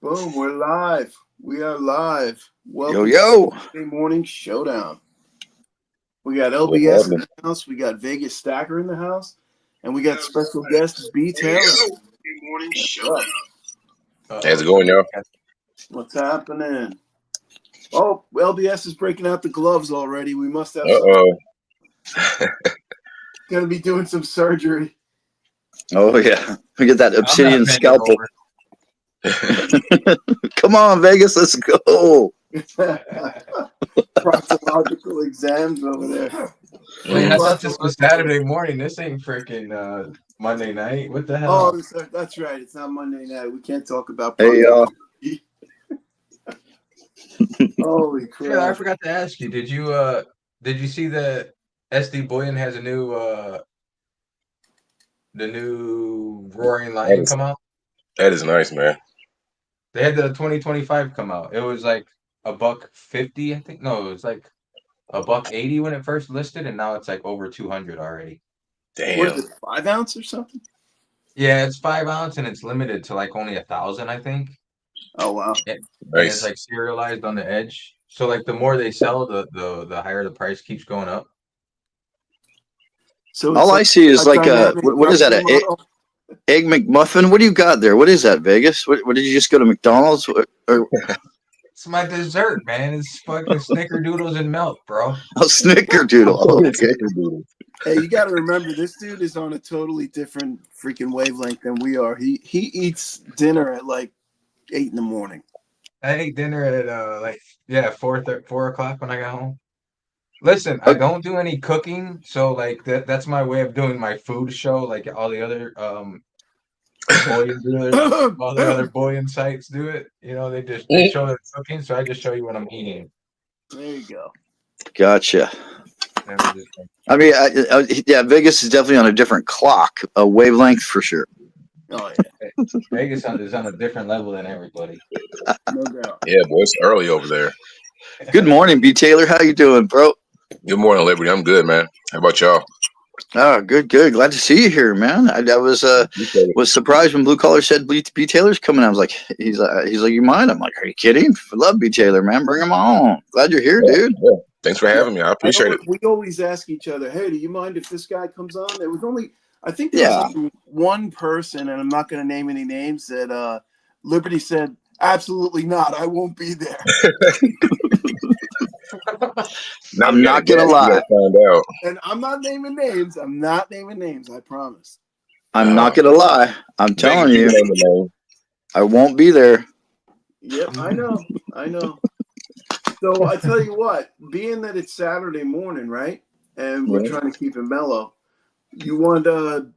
Boom, we're live. We are live. Yo, Welcome to yo. Saturday Morning Showdown. We got What's LBS in happening? the house. We got Vegas Stacker in the house. And we got special guest B Taylor. Saturday Morning Showdown. How's it going, y'all? What's happening? Oh, LBS is breaking out the gloves already. We must have Uh-oh. going to be doing some surgery. Oh, yeah. We get that obsidian bending scalpel. Come on, Vegas. Let's go. Proctological exams over there. Wait, I thought this was Saturday morning. This ain't freaking Monday night. What the hell? Oh, that's right. It's not Monday night. We can't talk about Hey, y'all. Holy Phil, I crap. forgot to ask you. Did you see that SD Bullion has a new the new Roaring Lion come out? That is nice, man. They had the 2025 come out. It was like $150, I think. No, it was like $180 when it first listed, and now it's like over 200 already. What Damn. is it, 5 ounce or something? Yeah, it's 5 ounce and it's limited to like only 1,000, I think. Oh, wow. And it's Nice. like serialized on the edge. So like the more they sell, the higher the price keeps going up. So All I see is like a, dynamic what is that, an pricing model? egg McMuffin? What do you got there? What is that, Vegas? What did you just go to McDonald's? Or It's my dessert, man. It's fucking snickerdoodles and milk, bro. a snickerdoodle? Okay. Hey, you got to remember, this dude is on a totally different freaking wavelength than we are. He eats dinner at like 8 in the morning. I ate dinner at 4 o'clock when I got home. Listen, I don't do any cooking, so like that's my way of doing my food show, like all the other bullion dealers, all the other bullion sites do it. You know, they show their cooking, so I just show you what I'm eating. There you go. Gotcha. And we just, I mean, yeah, Vegas is definitely on a different clock, a wavelength for sure. Oh, yeah. Vegas is on a different level than everybody. No doubt. Yeah, boy, it's early over there. Good morning, B. Taylor. How you doing, bro? Good morning, Liberty. I'm good, man. How about y'all? Oh, good. Glad to see you here, man. I was surprised when Blue Collar said B. Taylor's coming. I was like, he's like, you mind? I'm like, are you kidding? I love B. Taylor, man. Bring him on. Glad you're here, dude. Yeah. Thanks for having me. I appreciate it. We always ask each other, hey, do you mind if this guy comes on? There was only, I think there Yeah. was only one person, and I'm not going to name any names, that Liberty said, absolutely not. I won't be there. I'm not gonna lie. Find out. And I'm not naming names. I promise. I'm not gonna lie. I'm telling you, I won't be there. Yep, I know. So I tell you what, being that it's Saturday morning, right, and we're trying to keep it mellow, you want to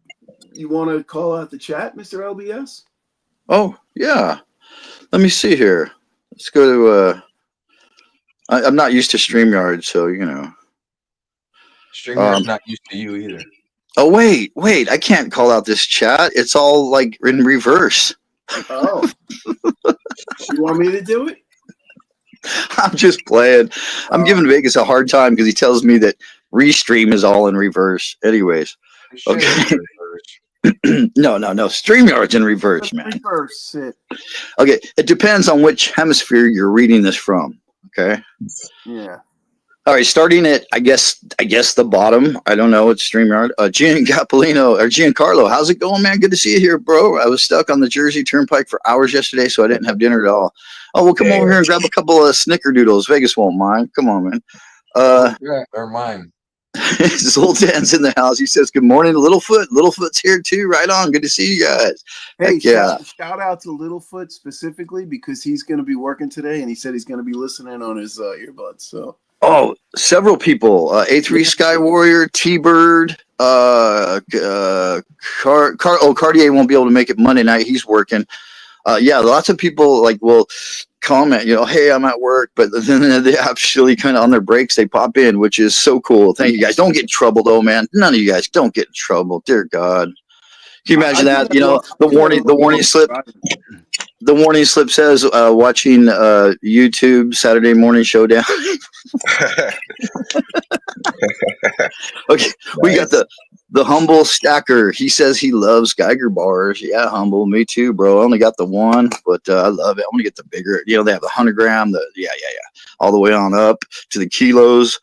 call out the chat, Mr. LBS? Oh yeah. Let me see here. Let's go to. I'm not used to StreamYard, so you know. StreamYard's not used to you either. Oh wait! I can't call out this chat. It's all like in reverse. Oh, you want me to do it? I'm just playing. I'm giving Vegas a hard time because he tells me that Restream is all in reverse. Anyways, okay. No. StreamYard's in reverse, man. Reverse it. Okay, it depends on which hemisphere you're reading this from. Okay. Yeah. All right, starting at I guess the bottom. I don't know. It's StreamYard. Giancarlo, how's it going, man? Good to see you here, bro. I was stuck on the Jersey Turnpike for hours yesterday, so I didn't have dinner at all. Oh, well, come over here and grab a couple of snickerdoodles. Vegas won't mind. Come on, man. Or mine. Zoltan's in the house. He says, "Good morning, Littlefoot. Littlefoot's here too. Right on. Good to see you guys." Hey, yeah. Shout out to Littlefoot specifically because he's going to be working today, and he said he's going to be listening on his earbuds. So. Oh, several people. A3 Sky Warrior, T-Bird, Cartier won't be able to make it Monday night. He's working. Yeah, lots of people will comment, hey, I'm at work, but then they actually kind of on their breaks, they pop in, which is so cool. Thank you guys. Don't get in trouble though, man. None of you guys don't get in trouble. Dear God. Can you imagine that? The warning slip. The warning slip says, watching YouTube Saturday Morning Showdown. Okay, we got the The humble stacker. He says he loves Geiger bars. Yeah, humble. Me too, bro. I only got the one, but I love it. I want to get the bigger. You know, they have the 100 gram. Yeah, all the way on up to the kilos,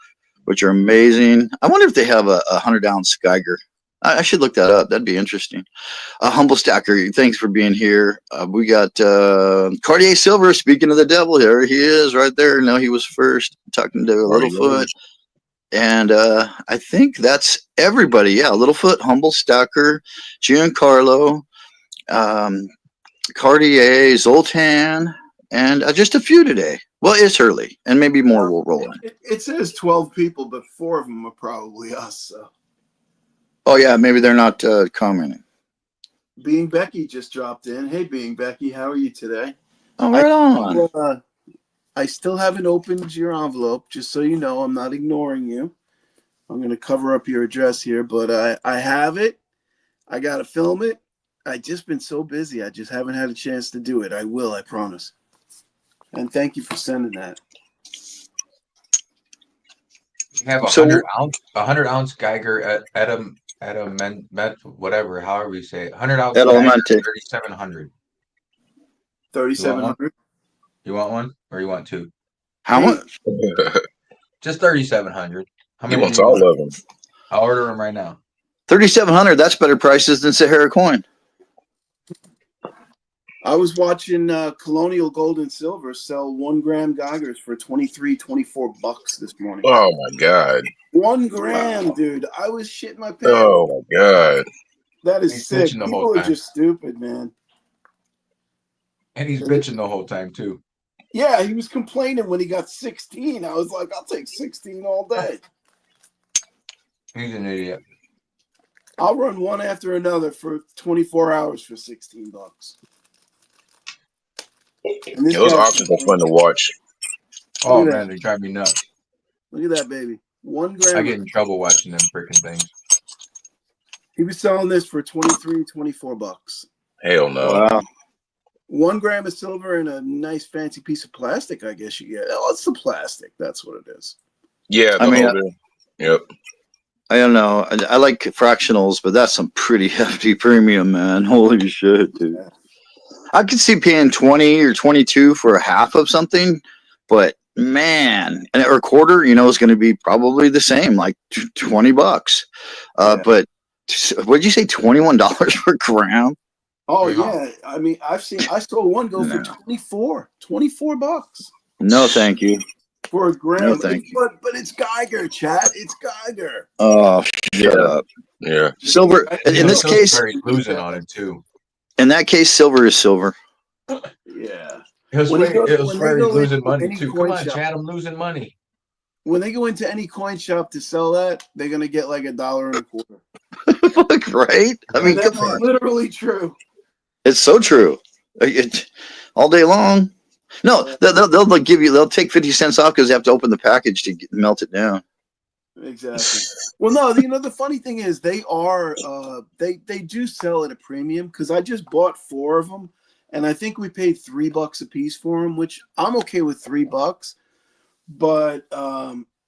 which are amazing. I wonder if they have a 100 ounce Geiger. I should look that up. That'd be interesting. Humble stacker. Thanks for being here. We got Cartier Silver. Speaking of the devil, here he is, right there. No, he was first. Talking to Littlefoot. And I think that's everybody. Yeah, Littlefoot, Humble Stacker, Giancarlo, Cartier, Zoltan, and just a few today. Well, it's early, and maybe more will roll in. It says 12 people, but 4 of them are probably us. So. Oh, yeah, maybe they're not commenting. Being Becky just dropped in. Hey, Being Becky, how are you today? Oh, right on. I still haven't opened your envelope, just so you know. I'm not ignoring you. I'm going to cover up your address here, but I have it. I got to film it. I've just been so busy. I just haven't had a chance to do it. I will, I promise. And thank you for sending that. You have a 100 ounce Geiger at a whatever, however you say it. 100 ounce Geiger, 3,700. 3,700. You want one or you want two? How much? Just 3,700. How many? He wants all of them. I'll order them right now. 3,700. That's better prices than Sahara coin. I was watching Colonial Gold and Silver sell 1 gram Geigers for $23-24 this morning. Oh my God. 1 gram, dude. I was shitting my pants. Oh my God. That is sick. People are just stupid, man. And he's bitching the whole time too. Yeah, he was complaining when he got 16. I was like, I'll take 16 all day. He's an idiot. I'll run one after another for 24 hours for $16. Those options are fun to watch. Oh man, they drive me nuts. Look at that, baby. 1 gram. I get in trouble watching them freaking things. He was selling this for $24. Hell no. Wow. 1 gram of silver and a nice fancy piece of plastic, I guess you get. Oh, it's the plastic. That's what it is. Yeah, yep. I don't know. I like fractionals, but that's some pretty hefty premium, man. Holy shit, dude. Yeah. I could see paying 20 or 22 for a half of something, but man, or a quarter, is going to be probably the same, like $20. But what did you say? $21 per gram? Oh yeah. I mean, I saw one go for $24. No, thank you. For a gram. No, thank you. But it's Geiger, Chad. It's Geiger. Oh, shut up. Yeah. Silver. In this case, losing on it too. In that case, silver is silver. Yeah. He'll swear he's losing money too. Come on, Chad, I'm losing money. When they go into any coin shop to sell that, they're gonna get like $1.25. Right? I mean, that's literally true. It's so true. All day long. No, they'll give you. They'll take 50 cents off because they have to open the package to melt it down. Exactly. Well, no, the funny thing is they are they do sell at a premium because I just bought 4 of them, and I think we paid $3 a piece for them, which I'm okay with $3. But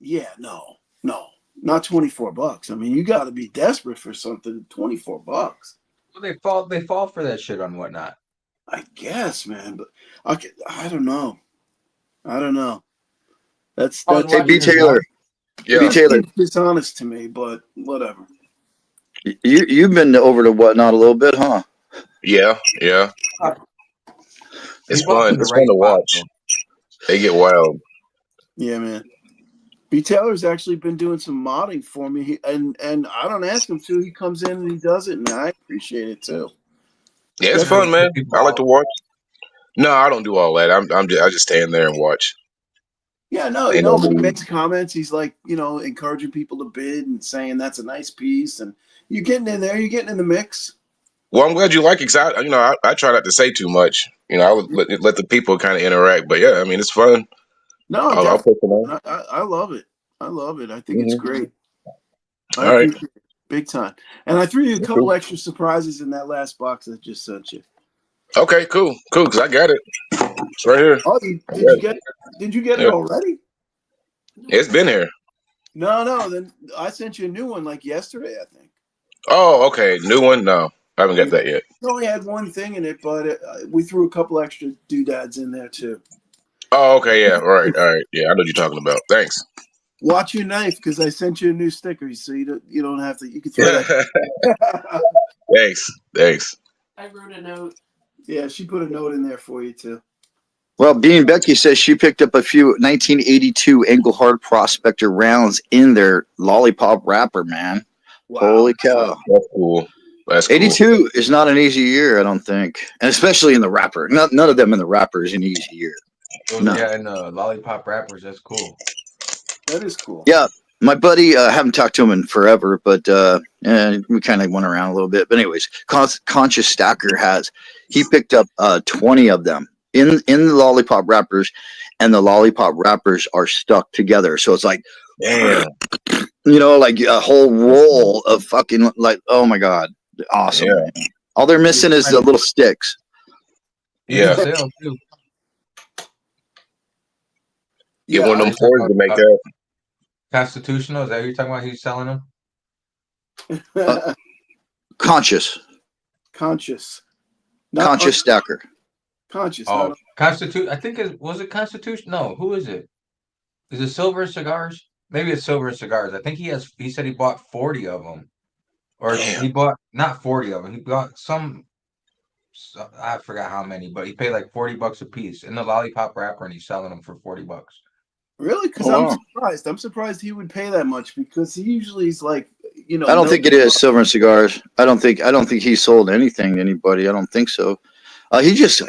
yeah, no, not $24. I mean, you got to be desperate for something. $24. Well, they fall for that shit on whatnot. I guess, man, but I don't know. That's hey, B. Taylor. Yeah, B. Taylor. It's dishonest to me, but whatever. You've been over to Whatnot a little bit, huh? Yeah. It's fun. It's fun to watch. They get wild. Yeah, man. B. Taylor's actually been doing some modding for me, and I don't ask him to. He comes in and he does it, and I appreciate it too. Yeah, it's fun, man. I like to watch. No, I don't do all that. I just stand there and watch. Yeah, no, he makes comments. He's like, encouraging people to bid and saying that's a nice piece, and you're getting in there. You're getting in the mix. Well, I'm glad you like it. I try not to say too much. I would let the people kind of interact. But yeah, I mean, it's fun. No, I'll put them on. I love it. I think it's great. All right. Big time. And I threw you a couple extra surprises in that last box I just sent you. Okay, cool. Because I got it. It's right here. Oh, did you get it already? It's been here. No. Then I sent you a new one like yesterday, I think. Oh, okay. New one? No, I haven't got that yet. It only had one thing in it, but we threw a couple extra doodads in there too. Oh, okay. Yeah. All right. Yeah, I know what you're talking about. Thanks. Watch your knife because I sent you a new sticker, so you don't have to. You can throw that. Thanks. I wrote a note. Yeah, she put a note in there for you too. Well, Bean Becky says she picked up a few 1982 Englehart Prospector rounds in their lollipop wrapper, man. Wow. Holy cow. That's cool. That's cool. 82 is not an easy year, I don't think. And especially in the wrapper. None of them in the wrapper is an easy year. No. Yeah, and lollipop wrappers, that's cool. That is cool. Yeah. My buddy, I haven't talked to him in forever, but we kind of went around a little bit. But anyways, Conscious Stacker he picked up 20 of them in the lollipop wrappers, and the lollipop wrappers are stuck together. So it's like, Damn. Like a whole roll of fucking, like, oh my God. Awesome. Yeah. All they're missing is the little sticks. Yeah. Sale too. Get one of them Fords to make that. Constitutional, is that what you're talking about? He's selling them? Conscious Stacker. Conscious. Oh, Constitution. I think was it Constitution? No, who is it? Is it Silver Cigars? Maybe it's Silver Cigars. I think he said he bought 40 of them. Or he bought not 40 of them. He bought some, I forgot how many, but he paid like $40 a piece in the lollipop wrapper, and he's selling them for $40. Really? Because I'm surprised. I'm surprised he would pay that much because he usually is like, I don't think it is Silver and Cigars. I don't think he sold anything to anybody. I don't think so. He's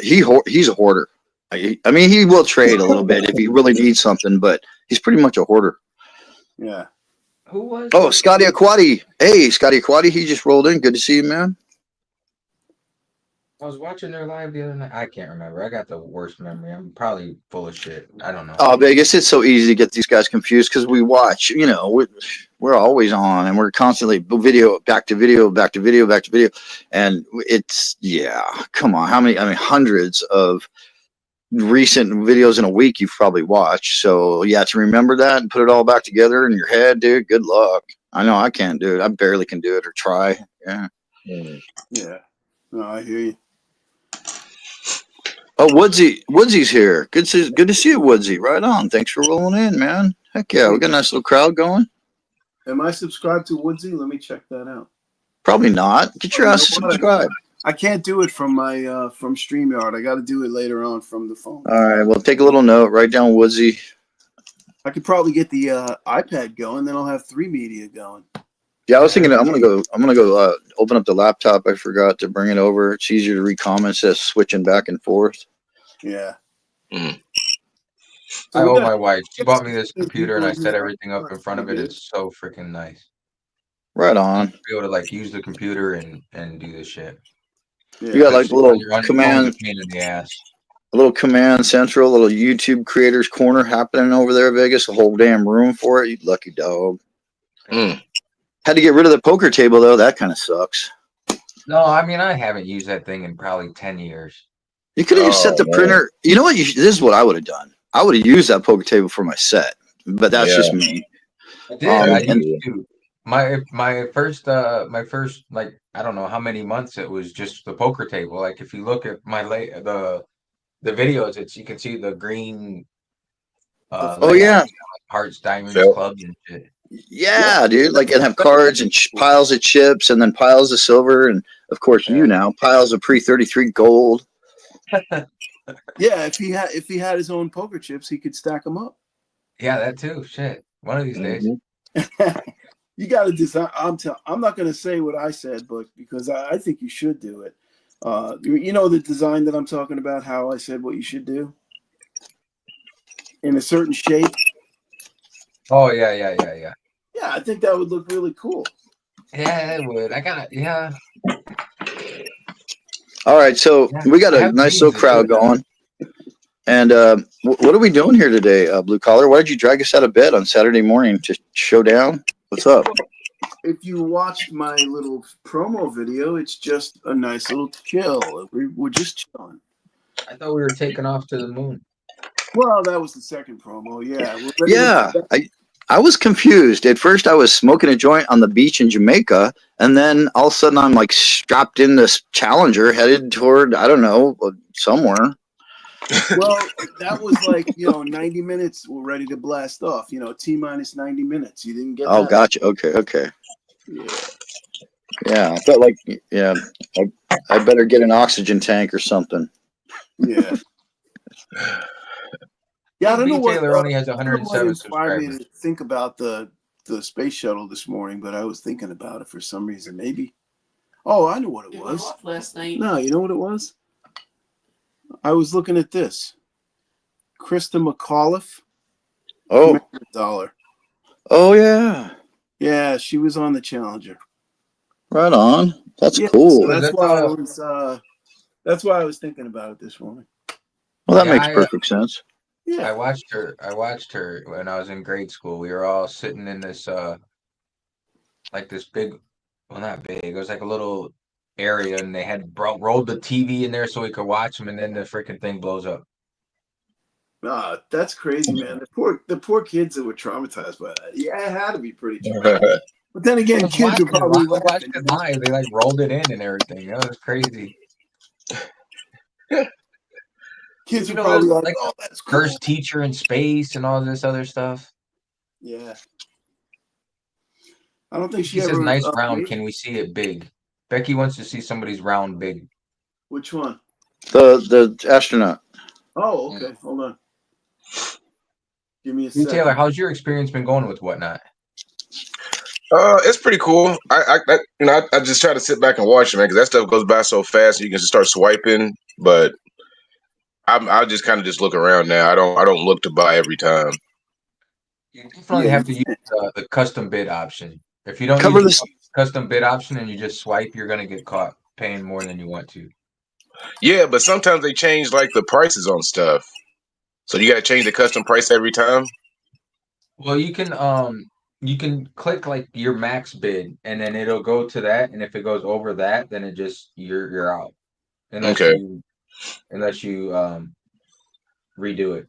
a hoarder. I mean, he will trade a little bit if he really needs something, but he's pretty much a hoarder. Yeah. Who was? Oh, Scotty Aquati. Hey, Scotty Aquati. He just rolled in. Good to see you, man. I was watching their live the other night. I can't remember. I got the worst memory. I'm probably full of shit. I don't know. Oh, Vegas, it's so easy to get these guys confused because we watch, we're always on and we're constantly back to video. And it's, come on. How many, hundreds of recent videos in a week you've probably watched. So, to remember that and put it all back together in your head, dude, good luck. I know I can't do it. I barely can do it or try. Yeah. Yeah. No, I hear you. Oh, Woodsy's here. Good to see you, Woodsy. Right on. Thanks for rolling in, man. Heck yeah, we got a nice little crowd going. Am I subscribed to Woodsy? Let me check that out. Probably not. Get your ass to subscribe. I can't do it from my from StreamYard. I got to do it later on from the phone. All right. Well, take a little note. Write down Woodsy. I could probably get the iPad going. Then I'll have 3 media going. Yeah, I was thinking I'm gonna go open up the laptop. I forgot to bring it over. It's easier to read comments than switching back and forth. Yeah. Mm. I owe my wife. She bought me this computer and I set everything up in front of it. It's so freaking nice. Right on. Be able to use the computer and do this shit. Yeah. You got like a little command, pain in the ass. a little command central, a little YouTube creators corner happening over there, Vegas. A whole damn room for it. You lucky dog. Mm. Had to get rid of the poker table though. That kind of sucks. No, I mean I haven't used that thing in probably 10 years. You could have just set the printer. You know what? This is what I would have done. I would have used that poker table for my set, but that's just me. I did. I used to. My first like I don't know how many months it was just the poker table. Like if you look at my the videos, you can see the green. Hearts, diamonds, clubs, and shit. Yeah, dude. Like it have cards and piles of chips, and then piles of silver, and of course piles of pre-33 gold. Yeah, if he had his own poker chips, he could stack them up. Yeah, that too. Shit, one of these days. You got to design. I'm not going to say what I said, but because I think you should do it. You know the design that I'm talking about. How I said what you should do in a certain shape. Oh yeah. Yeah, I think that would look really cool. Yeah, it would. I got it. Yeah. All right, so we got a nice little crowd going. And what are we doing here today, Blue Collar? Why did you drag us out of bed on Saturday morning to Showdown? What's up? If you watched my little promo video, it's just a nice little chill. We're just chilling. I thought we were taking off to the moon. Well, that was the second promo. Yeah. I was confused. At first, I was smoking a joint on the beach in Jamaica, and then all of a sudden, I'm like strapped in this Challenger, headed toward I don't know somewhere. Well, that was like 90 minutes. We're ready to blast off. T minus 90 minutes. You didn't get Oh, that? gotcha. Okay. Yeah. Yeah, I felt like I better get an oxygen tank or something. Yeah. Yeah, I don't know B what, Taylor only has I don't know what 107 inspired me subscribers. to think about the space shuttle this morning, but I was thinking about it for some reason. Maybe. Oh, I know what it was. Last night. No, you know what it was? I was looking at this. Krista McAuliffe, Oh, $1 oh yeah, Yeah, she was on the Challenger. right on. That's Yeah, cool. so Was that's that why I was thinking about it this morning. Well, that Yeah, makes perfect sense. Yeah. I watched her when I was in grade school. We were all sitting in this like this big, well, not big. It was like a little area, and they had rolled the TV in there so we could watch them, and then the freaking thing blows up. That's crazy, man. The poor kids that were traumatized by that. Yeah, it had to be pretty traumatic. But then I again, was kids are watching, probably I watched laughing. it live. They like rolled it in and everything. That was crazy. Kids You are know, probably like, like "Oh, that's cool." first teacher in space and all this other stuff. Yeah. I don't think He she says, ever "Nice round. made Can it. we see it big?" Becky wants to see somebody's round big. Which one? The astronaut. Oh, okay. Hold on. Give me a Hey, Taylor, second. how's your experience been going with Whatnot? It's pretty cool. I just try to sit back and watch it, man, because that stuff goes by so fast. You can just start swiping, but I just kind of just look around now. I don't look to buy every time. You Yeah, definitely have to use the custom bid option. If you don't Cover use the this. custom bid option and you just swipe, you're gonna get caught paying more than you want to. Yeah, but sometimes they change like the prices on stuff, so you got to change the custom price every time. Well, you can click like your max bid and then it'll go to that, and if it goes over that, then it just you're out. Unless Okay, you unless you redo it.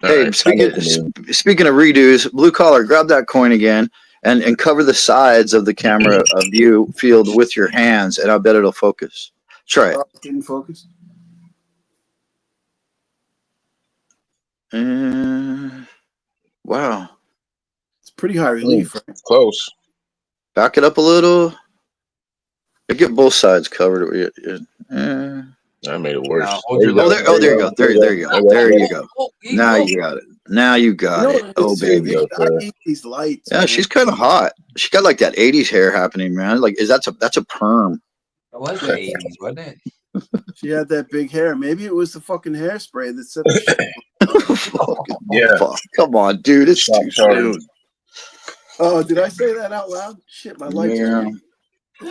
all Hey, right. I know what you mean. speaking of redos, blue collar, grab that coin again and cover the sides of the camera view field with your hands, and I bet it'll focus. Try it. didn't focus. Wow. It's pretty high relief, right? It's close. Back it up a little. Get both sides covered. I made it worse. Now hold your Oh, left. there you go. There you go. There you go. Now you got it. Now you got it. It's Oh, just, baby. I hate these lights. Yeah, man. she's kind of hot. She got like that '80s hair happening, man. Like, that's a perm. It was the 80s, wasn't it? She had that big hair. Maybe it was the fucking hairspray that set the shit. Yeah. Fuck. Come on, dude. It's too soon. Oh, did I say that out loud? Shit, my lights. Yeah.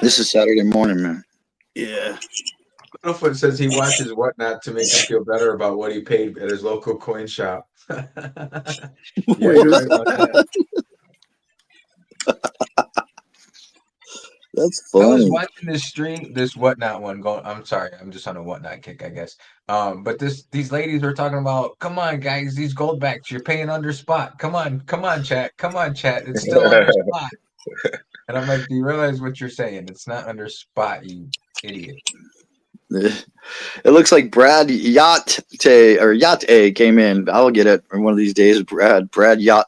This is Saturday morning, man. Yeah. Alfred says he watches Whatnot to make him feel better about what he paid at his local coin shop. Yeah, Wait, you're right about that. That's I was funny. watching this stream, this Whatnot one going. I'm sorry, I'm just on a Whatnot kick, I guess. But these ladies were talking about, come on, guys, these goldbacks, you're paying under spot. Come on, chat, it's still under spot. And I'm like, do you realize what you're saying? It's not under spot, you idiot. It looks like Brad Yacht came in. I'll get it one of these days. Brad Yacht.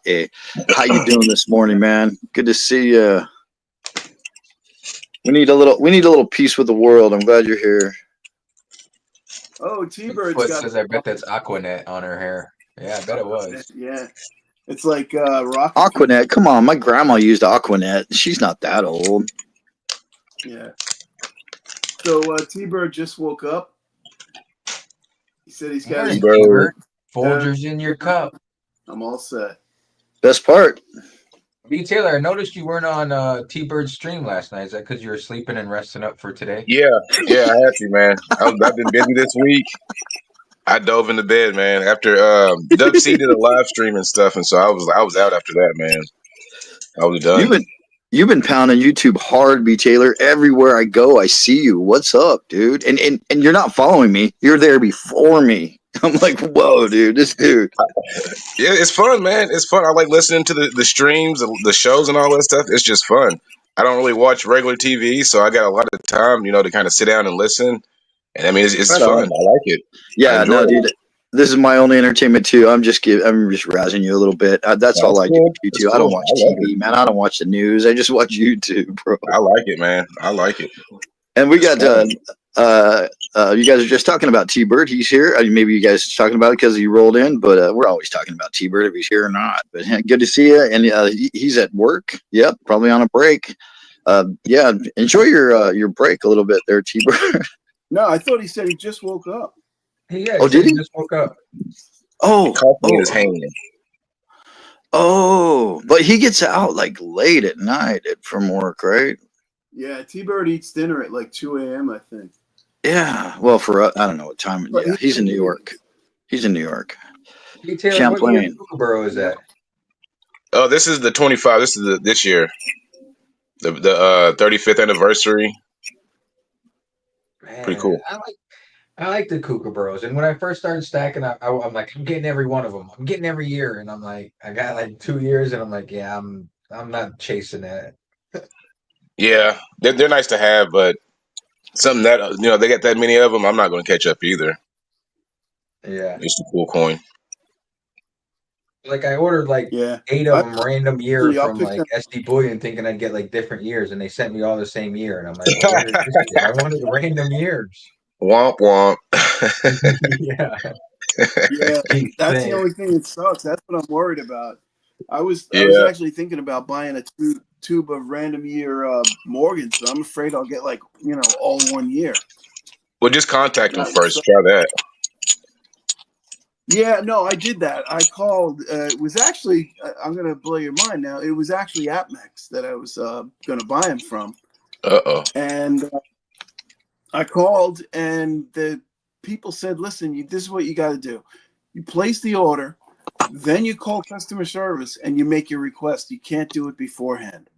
How you doing this morning, man? Good to see you. We need a little peace with the world. I'm glad you're here. Oh, T-Bird's Foot got. says, I bet that's Aquanet on her hair. Yeah, I bet it was. Yeah. It's like rocket. Aquanet. Come on, my grandma used Aquanet. She's not that old. Yeah. So T-Bird just woke up. He said he's got Morning, his. T-Bird. Folgers in your cup. I'm all set. Best part. B. Taylor, I noticed you weren't on T-Bird's stream last night. Is that because you were sleeping and resting up for today? Yeah, I have to, man. I've been busy this week. I dove into bed, man. After Dub C did a live stream and stuff, and so I was out after that, man. I was done. You've been pounding YouTube hard, B. Taylor. Everywhere I go, I see you. What's up, dude? And you're not following me. You're there before me. I'm like, whoa, dude, this dude. Yeah, it's fun, man. It's fun. I like listening to the streams, the shows, and all that stuff. It's just fun. I don't really watch regular TV, so I got a lot of time, to kind of sit down and listen. And I mean, it's Right fun. I on. like it. I Yeah, enjoy no, it. dude. This is my only entertainment too. I'm just razzing you a little bit. That's all That's I do cool. with That's YouTube. I cool. don't watch I love it. TV, man. I don't watch the news. I just watch YouTube, bro. I like it, man. I like it. And we It's got fun. you guys are just talking about T Bird. He's here. I mean, maybe you guys are talking about it because he rolled in, but we're always talking about T Bird if he's here or not. But good to see you. And he's at work. Yep, probably on a break. Yeah, enjoy your break a little bit there, T Bird. No, I thought he said he just woke up. Yeah, Oh, did he? just woke up. Coffee in his hand. But he gets out like late at night from work, right? Yeah, T-Bird eats dinner at like 2 a.m., I think. Yeah. Well, I don't know what time. But Yeah, he's in New York. He's in New York. Hey, Taylor, Champlain. what year Kookaburra is that? Oh, this is the 25. This is this year, the 35th anniversary. Man, Pretty cool. I like the Kookaburras. And when I first started stacking, I'm like, I'm getting every one of them. I'm getting every year, and I'm like, I got like 2 years, and I'm like, yeah, I'm not chasing that. Yeah, they're nice to have, but something that they got that many of them, I'm not going to catch up either. Yeah, It's a cool coin. like I ordered like yeah, 8 of them random year I'll from pick like them. SD Bullion, thinking I'd get like different years, and they sent me all the same year, and I'm like, well, where is this year? I wanted random years. Womp womp. Yeah, Yeah, that's the insane. only thing that sucks. That's what I'm worried about. I was Yeah. actually thinking about buying a tube of random year Morgans, but I'm afraid I'll get like all 1 year. Well, just contact them That would first. suck. Try that. Yeah, no, I did that. I called. It was actually I'm gonna blow your mind now. It was actually AppMex that I was gonna buy them from, Uh-oh. and I called, and the people said, "Listen, this is what you got to do. You place the order, then you call customer service, and you make your request. You can't do it beforehand."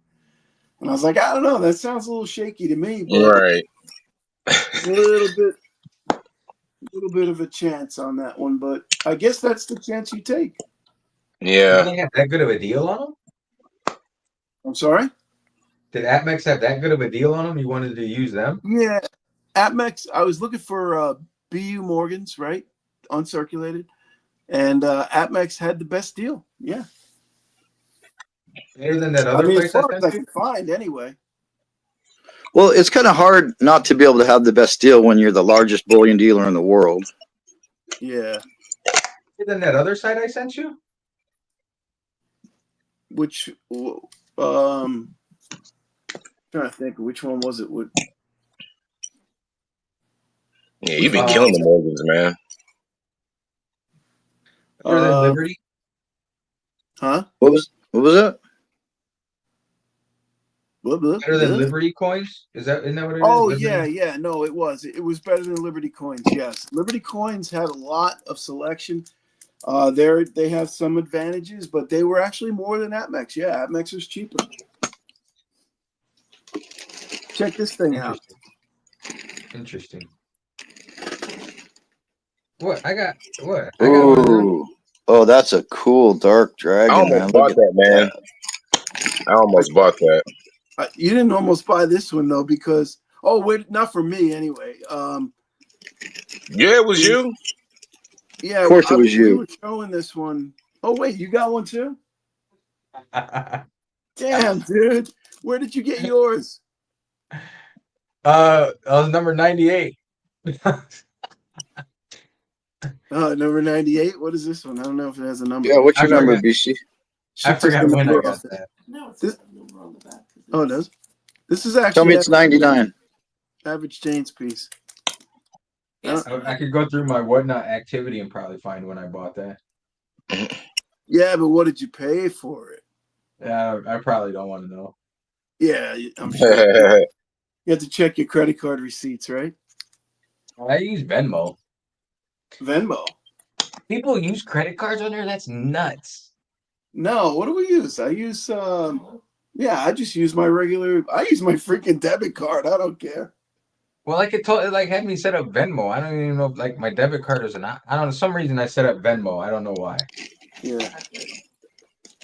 And I was like, I don't know. That sounds a little shaky to me, but Right. a little bit of a chance on that one. But I guess that's the chance you take. Yeah. Did they have that good of a deal on them? I'm sorry? Did AppMex have that good of a deal on them? You wanted to use them? Yeah. AppMex, I was looking for BU Morgans, right? Uncirculated. And AppMex had the best deal. Yeah. Better than that I other mean, as place I far as sent I you? can find, anyway. Well, it's kind of hard not to be able to have the best deal when you're the largest bullion dealer in the world. Yeah. Better than that other site I sent you? Which, trying to think, which one was it? Yeah, you be killing the Morgans, man. Better than Liberty? Huh? What was that? Better than Liberty coins? Isn't that what it is? Oh, Liberty? yeah. No, it was. It was better than Liberty Coins, yes. Liberty Coins had a lot of selection. They have some advantages, but they were actually more than AppMex. Yeah, AppMex was cheaper. Check this thing out. Interesting. What? I got one of them. Ooh. Oh, that's a cool dark dragon, I almost man. bought Look that, man. I almost bought that. You didn't almost buy this one though, because wait, not for me anyway. Yeah, it was you. Yeah, Of course it was we you. were showing this one. Oh wait, you got one too? Damn, dude. Where did you get yours? I was number 98. Number 98. What is this one? I don't know if it has a number. Yeah, what's your I number, forget. BC? I forgot when I got that. No, it's This- got a number on the back. Oh, it does. This is actually Tell me it's 99. Average Jane's piece. Yes. I could go through my whatnot activity and probably find when I bought that. Yeah, but what did you pay for it? Yeah, I probably don't want to know. Yeah, I'm sure. You have to check your credit card receipts, right? I use Venmo. Venmo. People use credit cards on there? That's nuts. No, what do we use? I use I just use my regular. I use my freaking debit card. I don't care. Well, like it like had me set up Venmo. I don't even know if like my debit card is not. I don't know. Some reason I set up Venmo. I don't know why. Yeah.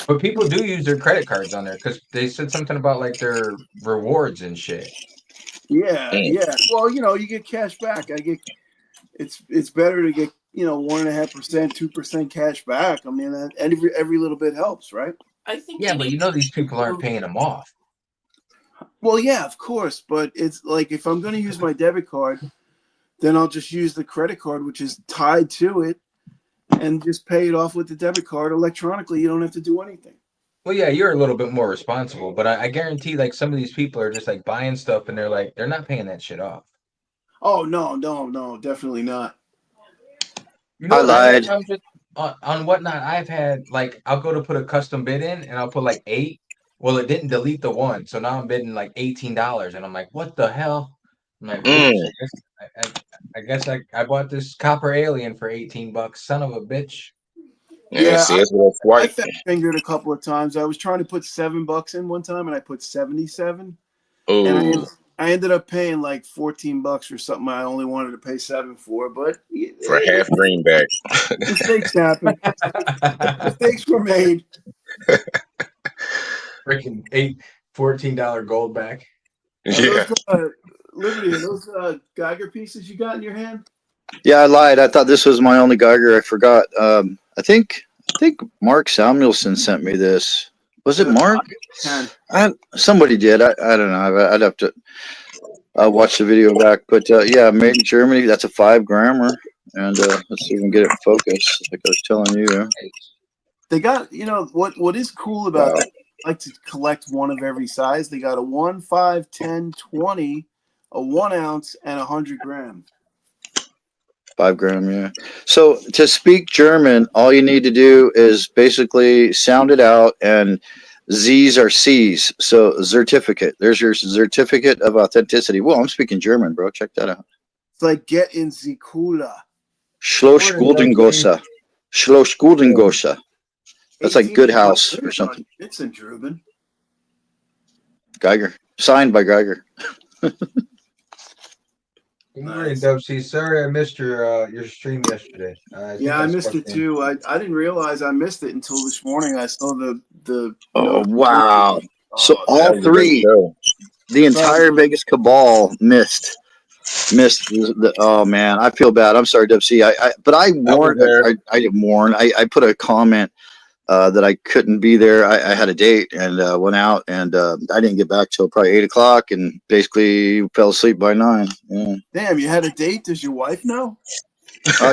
But people do use their credit cards on there because they said something about like their rewards and shit. Yeah, Mm. yeah. Well, you get cash back. It's better to get 1.5%, 2% cash back. I mean, every little bit helps, right? I think Yeah, you but need you know these people aren't paying them off. Well, yeah, of course. But it's like if I'm going to use my debit card, then I'll just use the credit card, which is tied to it, and just pay it off with the debit card electronically. You don't have to do anything. Well, yeah, you're a little bit more responsible, but I guarantee like some of these people are just like buying stuff and they're not paying that shit off. Oh no, no, no, definitely not. You know I what I've had lied. problems with on whatnot? I've had like I'll go to put a custom bid in and I'll put like 8. Well, it didn't delete the one, so now I'm bidding like $18, and I'm like, what the hell? I'm like, Mm. oops, I guess I bought this copper alien for $18, son of a bitch. Yeah, Yeah, see, it's a little I swipe. fat fingered a couple of times. I was trying to put $7 in one time, and I put 77, and Oh, I ended up paying like $14 for something I only wanted to pay 7 for. But for half greenback. mistakes happen. Mistakes were made. Freaking $14 gold back. Are Yeah. those Liberty? Are those Geiger pieces you got in your hand? Yeah, I lied. I thought this was my only Geiger. I forgot. I think Mark Samuelson sent me this. Was it The Mark? 10. Somebody did. I don't know. I'd have to watch the video back. But yeah, made in Germany. That's a 5 grammer. And let's see if we can get it in focus. Like I was telling you. They got what is cool about Wow. that. I like to collect one of every size. They got a 1, 5, 10, 20, a 1 ounce, and 100 grams. 5 gram, yeah. So to speak German, all you need to do is basically sound it out, and Z's are C's. So certificate. There's your certificate of authenticity. Well, I'm speaking German, bro. Check that out. It's like get in the cooler. Schloss Word, Dubsy. Guldengosa. Schloss Guldengosa. That's like Good House or 18 something. It's in German. Geiger. Signed by Geiger. Good morning, Nice. Dubsy. Sorry I missed your stream yesterday. Yeah, I missed it too. I didn't realize I missed it until this morning. I saw the Oh, notification. wow. So Oh, That all was a good three, show. the entire Vegas cabal missed. Oh man, I feel bad. I'm sorry, Dub C. But I I was warned. there. I didn't warn. I put a comment that I couldn't be there. I had a date and went out, and I didn't get back till probably 8 o'clock, and basically fell asleep by 9. Yeah. Damn, you had a date? Does your wife know?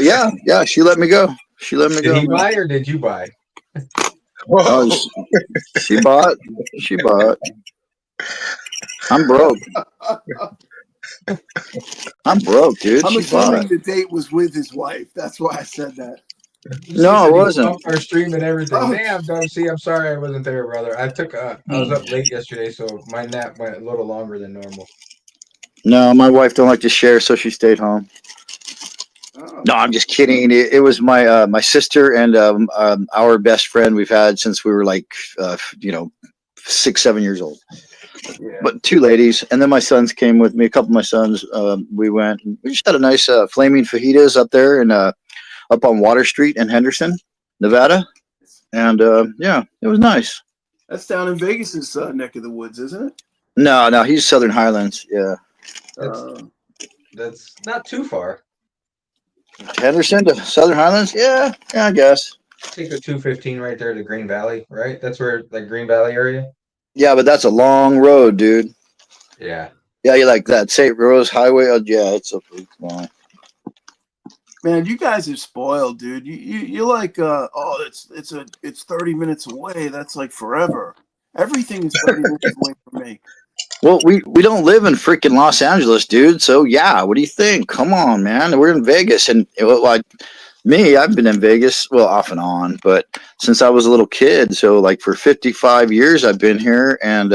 Yeah. She let me go. She let me Did go, he man. buy or did you buy? Whoa. She bought. She bought. I'm broke. I'm broke, dude. I'm She assuming bought. the date was with his wife. That's why I said that. She No, it said he wasn't. bumped our stream and everything. Oh, Damn, Dubsy, I'm sorry I wasn't there, brother. I was up late yesterday, so my nap went a little longer than normal. No, my wife don't like to share, so she stayed home. oh. No, I'm just kidding. It was my sister and our best friend we've had since we were like 6, 7 years old. Yeah. But 2 ladies, and then my sons came with me. A couple of my sons. We went. We just had a nice flaming fajitas up there and up on Water Street in Henderson, Nevada, and yeah, it was nice. That's down in Vegas's neck of the woods, isn't it? No, he's Southern Highlands. Yeah, That's not too far. Henderson to Southern Highlands. Yeah, I guess. Take the 215 right there to Green Valley, right? That's where like Green Valley area. Yeah, but that's a long road, dude. Yeah. Yeah, you like that St. Rose Highway? Oh, yeah, it's long. Man, you guys are spoiled, dude. You're like, it's 30 minutes away. That's like forever. Everything is 30 minutes away from me. Well, we don't live in freaking Los Angeles, dude. So yeah, what do you think? Come on, man. We're in Vegas, and like me, I've been in Vegas, well, off and on, but since I was a little kid. So like for 55 years, I've been here, and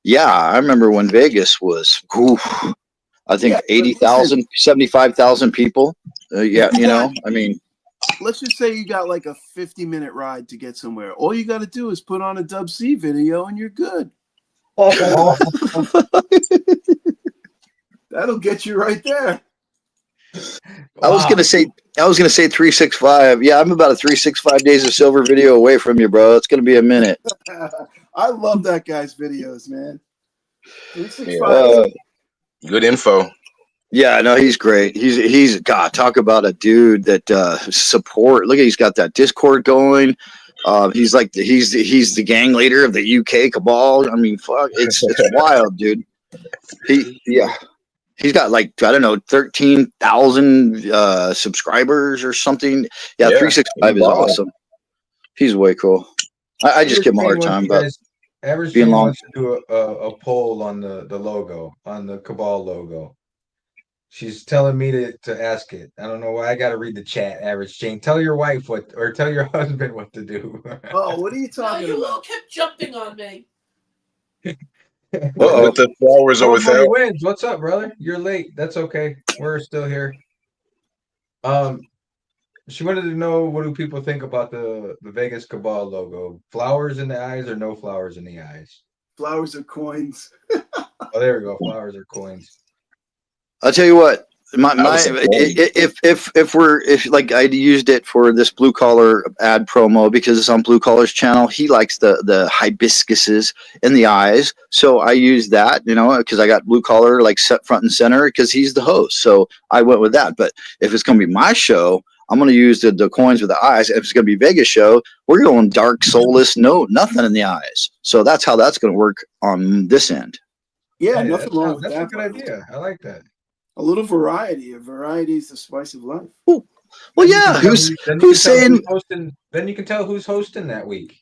yeah, I remember when Vegas was, I think Yeah, 80,000, 75,000 people. Yeah, I mean, let's just say you got like a 50-minute ride to get somewhere. All you got to do is put on a Dub C video, and you're good. That's That'll get you right there. I was gonna say 365. Yeah, I'm about a 365 days of silver video away from you, bro. It's gonna be a minute. I love that guy's videos, man. 365. Good info. Yeah, no, he's great. He's God. Talk about a dude that support. Look, he's got that Discord going. He's like he's the gang leader of the UK cabal. I mean, fuck, it's wild, dude. He's got like I don't know 13,000 subscribers or something. Yeah, 365 is awesome. He's way cool. I just give him a hard time about Average being Jane long. wants to do a poll on the logo, on the Cabal logo. She's telling me to ask it. I don't know why. I got to read the chat. Average Jane, tell your wife or tell your husband what to do. Oh, what are you talking you about? all kept jumping on me. With the flowers or without? Money wins. What's up, brother? You're late. That's okay. We're still here. She wanted to know, what do people think about the Vegas Cabal logo? Flowers in the eyes or no flowers in the eyes? Flowers are coins. Oh, there we go. Flowers are coins. I'll tell you what. If like I used it for this blue collar ad promo because it's on Blue Collar's channel, he likes the hibiscuses in the eyes, so I used that, because I got Blue Collar like set front and center because he's the host, so I went with that. But if it's gonna be my show, I'm gonna use the coins with the eyes. If it's gonna be Vegas show, we're going dark, soulless, nothing in the eyes. So that's how that's gonna work on this end. Yeah, nothing wrong with that's that. a good idea. I like that. A little variety. Variety is the spice of life. Well, yeah. Who's saying? Then you can tell who's hosting that week.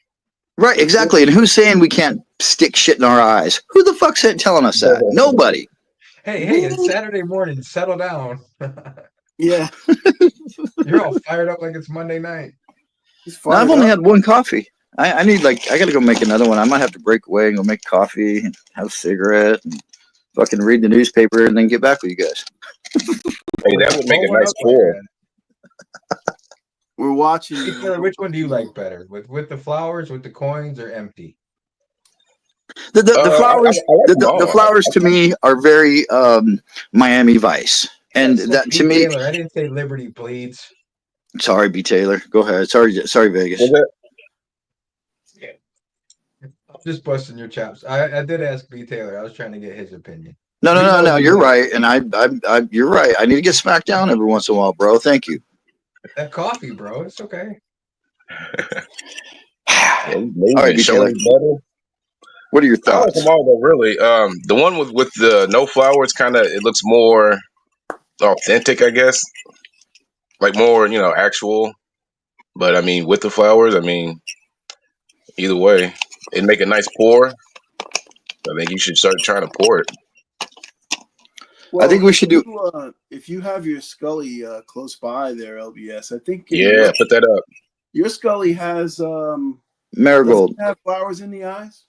Right, exactly. And who's saying we can't stick shit in our eyes? Who the fuck's telling us that? Nobody. Hey, it's Saturday morning. Settle down. Yeah. You're all fired up like it's Monday night. No, I've only had one coffee. I need I gotta go make another one. I might have to break away and go make coffee and have a cigarette and fucking read the newspaper and then get back with you guys. Hey, that would make a nice pour. We're watching. Which one do you like better? With the flowers, with the coins, or empty? The flowers, the flowers to me are very Miami Vice, and that to me. Taylor, I didn't say Liberty bleeds. Sorry, B. Taylor. Go ahead. Sorry, Vegas. I'm just busting your chops. I did ask B. Taylor. I was trying to get his opinion. No. You're right, and you're right. I need to get smacked down every once in a while, bro. Thank you. That coffee, bro. It's okay. All right, B. Taylor. What are your thoughts? I like them all, though, really. The one with the no flowers, it looks more authentic, I guess. Like more, actual. But I mean, with the flowers, either way, it'd make a nice pour. I think you should start trying to pour it. Well, I think we should do. If you have your Scully close by there, LBS, I think. Yeah, put that up. Your Scully has marigold. Does it have flowers in the eyes?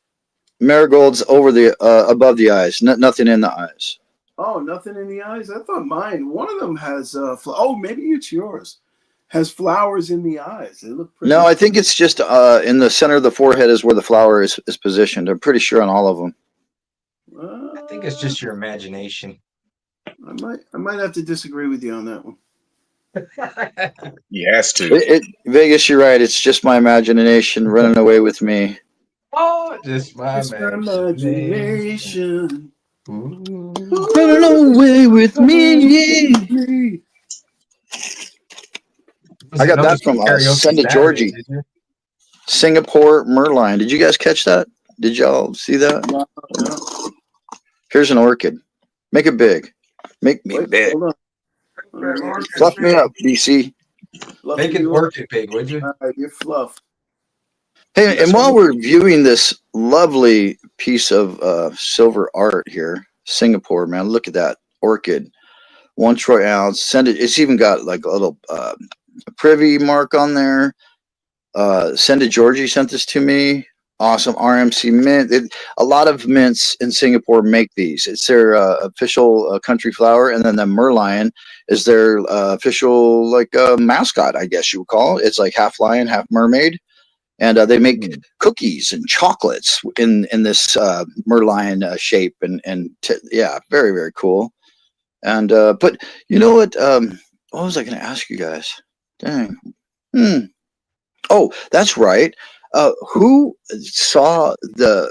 Marigold's over the above the eyes. Nothing in the eyes. Oh, nothing in the eyes. I thought mine. One of them has. Maybe it's yours. Has flowers in the eyes. They look pretty. No, I think it's just in the center of the forehead is where the flower is positioned. I'm pretty sure on all of them. I think it's just your imagination. I might have to disagree with you on that one. He has to. Vegas, you're right. It's just my imagination running away with me. Oh, just my imagination. Running away with me. I got that from Send to Georgie. Singapore Merlion. Did you guys catch that? Did y'all see that? No. Here's an orchid. Make it big. Make me big. Fluff me up, BC. Make it orchid big, would you? You're fluff. Hey, and while we're viewing this lovely piece of silver art here, Singapore, man, look at that orchid. 1 troy ounce. Send it. It's even got like a little privy mark on there. Send to Georgie sent this to me. Awesome RMC mint. A lot of mints in Singapore make these. It's their official country flower, and then the Merlion is their official mascot, I guess you would call it. It's like half lion, half mermaid, and they make cookies and chocolates in this Merlion shape, and very, very cool. And but you know what was I going to ask you guys? Dang. Hmm. Oh, that's right. Who saw the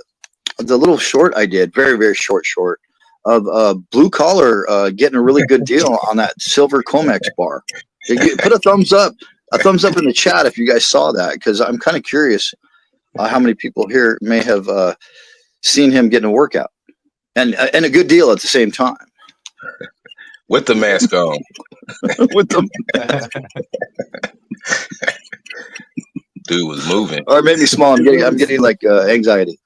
little short I did, very, very short of blue collar getting a really good deal on that silver Comex bar? Put a thumbs up in the chat if you guys saw that, because I'm kind of curious how many people here may have seen him getting a workout and a good deal at the same time with the mask on. with them. Dude was moving. Or maybe small. I'm getting like anxiety.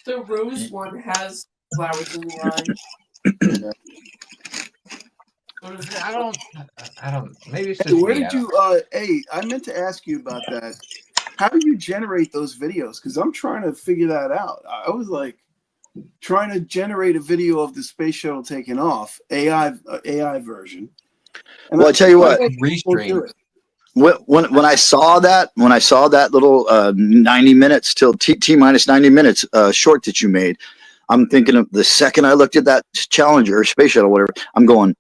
The rose one has flowers in the eye. So does I don't. Maybe it's Hey, just where me. did you? Hey, I meant to ask you about that. How do you generate those videos? Because I'm trying to figure that out. I was like trying to generate a video of the space shuttle taking off, AI version. And Well, I tell you what. won't do Restream. it. When I saw that little 90 minutes till t minus 90 minutes short that you made, I'm thinking of the second I looked at that Challenger or space shuttle, whatever. I'm going,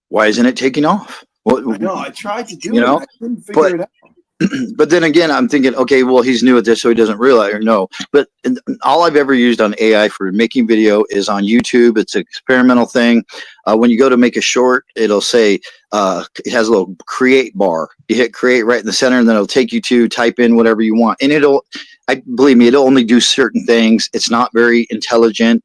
why isn't it taking off? I know. I tried to do You it. know, I couldn't figure it out. but then again, I'm thinking, okay, well, he's new at this, so he doesn't realize or know. But all I've ever used on AI for making video is on YouTube. It's an experimental thing. When you go to make a short, it'll say it has a little create bar. You hit create right in the center, and then it'll take you to type in whatever you want. And believe me, it'll only do certain things. It's not very intelligent.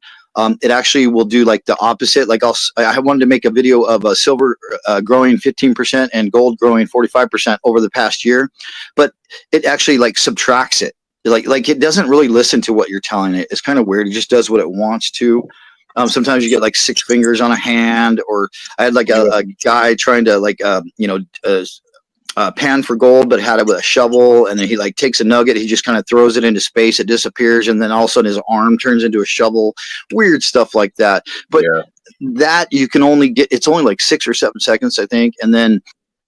It actually will do like the opposite. Like I wanted to make a video of silver growing 15% and gold growing 45% over the past year, but it actually like subtracts it. Like it doesn't really listen to what you're telling it. It's kind of weird. It just does what it wants to. Sometimes you get like 6 fingers on a hand, or I had like a guy trying to like pan for gold, but had it with a shovel, and then he like takes a nugget, he just kind of throws it into space, it disappears, and then all of a sudden his arm turns into a shovel. Weird stuff like that. But that you can only get, it's only like 6 or 7 seconds, I think, and then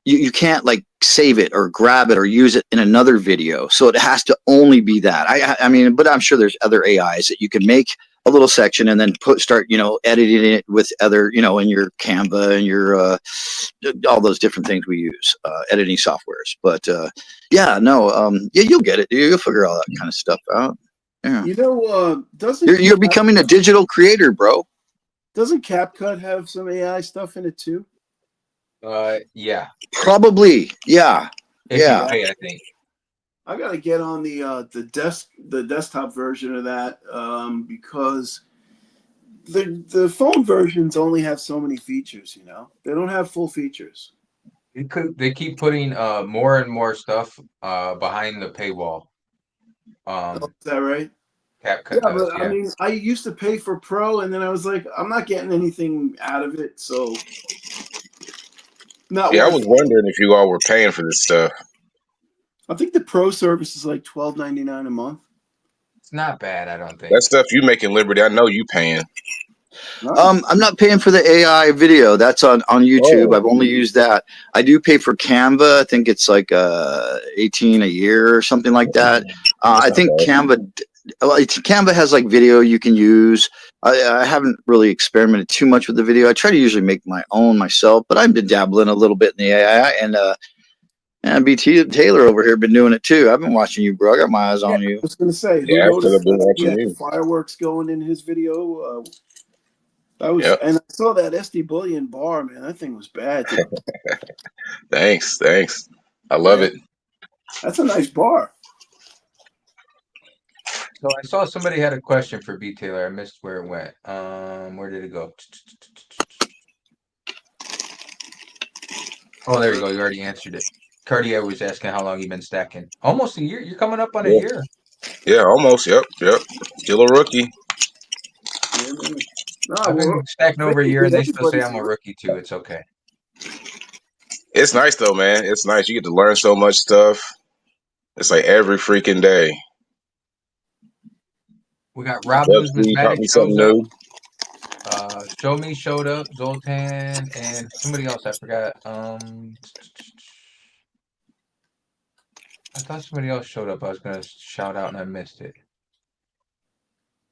you can't like save it or grab it or use it in another video, so it has to only be that. I mean, but I'm sure there's other AIs that you can make a little section and then start editing it with other in your Canva and your all those different things we use, editing softwares. But yeah, you'll get it, dude. You'll figure all that kind of stuff out. Yeah, you're becoming a digital creator, bro. Doesn't CapCut have some AI stuff in it too? Yeah. Probably. Yeah. If you pay, I think. I gotta get on the desktop version of that because the phone versions only have so many features. They don't have full features. They keep putting more and more stuff behind the paywall. Is that right? CapCut does, but I mean, I used to pay for Pro, and then I was like, I'm not getting anything out of it, so not. Yeah, I was wondering if you all were paying for this stuff. I think the Pro service is like $12.99 a month. It's not bad, I don't think. That stuff you making, Liberty, I know you paying. Nice. I'm not paying for the AI video. That's on YouTube. I've only used that. I do pay for Canva. I think it's like 18 a year or something like that. I think Canva has like video you can use. I haven't really experimented too much with the video. I try to usually make my own myself, but I've been dabbling a little bit in the AI, and BT Taylor over here been doing it too. I've been watching you, bro. I got my eyes on you. I was gonna say, yeah, I've been watching you. Fireworks going in his video. That was, yep. And I saw that SD Bullion bar, man. That thing was bad. Thanks. I love it. That's a nice bar. So I saw somebody had a question for B Taylor. I missed where it went. Where did it go? Oh, there you go. You already answered it. Cartier was asking how long you've been stacking. Almost a year. You're coming up on a year. Yeah, almost. Yep. Still a rookie. Yeah, man. I've been stacking over a year, and they still say I'm a rookie too. It's okay. It's nice though, man. It's nice. You get to learn so much stuff. It's like every freaking day. We got Rob Numismatic shows up. New. Show Me showed up. Zoltan and somebody else. I forgot. I thought somebody else showed up. I was gonna shout out and I missed it.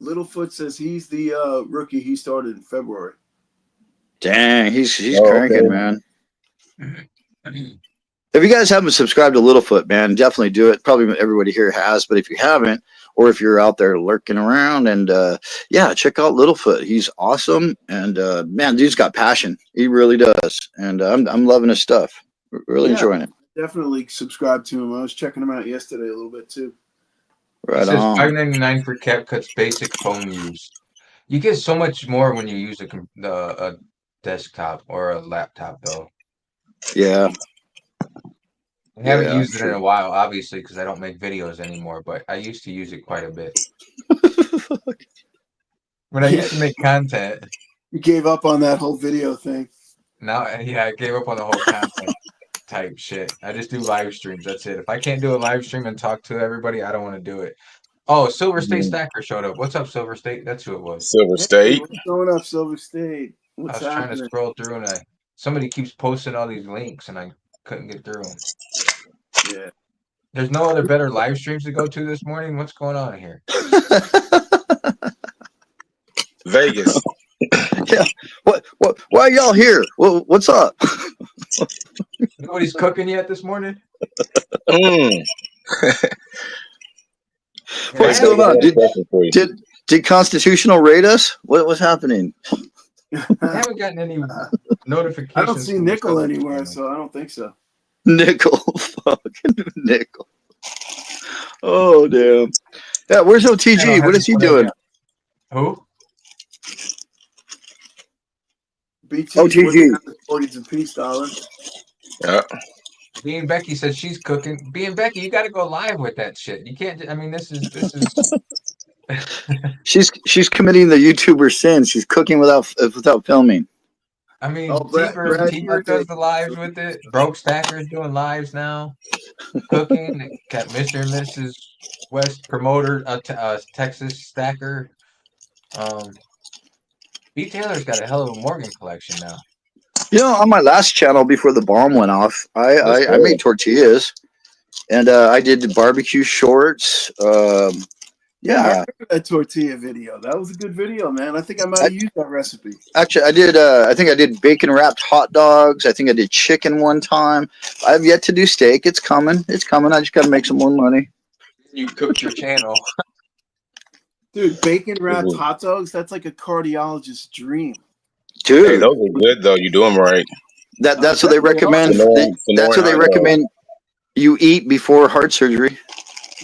Littlefoot says he's the rookie. He started in February. Dang, he's cranking, okay. man. If you guys haven't subscribed to Littlefoot, man, definitely do it. Probably everybody here has, but if you haven't, or if you're out there lurking around, and yeah, check out Littlefoot. He's awesome, and man, dude's got passion. He really does, and I'm loving his stuff. Really enjoying it. Definitely subscribe to him. I was checking him out yesterday a little bit too. Right It says on. $5.99 for CapCut's basic phone use. You get so much more when you use a desktop or a laptop, though. Yeah. I haven't Yeah, used it in true. a while, obviously, because I don't make videos anymore, but I used to use it quite a bit. When I used to make content, You gave up on that whole video thing. now, yeah, I gave up on the whole content type shit. I just do live streams. That's it. If I can't do a live stream and talk to everybody, I don't want to do it. Oh, Silver State Stacker showed up. What's up, Silver State? That's who it was. Silver Hey, State. what's going up, Silver State? I What's was trying to happening? scroll through and somebody keeps posting all these links and I couldn't get through them. Yeah. There's no other better live streams to go to this morning. What's going on here? Vegas. Yeah. What? Why are y'all here? What's up? Nobody's cooking yet this morning. Mm. What's Yeah, going on? For you. Did Constitutional raid us? What's happening? I haven't gotten any notifications. I don't see from Nickel myself. anywhere, so I don't think so. Nickel, fucking Nickel. Oh damn. Yeah, where's OTG? What is he doing? Who? BT OTG. 40s and peace, dollar. Yeah. Being Becky said she's cooking. Being Becky, you got to go live with that shit. You can't. I mean, this is. She's committing the YouTuber sin. She's cooking without filming. I mean, Brad T-Bird does the lives with it. Broke Stacker's doing lives now. Cooking. Got Mr. and Mrs. West promoter, Texas Stacker. B. Taylor's got a hell of a Morgan collection now. You know, on my last channel before the bomb went off, I made tortillas, and I did barbecue shorts. Yeah, I remember that tortilla video. That was a good video, man. I think I might have used that recipe. Actually, I did. I think I did bacon wrapped hot dogs. I think I did chicken one time. I've yet to do steak. It's coming. It's coming. I just got to make some more money. You cooked your channel. Dude, bacon wrapped hot dogs, that's like a cardiologist's dream. Dude, hey, those are good though. You do them right. That's what they recommend. That's what they recommend you eat before heart surgery.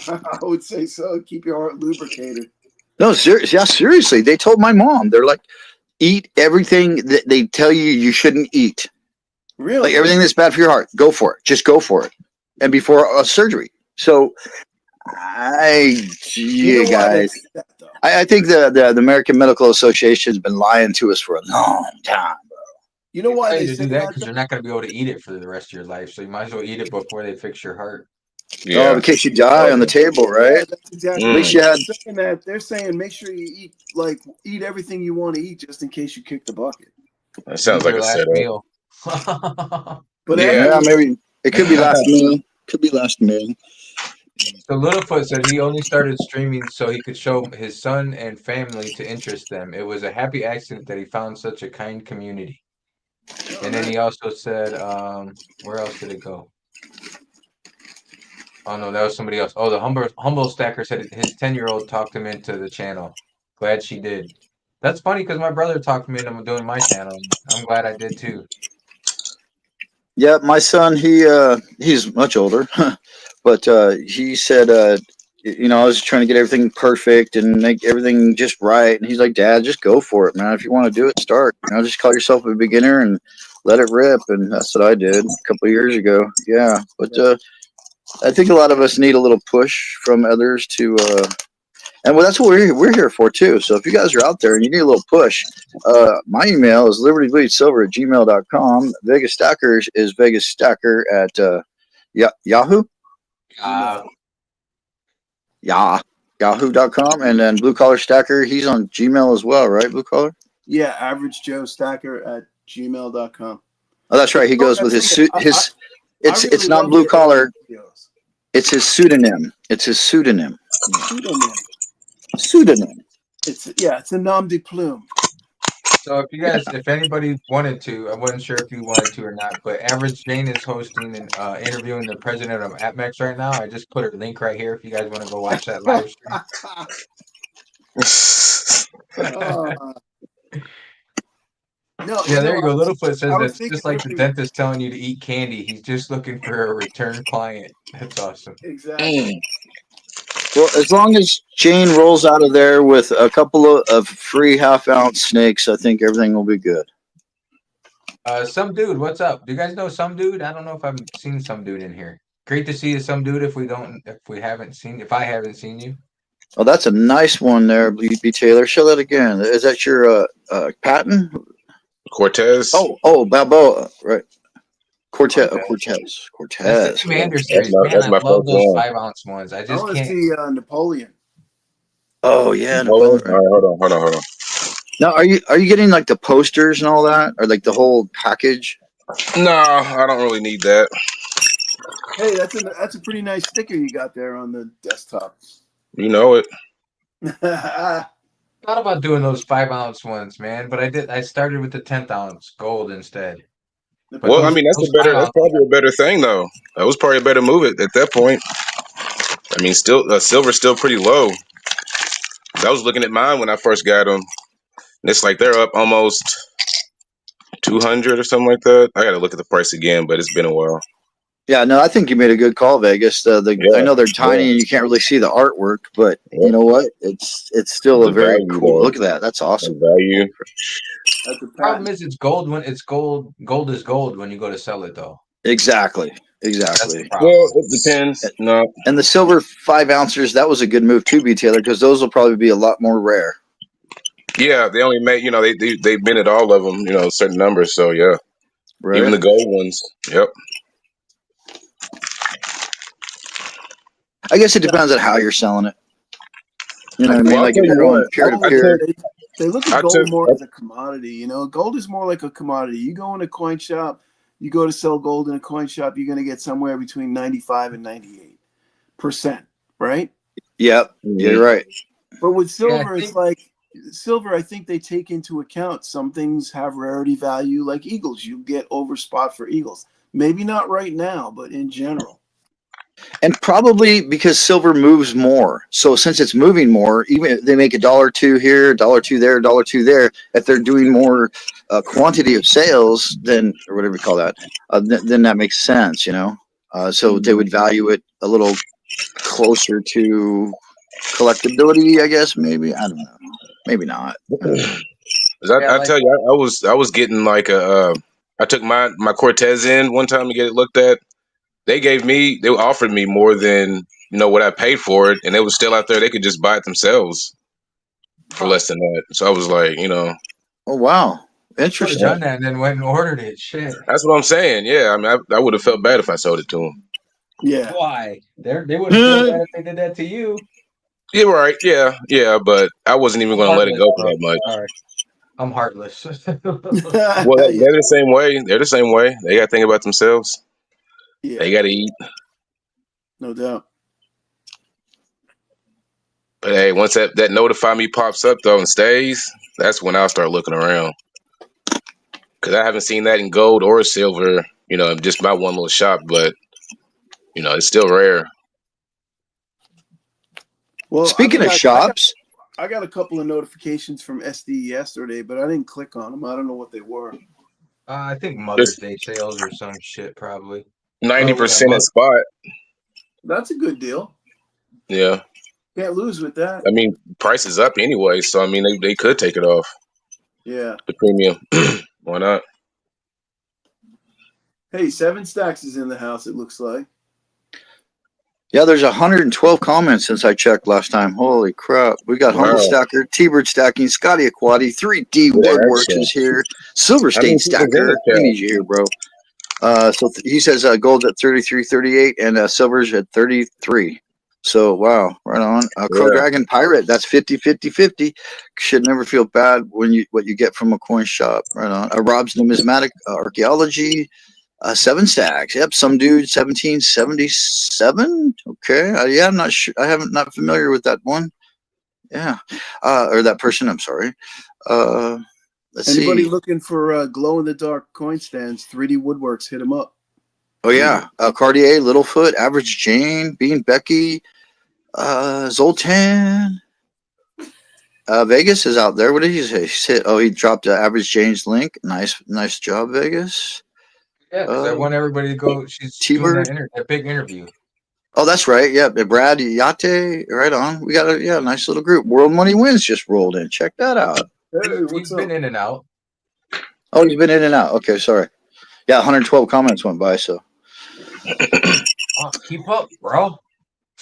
I would say so. Keep your heart lubricated. No, seriously. Yeah, seriously. They told my mom. They're like, eat everything that they tell you shouldn't eat. Really? Like everything that's bad for your heart. Go for it. Just go for it. And before surgery. So, guys, I think the American Medical Association has been lying to us for a long time, bro. You know why they do that? Because you're not going to be able to eat it for the rest of your life. So you might as well eat it before they fix your heart. Yeah. Oh, in case you die on the table, right? Yeah, that's exactly. At least you had. They're saying make sure you eat everything you want to eat just in case you kick the bucket. That sounds like a last setup. meal. But Yeah, maybe it could be last meal. Could be last meal. So Littlefoot said he only started streaming so he could show his son and family to interest them. It was a happy accident that he found such a kind community. And then he also said, where else did it go? Oh no, that was somebody else. Oh, the humble stacker said his 10-year-old talked him into the channel. Glad she did. That's funny because my brother talked me into doing my channel. I'm glad I did too. Yeah, my son, he's much older, but he said, I was trying to get everything perfect and make everything just right. And he's like, Dad, just go for it, man. If you want to do it, start. Just call yourself a beginner and let it rip. And that's what I did a couple of years ago. Yeah, but I think a lot of us need a little push from others to, and that's what we're here for too. So if you guys are out there and you need a little push, my email is libertybleedsilver@gmail.com. Vegas Stackers is Vegas Stacker at Yahoo. Yahoo.com. And then Blue Collar Stacker, he's on Gmail as well, right? Blue Collar? Yeah, Average Joe Stacker at gmail.com. Oh, that's right. He goes with his suit. It's not Blue Collar. It's his pseudonym. It's his pseudonym. Pseudonym. It's a nom de plume. So if anybody wanted to, I wasn't sure if you wanted to or not, but Average Jane is hosting and interviewing the president of APMEX right now. I just put her link right here if you guys want to go watch that live stream. No, Yeah, there you go. Littlefoot says I was it's thinking just like the dentist telling you to eat candy. He's just looking for a return client. That's awesome. exactly. Well, as long as Jane rolls out of there with a couple of free half-ounce snakes, I think everything will be good. Some dude, what's up? Do you guys know some dude? I don't know if I've seen some dude in here. Great to see you, some dude. If I haven't seen you. Oh, that's a nice one there, B. Taylor. Show that again. Is that your patent? Cortez. Oh, Balboa, right? Cortez. That's the Cortez. Commander series. Man, that's I my love first those one. 5-ounce ones. I I just want to can't. see Napoleon. Oh yeah, All Napoleon. right, hold on. Now, are you getting like the posters and all that, or like the whole package? No, I don't really need that. Hey, that's a pretty nice sticker you got there on the desktop. You know it. Thought about doing those 5-ounce ones, man, but I started with the 10th-ounce gold instead. But Well, I mean, that's probably a better thing though. That was probably a better move at that point. I mean, still silver's still pretty low. I was looking at mine when I first got them. And it's like they're up almost 200 or something like that. I got to look at the price again, but it's been a while. Yeah, no, I think you made a good call, Vegas. I know they're tiny and you can't really see the artwork, but you know what? It's still The a very value, cool. though. Look at that. That's awesome. The value. That's a Problem is, it's gold when it's gold. Gold is gold when you go to sell it, though. Exactly. That's the problem. Well, it depends. No. And the silver 5-ouncers, that was a good move too, B. Taylor, because those will probably be a lot more rare. Yeah, they only made, they minted all of them, certain numbers. So yeah, Right. even the gold ones. Yep. I guess it depends on how you're selling it. You know what I mean? Well, I'll Like tell if you you're going what, peer to I peer. They look at gold more as a commodity. Gold is more like a commodity. You go in a coin shop, you go to sell gold in a coin shop, you're going to get somewhere between 95 and 98%, right? Yep, you're right. But with silver, it's like silver. I think they take into account some things have rarity value, like eagles. You get over spot for eagles. Maybe not right now, but in general. And probably because silver moves more. So since it's moving more, even if they make $1.02 here, $1.02 there, $1.02 there, if they're doing more quantity of sales, then, or whatever you call that, then that makes sense, So they would value it a little closer to collectability, I guess. Maybe, I don't know. Maybe not. I tell you, I was getting like I took my Cortez in one time to get it looked at. They offered me more than what I paid for it, and it was still out there. They could just buy it themselves for less than that. So I was like, oh wow, interesting. Done that and then went and ordered it. Shit. That's what I'm saying. Yeah, I mean, I would have felt bad if I sold it to them. Yeah. Why? They wouldn't feel bad if they did that to you. You're right. Yeah, but I wasn't even going to let it go for that much. Sorry. I'm heartless. Well, they're the same way. They're the same way. They got to think about themselves. Yeah. They got to eat. No doubt. But hey, once that notify me pops up though and stays, that's when I'll start looking around. Because I haven't seen that in gold or silver, just my one little shop, but it's still rare. Well, speaking of shops, I got a couple of notifications from SD yesterday, but I didn't click on them. I don't know what they were. I think Mother's Day sales or some shit, probably. 90% at spot. That's a good deal. Yeah. Can't lose with that. I mean, price is up anyway, so I mean they could take it off. Yeah. The premium. Why not? Hey, 7 Stacks is in the house, it looks like. Yeah, there's 112 comments since I checked last time. Holy crap. We got Humble Stacker, T-Bird Stacking, Scotty Aquati, 3D Woodworks is here, Silver State Stacker. We need you here, bro. So he says gold's at 33.38 and silver's at 33. So wow, right on. Crow Dragon Pirate, that's 50. Should never feel bad when what you get from a coin shop. Right on. Rob's Numismatic Archaeology, 7 Stacks. Yep, some dude 1777. Okay, yeah, I'm not sure. Not familiar with that one. Yeah. Or that person. I'm sorry. Let's Anybody see. looking for glow in the dark coin stands? 3D Woodworks, hit them up. Oh yeah, Cartier, Littlefoot, Average Jane, Bean Becky, Zoltan. Vegas is out there. What did he say? He dropped Average Jane's link. Nice job, Vegas. Yeah, because I want everybody to go. She's doing T-Bird. that big interview. Oh, that's right. Yeah, Brad Yate. Right on. We got a nice little group. World Money Wins just rolled in. Check that out. Hey, He's been in and out. Oh, he's been in and out. Okay, sorry. Yeah, 112 comments went by. So keep up, bro.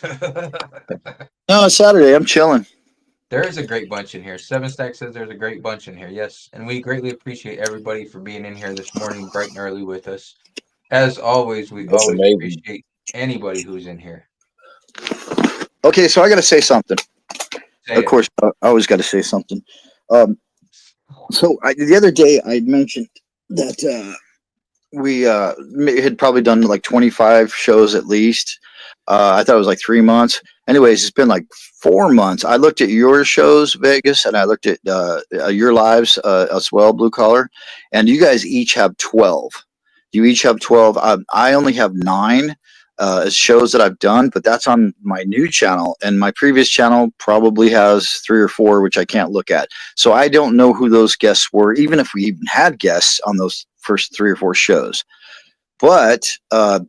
no, it's Saturday. I'm chilling. There is a great bunch in here. 7 Stack says there's a great bunch in here. Yes, and we greatly appreciate everybody for being in here this morning, bright and early with us. As always, we always appreciate anybody who's in here. Okay, so I got to say something. Of course, I always got to say something. So the other day I mentioned that we had probably done like 25 shows at least. I thought it was like 3 months. Anyways, it's been like 4 months. I looked at your shows, Vegas, and I looked at your lives as well, Blue Collar, and you guys each have 12. You each have 12. I only have 9 shows that I've done, but that's on my new channel, and my previous channel probably has 3 or 4, which I can't look at. So I don't know who those guests were, even if we even had guests on those first 3 or 4 shows. But we're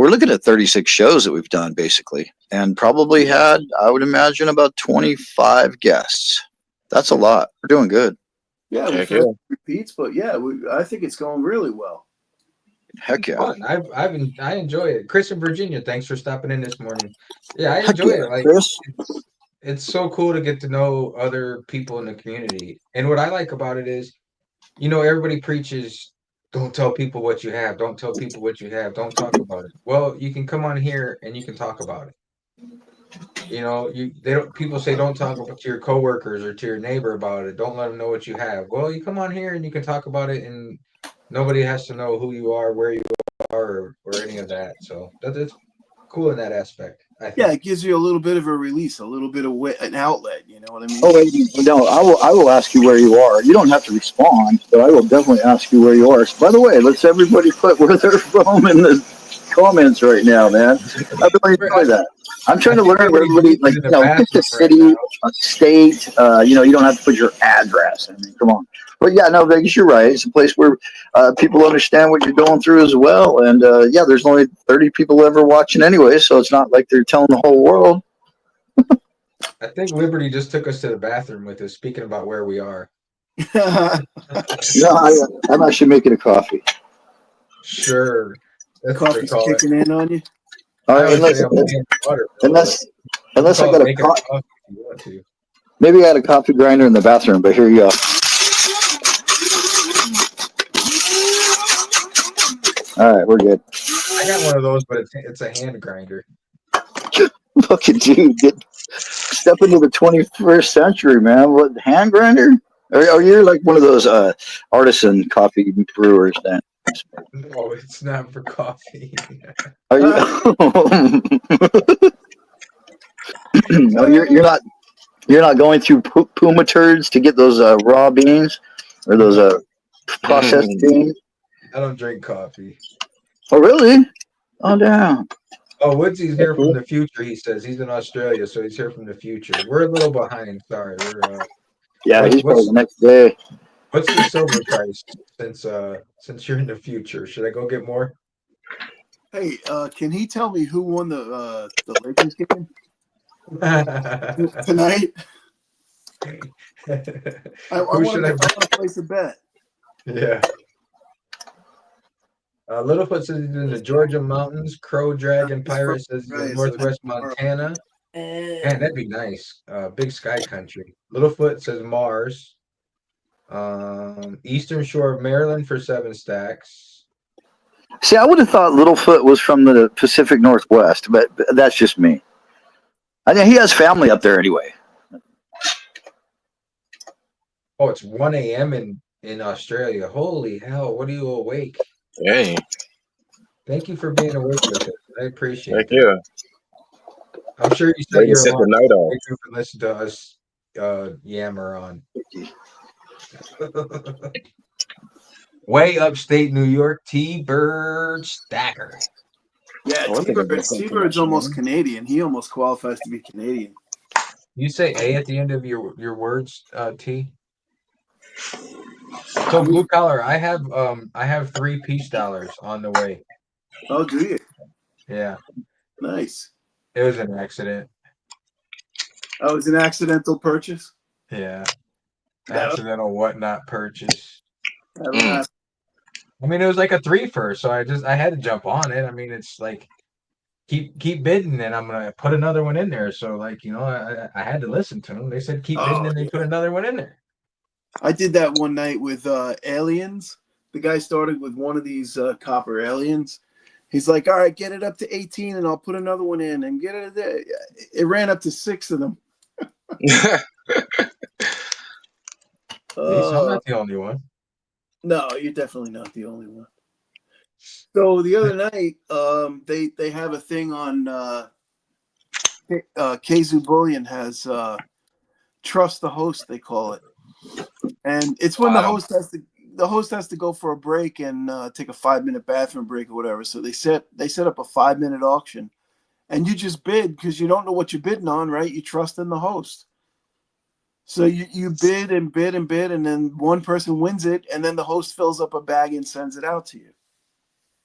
looking at 36 shows that we've done basically, and probably had, I would imagine, about 25 guests. That's a lot. We're doing good. Yeah, we've had repeats, but yeah, I think it's going really well. Heck yeah! Fun. I enjoy it. Chris in Virginia, thanks for stopping in this morning. Yeah, I enjoy it. Like Chris. It's so cool to get to know other people in the community. And what I like about it is, everybody preaches, don't tell people what you have. Don't tell people what you have. Don't talk about it. Well, you can come on here and you can talk about it. People say don't talk about to your coworkers or to your neighbor about it. Don't let them know what you have. Well, you come on here and you can talk about it, and nobody has to know who you are, where you are, or any of that. So that's cool in that aspect. I think. Yeah, it gives you a little bit of a release, a little bit of an outlet. You know what I mean? Oh, no, I will ask you where you are. You don't have to respond, but I will definitely ask you where you are. So, by the way, let's everybody put where they're from in the comments right now, man. I really enjoy that. I'm trying to learn where everybody, like, pick the city, a state. You don't have to put your address. I mean, come on. But yeah, no, Vegas, you're right. It's a place where people understand what you're going through as well. And yeah, there's only 30 people ever watching anyway, so it's not like they're telling the whole world. I think Liberty just took us to the bathroom with us, speaking about where we are. No, I'm actually making a coffee. Sure. The coffee's kicking in on you? All right, unless I got a coffee. Maybe I had a coffee grinder in the bathroom, but here you go. All right, we're good. I got one of those, but it's a hand grinder. Fucking dude, step into the 21st century, man. What, hand grinder? Or you're like one of those artisan coffee brewers then? No, it's not for coffee. Are you? No, you're not going through Puma turds to get those raw beans or those processed beans. I don't drink coffee. Oh really? Oh damn. Oh, Woodsy's here from the future. He says he's in Australia, so he's here from the future. We're a little behind. Sorry. Yeah, he's probably the next day. What's the silver price since you're in the future? Should I go get more? Hey, can he tell me who won the Lakers game tonight? I want to place a bet. Yeah. Littlefoot says he's in the Georgia mountains. Crow Dragon Pirate says he's in Northwest Montana. Man, that'd be nice. Big sky country. Littlefoot says Mars. Eastern Shore of Maryland for 7 stacks. See, I would have thought Littlefoot was from the Pacific Northwest, but that's just me. I think he has family up there anyway. Oh, it's 1 a.m. in Australia. Holy hell, what are you awake? Dang. Thank you for being awake with us. I appreciate it. Thank you. I'm sure you Way set to your set the alarm night to off. wake up and listen to us yammer on. Way upstate New York, T-Bird Stacker. Yeah, Oh, I think I got something for my T-Bird's almost channel. Canadian. He almost qualifies to be Canadian. You say A at the end of your words, T. So blue collar, I have $3 peace dollars on the way. Oh, do you? Yeah, Nice. it was an accident. Oh, it was an accidental purchase? Yeah, That'll, accidental whatnot purchase. that'll Mm. happen. I mean, it was like a 3 so I had to jump on it. I mean, it's like keep bidding, and I'm gonna put another one in there. So like I had to listen to them. They said keep bidding, Oh, and they put another one in there. I did that one night with Aliens. The guy started with one of these copper aliens. He's like, all right, get it up to 18 and I'll put another one in and get it there. It ran up to 6 of them. See, so I'm Uh, not the only one. no, you're definitely not the only one. So the other night, they have a thing on Kazoo Bullion has trust the host, they call it, and it's when the host has to go for a break and take a 5-minute bathroom break or whatever. So they set up a 5-minute auction, and you just bid because you don't know what you're bidding on, right? You trust in the host. So you bid and bid and bid, and then one person wins it, and then the host fills up a bag and sends it out to you.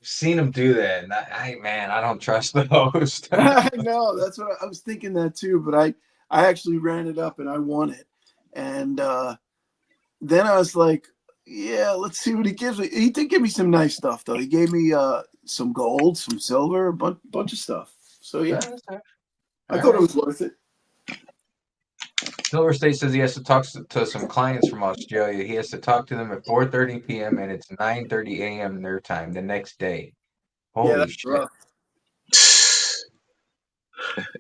Seen them do that, and I don't trust the host. I know, that's what I was thinking that too, but I actually ran it up and I won it, and then I was like, yeah, let's see what he gives me. He did give me some nice stuff though. He gave me some gold, some silver, a bunch of stuff. So yeah, I thought it was worth it. Silver State says he has to talk to some clients from Australia. He has to talk to them at 4:30 p.m. and it's 9:30 a.m. their time the next day. Yeah, Holy that's shit. rough.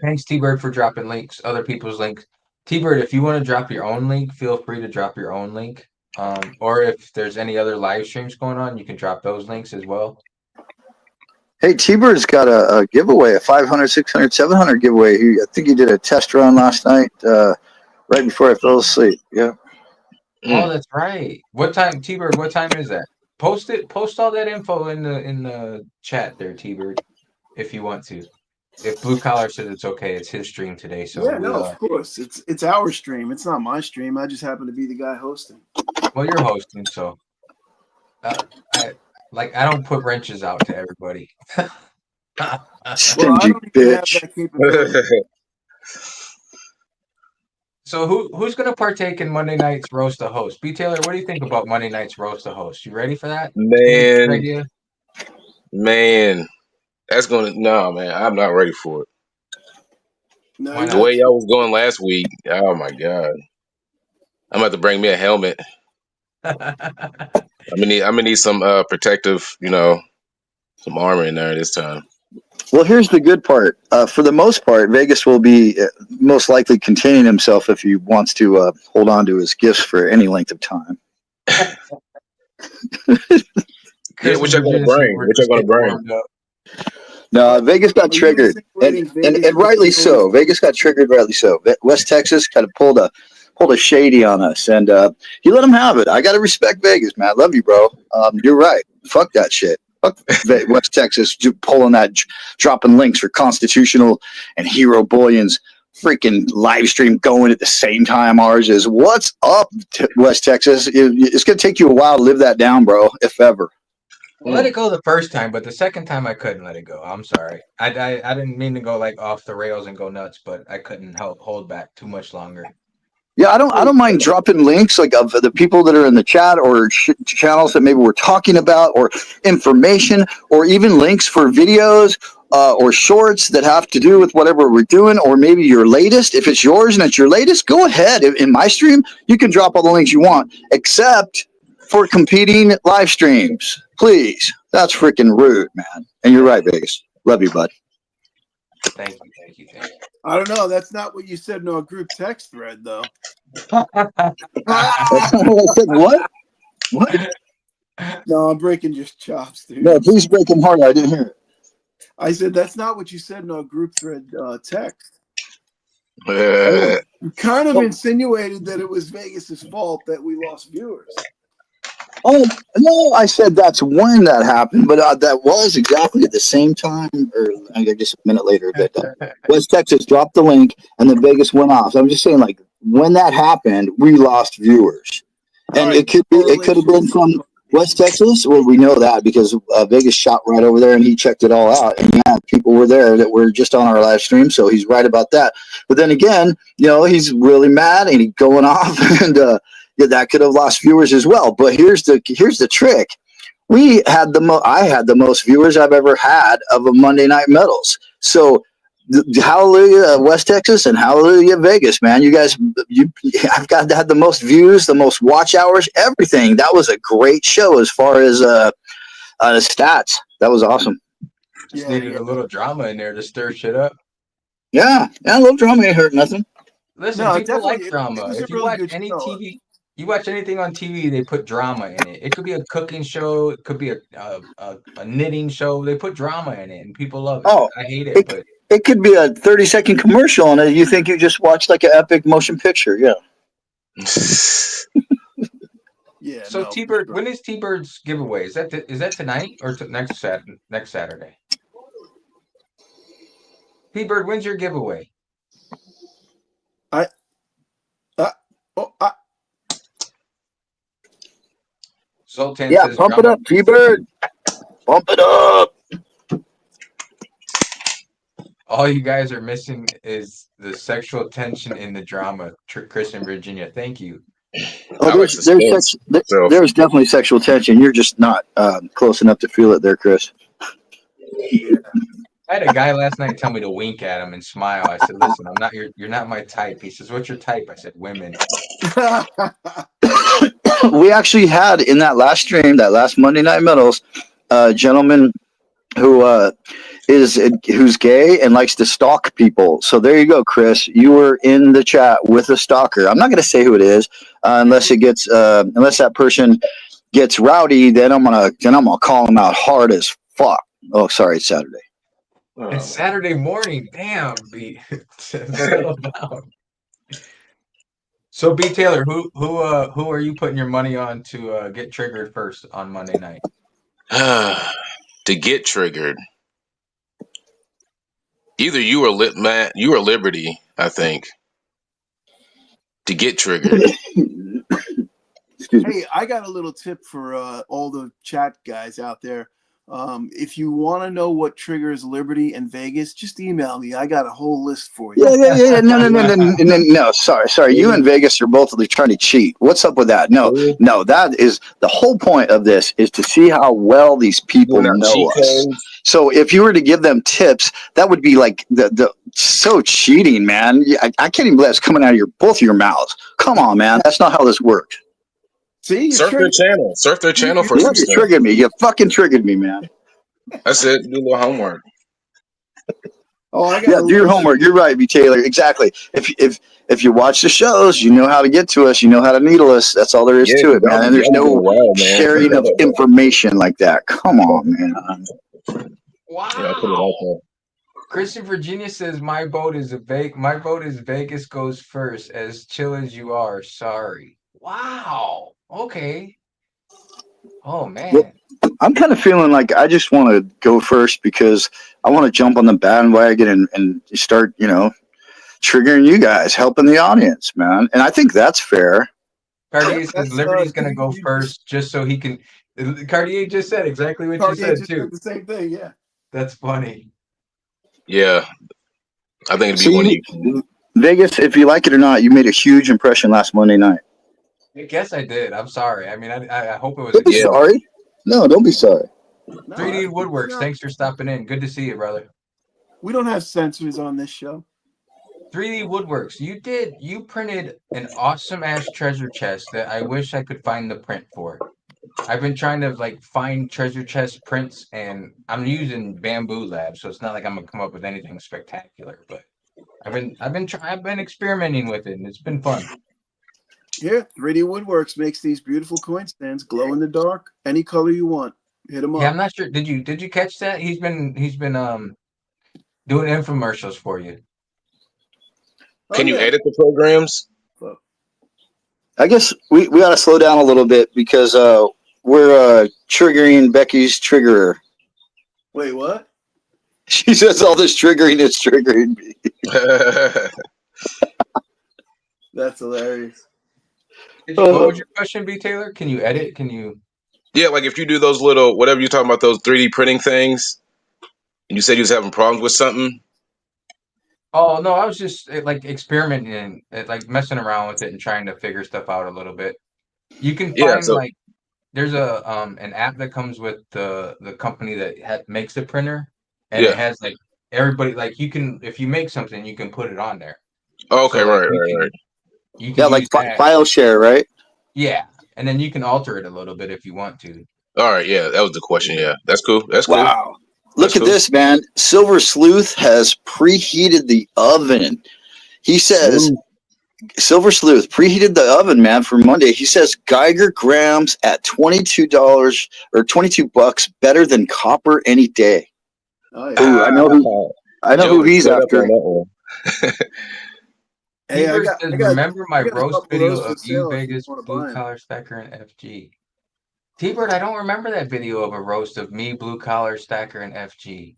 Thanks, T-Bird, for dropping links, other people's links. T-Bird, if you want to drop your own link, feel free to drop your own link. Or if there's any other live streams going on, you can drop those links as well. Hey, T-Bird's got a giveaway, a 500, 600, 700 giveaway. I think he did a test run last night, right before I fell asleep. Yeah. Oh, that's right. What time, T-Bird? What time is that? Post it. Post all that info in the chat there, T-Bird, if you want to. If Blue Collar says it's okay, it's his stream today, so Yeah, no, of course. It's our stream. It's not my stream. I just happen to be the guy hosting. well, you're hosting, so I don't put wrenches out to everybody. Well, I Stingy don't even have bitch. that capability. So who's gonna partake in Monday night's roast the host? B Taylor, what do you think about Monday night's roast the host? You ready for that? Man, Idea? man, that's gonna no, man. I'm not ready for it. No, Why The not? way y'all was going last week, oh my god, I'm about to bring me a helmet. I'm gonna need some protective, some armor in there this time. Well, here's the good part. For the most part, Vegas will be most likely containing himself if he wants to hold on to his gifts for any length of time. Yeah, Chris what and y'all gonna Virginia bring? were What y'all just gonna getting bring? warmed up. No, Vegas got Are you triggered, and, insinuating and Vegas and rightly so. Vegas got triggered, rightly so. West Texas kind of pulled a shady on us, and he let him have it. I got to respect Vegas, man. I love you, bro. You're right. Fuck that shit. Fuck West Texas pulling that, dropping links for Constitutional and Hero Bullion's freaking live stream going at the same time ours is. What's up, West Texas? It's gonna take you a while to live that down, bro, if ever. I let it go the first time, but the second time I couldn't let it go. I'm sorry. I didn't mean to go like off the rails and go nuts, but I couldn't hold back too much longer. Yeah, I don't mind dropping links like of the people that are in the chat or channels that maybe we're talking about, or information, or even links for videos or shorts that have to do with whatever we're doing, or maybe your latest. If it's yours and it's your latest, go ahead. In my stream, you can drop all the links you want, except for competing live streams. Please, that's freaking rude, man. And you're right, Vegas. Love you, bud. Thank you. I don't know. That's not what you said in our group text thread, though. What? What? No, I'm breaking your chops, dude. No, please break them hard. I didn't hear it. I said that's not what you said in our group thread text. You kind of insinuated that it was Vegas's fault that we lost viewers. Oh no, I said that's when that happened, but that was exactly at the same time, or I guess a minute later that West Texas dropped the link and then Vegas went off. So I'm just saying, like when that happened, we lost viewers, and Right, it could have been from West Texas. Well, we know that because Vegas shot right over there and he checked it all out, and yeah, people were there that were just on our live stream, so he's right about that. But then again, he's really mad and he's going off, and yeah, that could have lost viewers as well. But here's the trick: I had the most viewers I've ever had of a Monday Night Medals. So hallelujah West Texas and hallelujah Vegas, man. You guys, I've had the most views, the most watch hours, everything. That was a great show as far as stats. That was awesome. Just needed a little drama in there to stir shit up. Yeah, a little drama ain't hurt nothing. Listen, people like drama. If you watch any TV, you watch anything on TV, they put drama in it. It could be a cooking show, it could be a knitting show. They put drama in it, and people love it. Oh, I hate it, but it could be a 30-second commercial, and you think you just watched like an epic motion picture. Yeah. Yeah. So no, T-Bird, sure. when is T-Bird's giveaway? Is that tonight or next Saturday? T-Bird, when's your giveaway? Zoltan says, pump it up, T-Bird. Pump it up. All you guys are missing is the sexual tension in the drama. Chris and Virginia, thank you. Oh, there's definitely sexual tension. You're just not close enough to feel it there, Chris. Yeah. I had a guy last night tell me to wink at him and smile. I said, "Listen, you're not my type." He says, "What's your type?" I said, "Women." We actually had in that last stream, that last Monday Night Medals, a gentleman who's gay and likes to stalk people. So there you go, Chris. You were in the chat with a stalker. I'm not going to say who it is unless that person gets rowdy. Then I'm gonna call him out hard as fuck. Oh, sorry, it's Saturday. It's Saturday morning. Damn, B. Settle down. So, B. Taylor, who are you putting your money on to get triggered first on Monday night? To get triggered, either you or Liberty, I think. To get triggered. Hey, I got a little tip for all the chat guys out there. If you want to know what triggers Liberty and Vegas, just email me. I got a whole list for you. Yeah. No. Sorry. You and Vegas are both trying to cheat. What's up with that? No. That is the whole point of this, is to see how well these people know us. So if you were to give them tips, that would be like the so cheating, man. I can't even believe that's coming out of both of your mouths. Come on, man. That's not how this works. See, surf their channel. Surf their channel for some stuff. You triggered me. You fucking triggered me, man. That's it. Do a little homework. Do your homework. You're right, B. Taylor. Exactly. If you watch the shows, you know how to get to us. You know how to needle us. That's all there is to it, man. And there's no sharing of information like that. Come on, man. Wow. Chris in Virginia says my vote is Vegas goes first. As chill as you are. Sorry. Wow. Okay. Oh man. Well, I'm kind of feeling like I just want to go first because I want to jump on the bandwagon and start, triggering you guys, helping the audience, man. And I think that's fair. Cartier says Liberty's going to go first just so he can. Cartier just said exactly what you said, too. Said the same thing, yeah. That's funny. Yeah. I think it'd be one of you. Vegas, if you like it or not, you made a huge impression last Monday night. I guess I did. I'm sorry. I mean, I hope it was. Don't be sorry. No, don't be sorry. 3D Woodworks, thanks for stopping in. Good to see you, brother. We don't have censors on this show. 3D Woodworks, you printed an awesome ass treasure chest that I wish I could find the print for. I've been trying to find treasure chest prints, and I'm using Bamboo Lab, so it's not like I'm gonna come up with anything spectacular. But I've been experimenting with it, and it's been fun. Yeah, 3D Woodworks makes these beautiful coin stands, glow in the dark, any color you want. Hit them up. Yeah, I'm not sure. Did you catch that? He's been doing infomercials for you. Can you edit the programs? Fuck. I guess we got to slow down a little bit because we're triggering Becky's triggerer. Wait, what? She says all this triggering is triggering me. That's hilarious. What would your question be, Taylor? Can you edit? Can you? Yeah, like if you do those little whatever you're talking about, those 3D printing things, and you said you was having problems with something. Oh no, I was just like experimenting and like messing around with it and trying to figure stuff out a little bit. You can Yeah, find so like there's a an app that comes with the company that makes the printer, and it yeah. has like everybody like you can if you make something you can put it on there. Okay, So like right. you Yeah, can like use that. file share, right? Yeah, and then you can alter it a little bit if you want to. All right, yeah, that was the question. Yeah, that's cool. That's cool. Wow. That's Look at cool. this, man. Silver Sleuth has preheated the oven. He says, Smooth. Silver Sleuth preheated the oven, man, for Monday. He says Geiger grams at $22 or $22 better than copper any day. Oh yeah. Ooh, I know Joe who is he's straight up on after. that one. Hey, T-Bird says, remember my I got a roast couple of video those for of you sale if you Vegas want to blue buy them. collar stacker and FG. T-Bird, I don't remember that video of a roast of me, blue collar stacker and FG.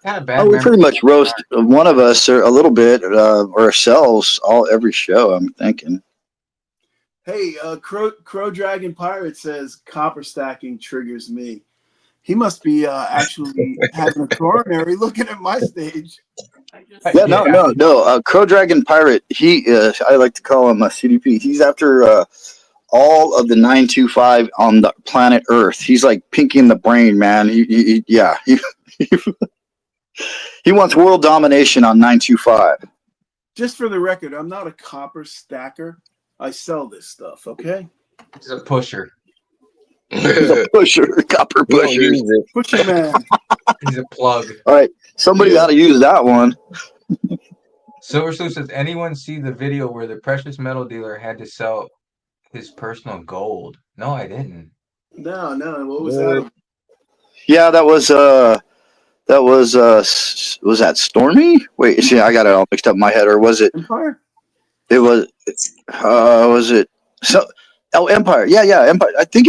Kind of bad Oh, we memory. pretty much roast one of us or a little bit or ourselves every show, I'm thinking. Hey, Crow Dragon Pirate says copper stacking triggers me. He must be actually having a coronary looking at my stage. I just Yeah, Yeah. no. Crow Dragon Pirate. I like to call him a CDP. He's after all of the 925 on the planet Earth. He's like Pinky in the Brain, man. He wants world domination on 925. Just for the record, I'm not a copper stacker. I sell this stuff, okay? He's a pusher. He's a pusher, copper We don't pusher. use it. Pusher man. He's a plug. All right, somebody Yeah. got to use that one. Silver Sleuth says, anyone see the video where the precious metal dealer had to sell his personal gold? No, I didn't. No. What was that? Yeah, was that Stormy? Wait, see, I got it all mixed up in my head, or was it? Empire? It was it? So, Empire. Yeah, Empire. I think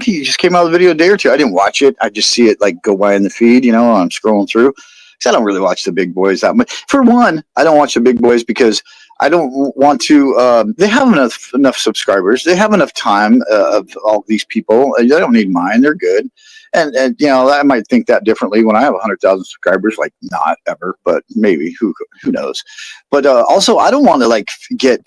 he just came out of the video a day or two. I didn't watch it. I just see it like go by in the feed. I'm scrolling through because I don't really watch the big boys that much. For one, I don't watch the big boys because I don't want to. They have enough subscribers. They have enough time of all these people. They don't need mine. They're good. And I might think that differently when I have 100,000 subscribers. Like not ever, but maybe. Who knows? But also, I don't want to like get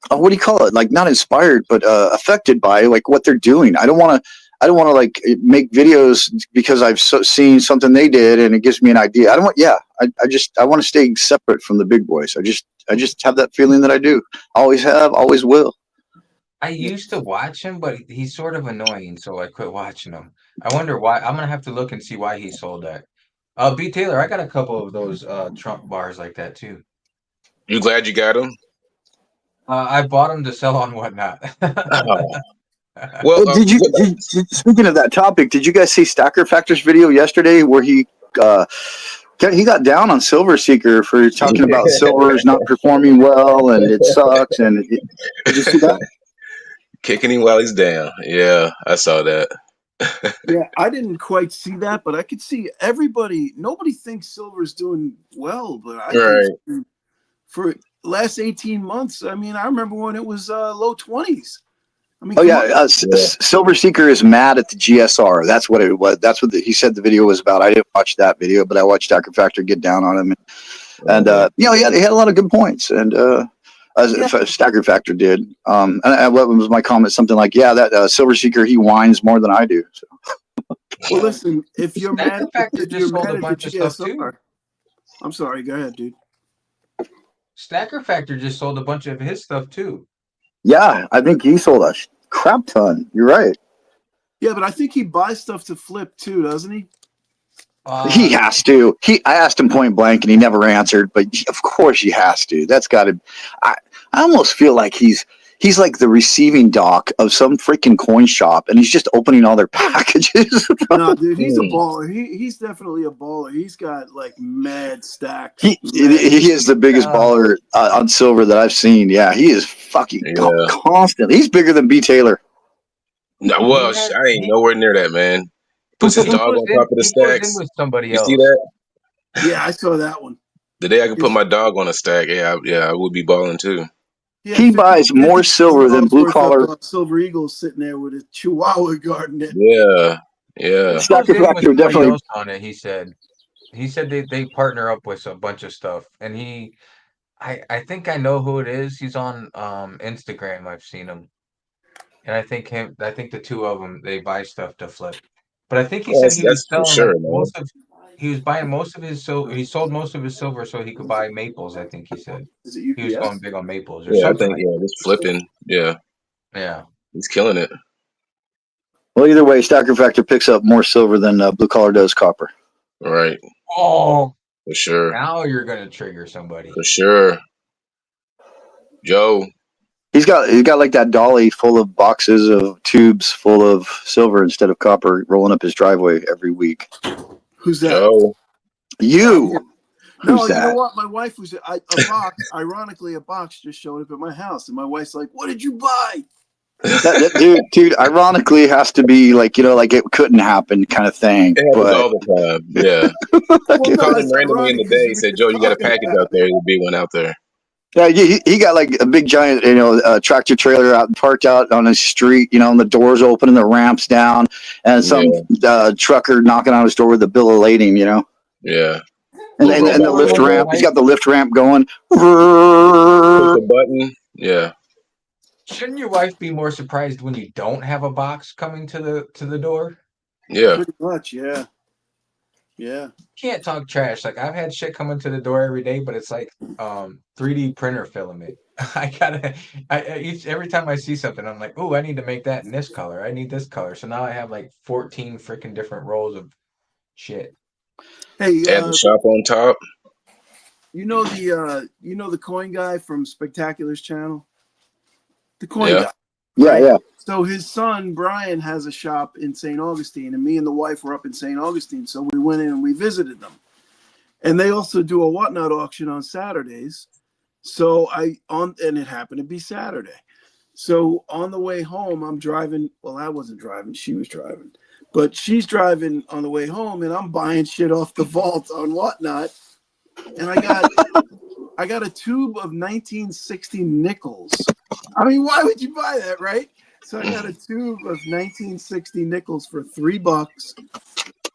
what do you call it? Like not inspired, but affected by like what they're doing. I don't want to like make videos because I've seen something they did and it gives me an idea. I don't want. Yeah, I want to stay separate from the big boys. I just have that feeling that I do. Always have, always will. I used to watch him, but he's sort of annoying, so I quit watching him. I wonder why. I'm gonna have to look and see why he sold that. B. Taylor, I got a couple of those Trump bars like that too. You glad you got them? I bought them to sell on Whatnot. Well, Speaking of that topic, did you guys see Stacker Factor's video yesterday where he got down on Silver Seeker for talking about silver is not performing well and it sucks? And did you see that? Kicking him while he's down. Yeah, I saw that. Yeah, I didn't quite see that, but I could see everybody. Nobody thinks silver's doing well, but I think for last 18 months, I mean, I remember when it was low 20s. I mean, Silver Seeker is mad at the GSR. That's what it was. That's what he said the video was about. I didn't watch that video, but I watched Stacker Factor get down on him, and he had a lot of good points, and Stacker Factor did. And what was my comment? Something like, "Yeah, that Silver Seeker, he whines more than I do." So. Well, listen, if you're mad, Factor just sold a bunch of stuff too. I'm sorry, go ahead, dude. Stacker Factor just sold a bunch of his stuff too. Yeah, I think he sold a crap ton. You're right. Yeah, but I think he buys stuff to flip too, doesn't he? He has to. I asked him point blank, and he never answered. But of course, he has to. That's got to. I almost feel like he's he's like the receiving dock of some freaking coin shop, and he's just opening all their packages. No, dude, he's a baller. He's definitely a baller. He's got like mad stacks. He is the biggest baller on silver that I've seen. Yeah, he is fucking constant. He's bigger than B. Taylor. No, well, I ain't nowhere near that, man. Puts his dog on top of the stacks. With somebody you else. see that? Yeah, I saw that one. The day I could put my dog on a stack, I would be balling too. Yeah, he buys more silver than blue collar. Silver Eagle's sitting there with a Chihuahua guarding it. Yeah. Stacker Factor definitely on it. He said they partner up with a bunch of stuff, and I think I know who it is. He's on Instagram. I've seen him, and I think the two of them, they buy stuff to flip. But I think he said he was selling he was buying most of his silver. He sold most of his silver so he could buy maples. I think he said Is it UPS? He was going big on maples or I something. think just flipping. Yeah, he's killing it. Well, either way, Stacker Factor picks up more silver than blue collar does copper. Right. Oh, for sure. Now you're gonna trigger somebody. For sure. Joe. He's got like that dolly full of boxes of tubes full of silver instead of copper rolling up his driveway every week. Who's that? Joe. You. No, Who's you that? know what? My wife was a box. Ironically, a box just showed up at my house, and my wife's like, "What did you buy?" Dude, ironically, it has to be like like it couldn't happen kind of thing. It happens all the time. Yeah. Called him randomly in the day. Said, "Joe, you got a package out there? There'll be one out there." Yeah, he got like a big giant, tractor trailer out parked out on the street, and the doors open and the ramps down, and some trucker knocking on his door with a bill of lading, Yeah. And the lift ramp. He's got the lift ramp going. Push the button. Yeah. Shouldn't your wife be more surprised when you don't have a box coming to the door? Yeah. Pretty much, yeah. Yeah. Can't talk trash. Like I've had shit coming to the door every day, but it's like 3D printer filament. Every time I see something, I'm like, oh, I need to make that in this color. I need this color. So now I have like 14 freaking different rolls of shit. Hey, and the shop on top. You know the coin guy from Spectacular's channel? The coin guy. Right? Yeah. So his son Brian has a shop in St. Augustine, and me and the wife were up in St. Augustine, so we went in and we visited them. And they also do a whatnot auction on Saturdays. So and it happened to be Saturday. So on the way home, I'm driving. Well, I wasn't driving; she was driving. But she's driving on the way home, and I'm buying shit off the vault on whatnot. And I got a tube of 1960 nickels. I mean, why would you buy that, right? So I got a tube of 1960 nickels for $3.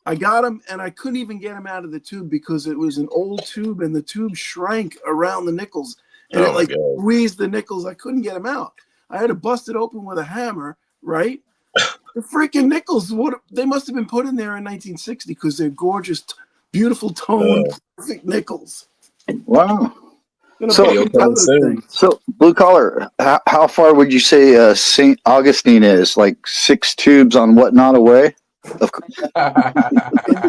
I got them, and I couldn't even get them out of the tube because it was an old tube, and the tube shrank around the nickels, and it squeezed the nickels. I couldn't get them out. I had to bust it open with a hammer, right? The freaking nickels, they must have been put in there in 1960 because they're gorgeous, beautiful toned, perfect nickels. Wow. So blue collar, how far would you say St. Augustine is? Like 6 tubes on whatnot away?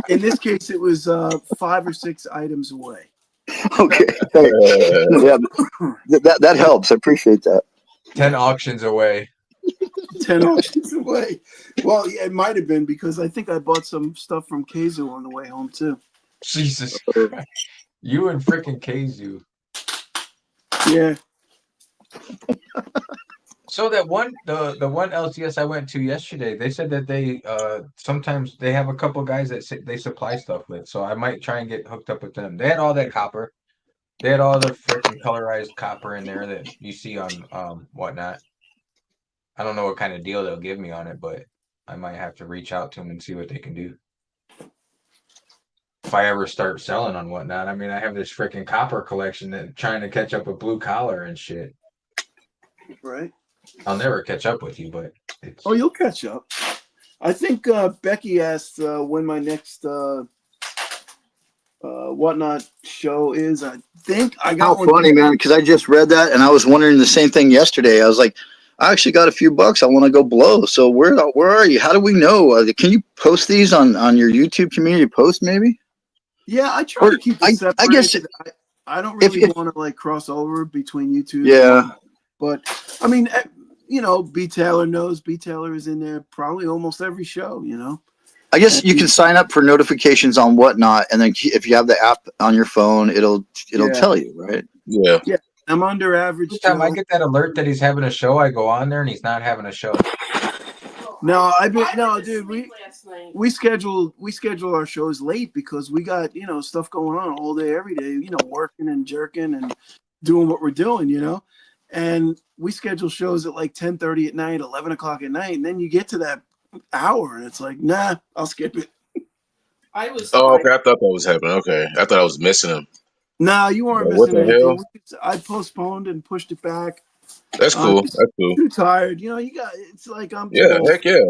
In this case, it was 5 or 6 items away. Okay. Yeah, that helps. I appreciate that. 10 auctions away. 10 auctions away. Well, yeah, it might have been because I think I bought some stuff from Keizu on the way home too. Jesus Christ. You and freaking Keizu. Yeah. So that one, the one LCS I went to yesterday, they said that they sometimes they have a couple guys that they supply stuff with. So I might try and get hooked up with them. They had all that copper. They had all the freaking colorized copper in there that you see on whatnot. I don't know what kind of deal they'll give me on it, but I might have to reach out to them and see what they can do. If I ever start selling on whatnot, I mean, I have this freaking copper collection that trying to catch up with blue collar and shit. Right. I'll never catch up with you, but it's... Oh, you'll catch up. I think Becky asked when my next whatnot show is. I think I got one. How funny, man, because I just read that and I was wondering the same thing yesterday. I was like, I actually got a few bucks I want to go blow. So where are you? How do we know? Can you post these on your YouTube community post maybe? Yeah, I try to keep it separate. I guess I don't really want to like cross over between YouTube. Yeah. But I mean, you know, B Taylor knows. B Taylor is in there probably almost every show. You know. I guess you can sign up for notifications on Whatnot, and then if you have the app on your phone, it'll tell you, right? Yeah. Yeah, I'm under average. Every time I Joe. get that alert that he's having a show, I go on there and he's not having a show. No, no, dude. We schedule our shows late because we got, you know, stuff going on all day, every day. You know, working and jerking and doing what we're doing. You know, and we schedule shows at like 10:30 at night, 11 o'clock at night, and then you get to that hour and it's like, nah, I'll skip it. Oh, okay. I thought that was happening. Okay, I thought I was missing him. Nah, you weren't Like, what missing the anything. hell? I postponed and pushed it back. That's cool. Just That's cool. too tired. You know, it's like I'm too Yeah. old. Heck yeah.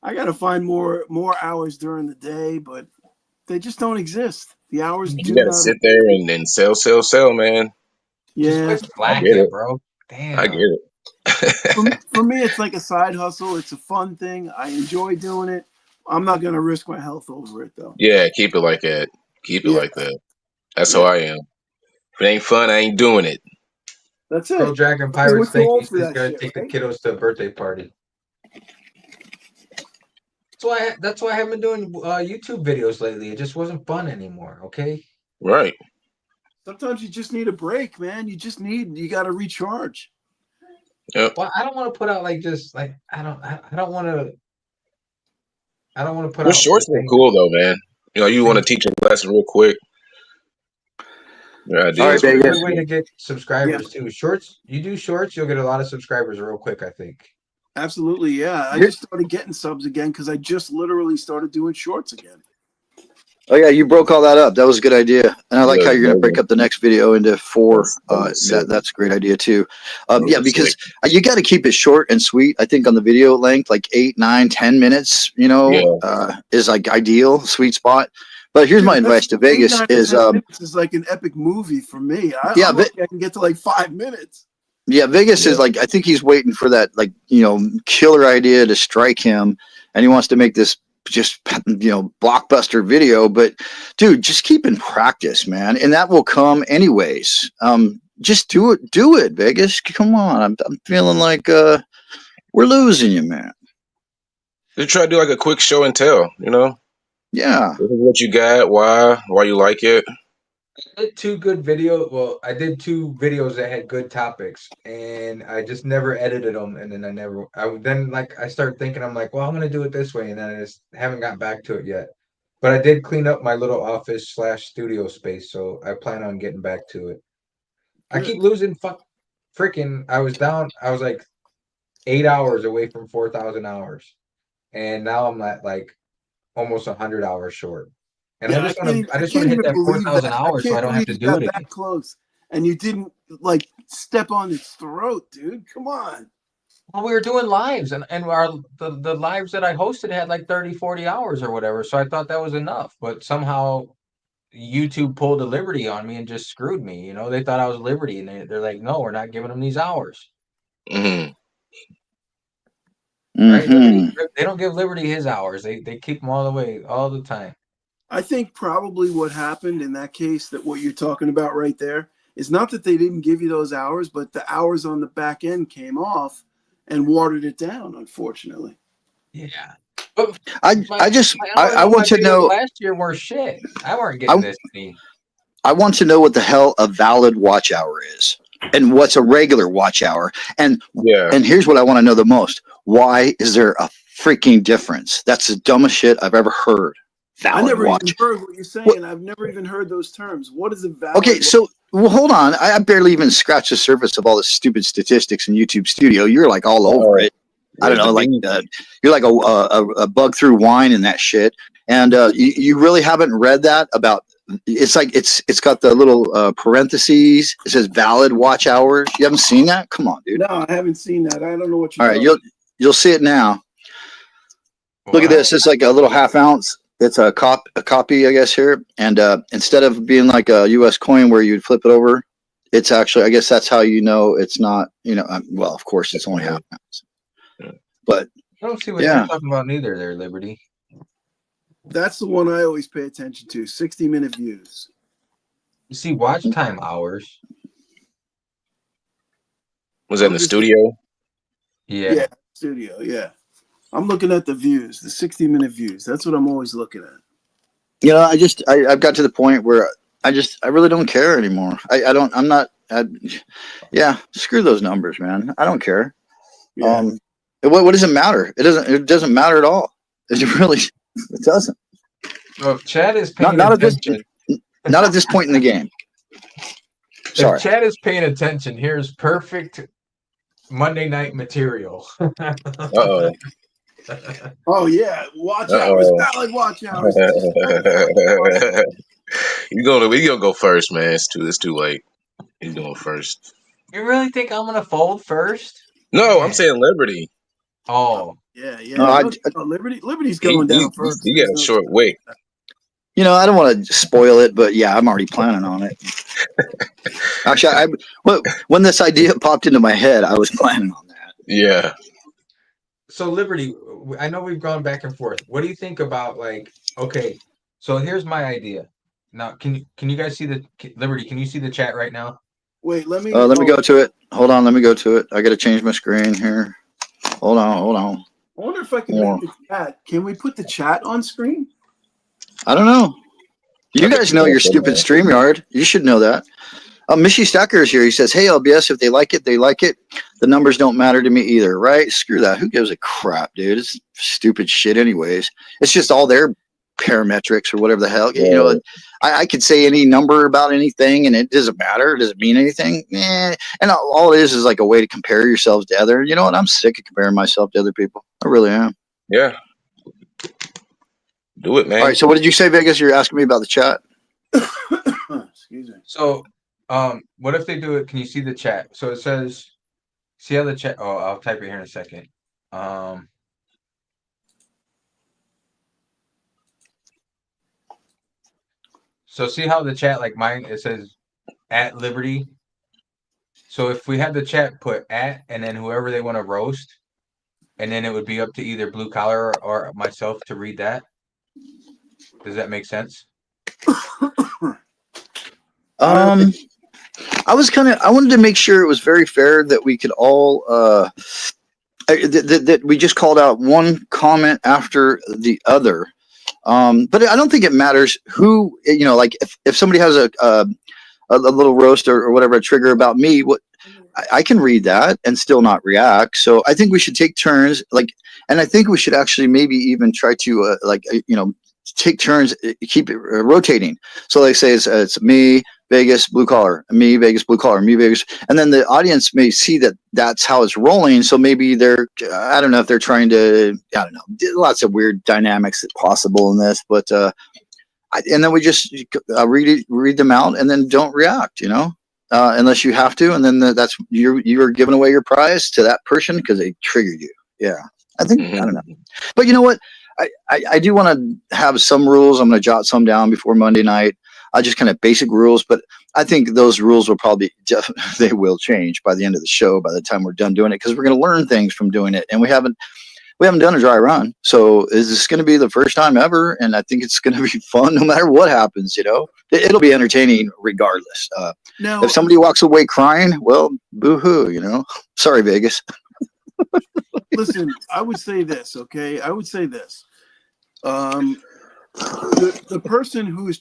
I got to find more hours during the day, but they just don't exist. The hours You do gotta not. sit there and sell, man. Just Yeah, quit I get slacking, it. bro. I Damn. get it. for me, it's like a side hustle. It's a fun thing. I enjoy doing it. I'm not gonna risk my health over it, though. Yeah, keep it like that. Keep it Yeah, like that. That's how yeah, I am. If it ain't fun, I ain't doing it. that's Pro it. Dragon I mean, we're Pirates, too thank you. old He for says, that gotta shit, take the right? kiddos to a birthday party. That's why I haven't been doing YouTube videos lately. It just wasn't fun anymore. Okay. Right. Sometimes you just need a break, man. You got to recharge. Yep. Well, I don't want to put out like just like I don't want to put Your out the shorts look thing. cool though, man. You know, you want to teach a lesson real quick. Your All right, ideas That's a pretty good Vegas. way to good. get Yeah, subscribers too. Shorts, you do shorts, you'll get a lot of subscribers real quick, I think. absolutely. Yeah, I Here- just started getting subs again because I just literally started doing shorts again. Oh yeah, you broke all that up. That was a good idea, and I like how Look, you're going to break up the next video into four. that looks sick. That's a great idea too. That Yeah, looks because sick. you got to keep it short and sweet. I think on the video length, like 8, 9, 10 minutes, you know, Yeah. is like ideal sweet spot. But here's Dude, my advice to eight, Vegas: 9, or is 10 minutes is like an epic movie for me. yeah, I'm lucky I can get to like 5 minutes. yeah, Vegas Yeah. is like I think he's waiting for that like killer idea to strike him, and he wants to make this just blockbuster video. But dude, just keep in practice, man, and that will come anyways. Just do it, Vegas. Come on, I'm feeling like we're losing you, man. Just try to do like a quick show and tell. You know, Yeah. this is what you got. Why you like it. I did two good video. Well, I did two videos that had good topics, and I just never edited them. And then I started thinking, I'm like, well, I'm gonna do it this way, and then I just haven't got back to it yet. But I did clean up my little office / studio space, so I plan on getting back to it. I keep losing freaking. I was like 8 hours away from 4,000 hours, and now I'm at like almost 100 hours short. And Yeah, I I just want can't to hit even that believe 4,000 that. I hours so I can't don't have believe to you do got it again. that close and you didn't like step on its throat, dude. Come on. Well, we were doing lives, and the lives that I hosted had like 30, 40 hours or whatever. So I thought that was enough. But somehow YouTube pulled a liberty on me and just screwed me. You know, they thought I was Liberty, and they're like, no, we're not giving them these hours. Hmm. Right? Hmm. They don't give Liberty his hours. They keep them all the way, all the time. I think probably what happened in that case, that what you're talking about right there, is not that they didn't give you those hours, but the hours on the back end came off and watered it down, unfortunately. Yeah. But I I want to videos know. last year were shit. I weren't getting this many. I want to know what the hell a valid watch hour is, and what's a regular watch hour, and Yeah. here's what I want to know the most: why is there a freaking difference? That's the dumbest shit I've ever heard. I Valid never watch. even heard what you're saying. What? I've never even heard those terms. What is a valid? Okay, so hold on. I barely even scratched the surface of all the stupid statistics in YouTube Studio. You're like all over it. I don't know, like you're like a bug through wine and that shit. And you really haven't read that about. It's like it's got the little parentheses. It says valid watch hours. You haven't seen that? Come on, dude. No, I haven't seen that. I don't know what you're All right, talking you'll see it now. Look at this. It's like a little half ounce. It's a copy, I guess, here. And instead of being like a U.S. coin where you'd flip it over, it's actually, I guess that's how you know it's not, well, of course, it's only half ounce. But I don't see what you're talking about neither there, Liberty. That's the one I always pay attention to. 60-minute views. You see watch time hours. Was that in the studio? Yeah. Studio. Yeah, I'm looking at the views, the 60-minute views. That's what I'm always looking at. You know, I've got to the point where I really don't care anymore. I'm not. Yeah, screw those numbers, man. I don't care. Yeah. What does it matter? It doesn't matter at all. It really it doesn't. So if Chad is paying Not at this attention, not at this point in the game. Sorry. if Chad is paying attention, here's perfect Monday night material. Uh-oh. Oh yeah, watch Uh-oh. hours, valid watch hours. we gonna go first, man. It's too late. He's going first. You really think I'm gonna fold first? No, I'm Man. saying Liberty. Oh, Yeah. No, Liberty's going down first. He got a short wait. You know, I don't want to spoil it, but yeah, I'm already planning on it. Actually, when this idea popped into my head, I was planning on that. Yeah. so Liberty, I know we've gone back and forth. What do you think about okay, so here's my idea. Now, can you guys see Liberty? Can you see the chat right now? Wait, let me go to it. Hold on, let me go to it. I got to change my screen here. Hold on. I wonder if I can make the chat. Can we put the chat on screen? I don't know. You guys know your stupid StreamYard. You should know that. Mishy Stacker is here. He says, "Hey, LBS, if they like it, they like it. The numbers don't matter to me either, right? Screw that. Who gives a crap, dude? It's stupid shit anyways. It's just all their parametrics or whatever the hell. Yeah. You know, I could say any number about anything, and it doesn't matter. It doesn't mean anything. And all it is like a way to compare yourselves to other. You know what? I'm sick of comparing myself to other people. I really am. Yeah. Do it, man. All right. So what did you say, Vegas? You're asking me about the chat. Excuse me. So, what if they do it? Can you see the chat? So it says, see how the chat. Oh, I'll type it here in a second. So see how the chat, like mine, it says at Liberty. So if we had the chat put at and then whoever they want to roast, and then it would be up to either Blue Collar or myself to read that. Does that make sense? I wanted to make sure it was very fair that we could all that we just called out one comment after the other. But I don't think it matters who, you know, like if somebody has a little roast or whatever, a trigger about me, I can read that and still not react. So I think we should take turns, and I think we should actually maybe even try to take turns, keep it rotating. So they say it's me, Vegas, blue collar, me, Vegas, blue collar, me, Vegas. And then the audience may see that that's how it's rolling. So maybe I don't know if they're trying to, I don't know, lots of weird dynamics possible in this, but, and then we just read them out and then don't react, you know, unless you have to. And then that's, you're giving away your prize to that person because they triggered you. Yeah. I think, I don't know. But you know what? I do want to have some rules. I'm going to jot some down before Monday night. Just kind of basic rules, but I think those rules will they will change by the end of the show, by the time we're done doing it, because we're going to learn things from doing it. And we haven't done a dry run. So is this going to be the first time ever? And I think it's going to be fun no matter what happens, you know, it'll be entertaining regardless. Now, if somebody walks away crying, well, boo-hoo, you know, sorry, Vegas. Listen, I would say this, okay? I would say this. The person who's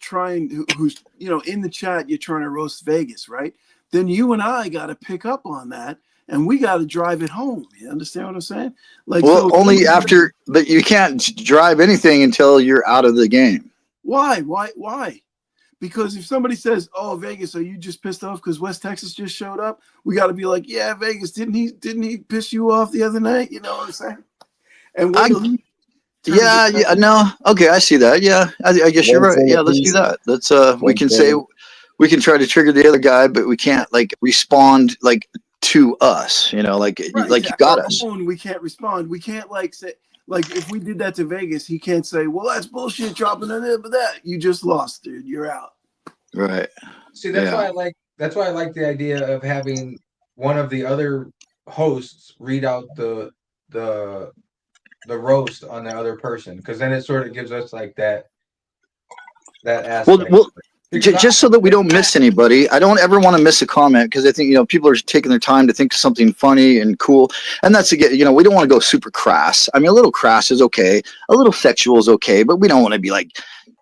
you know, in the chat, you're trying to roast Vegas, right? Then you and I got to pick up on that, and we got to drive it home. You understand what I'm saying? Like, well, so only after, but you can't drive anything until you're out of the game. Why? Because if somebody says, "Oh, Vegas, are you just pissed off because West Texas just showed up?" We got to be like, "Yeah, Vegas, didn't he piss you off the other night?" You know what I'm saying? And yeah, no, okay, I see that. Yeah, I guess you're right. Yeah, let's do that. Let's we can try to trigger the other guy, but we can't respond to us. You know, right, you got us. We can't respond. We can't say if we did that to Vegas, he can't say, "Well, that's bullshit, dropping it, but that you just lost, dude. You're out." Right. See, that's why I like. That's why I like the idea of having one of the other hosts read out the roast on the other person, because then it sort of gives us that aspect. Just so that we don't miss anybody. I don't ever want to miss a comment because I think, people are taking their time to think of something funny and cool. And that's, again, we don't want to go super crass. I mean, a little crass is okay. A little sexual is okay, but we don't want to be like,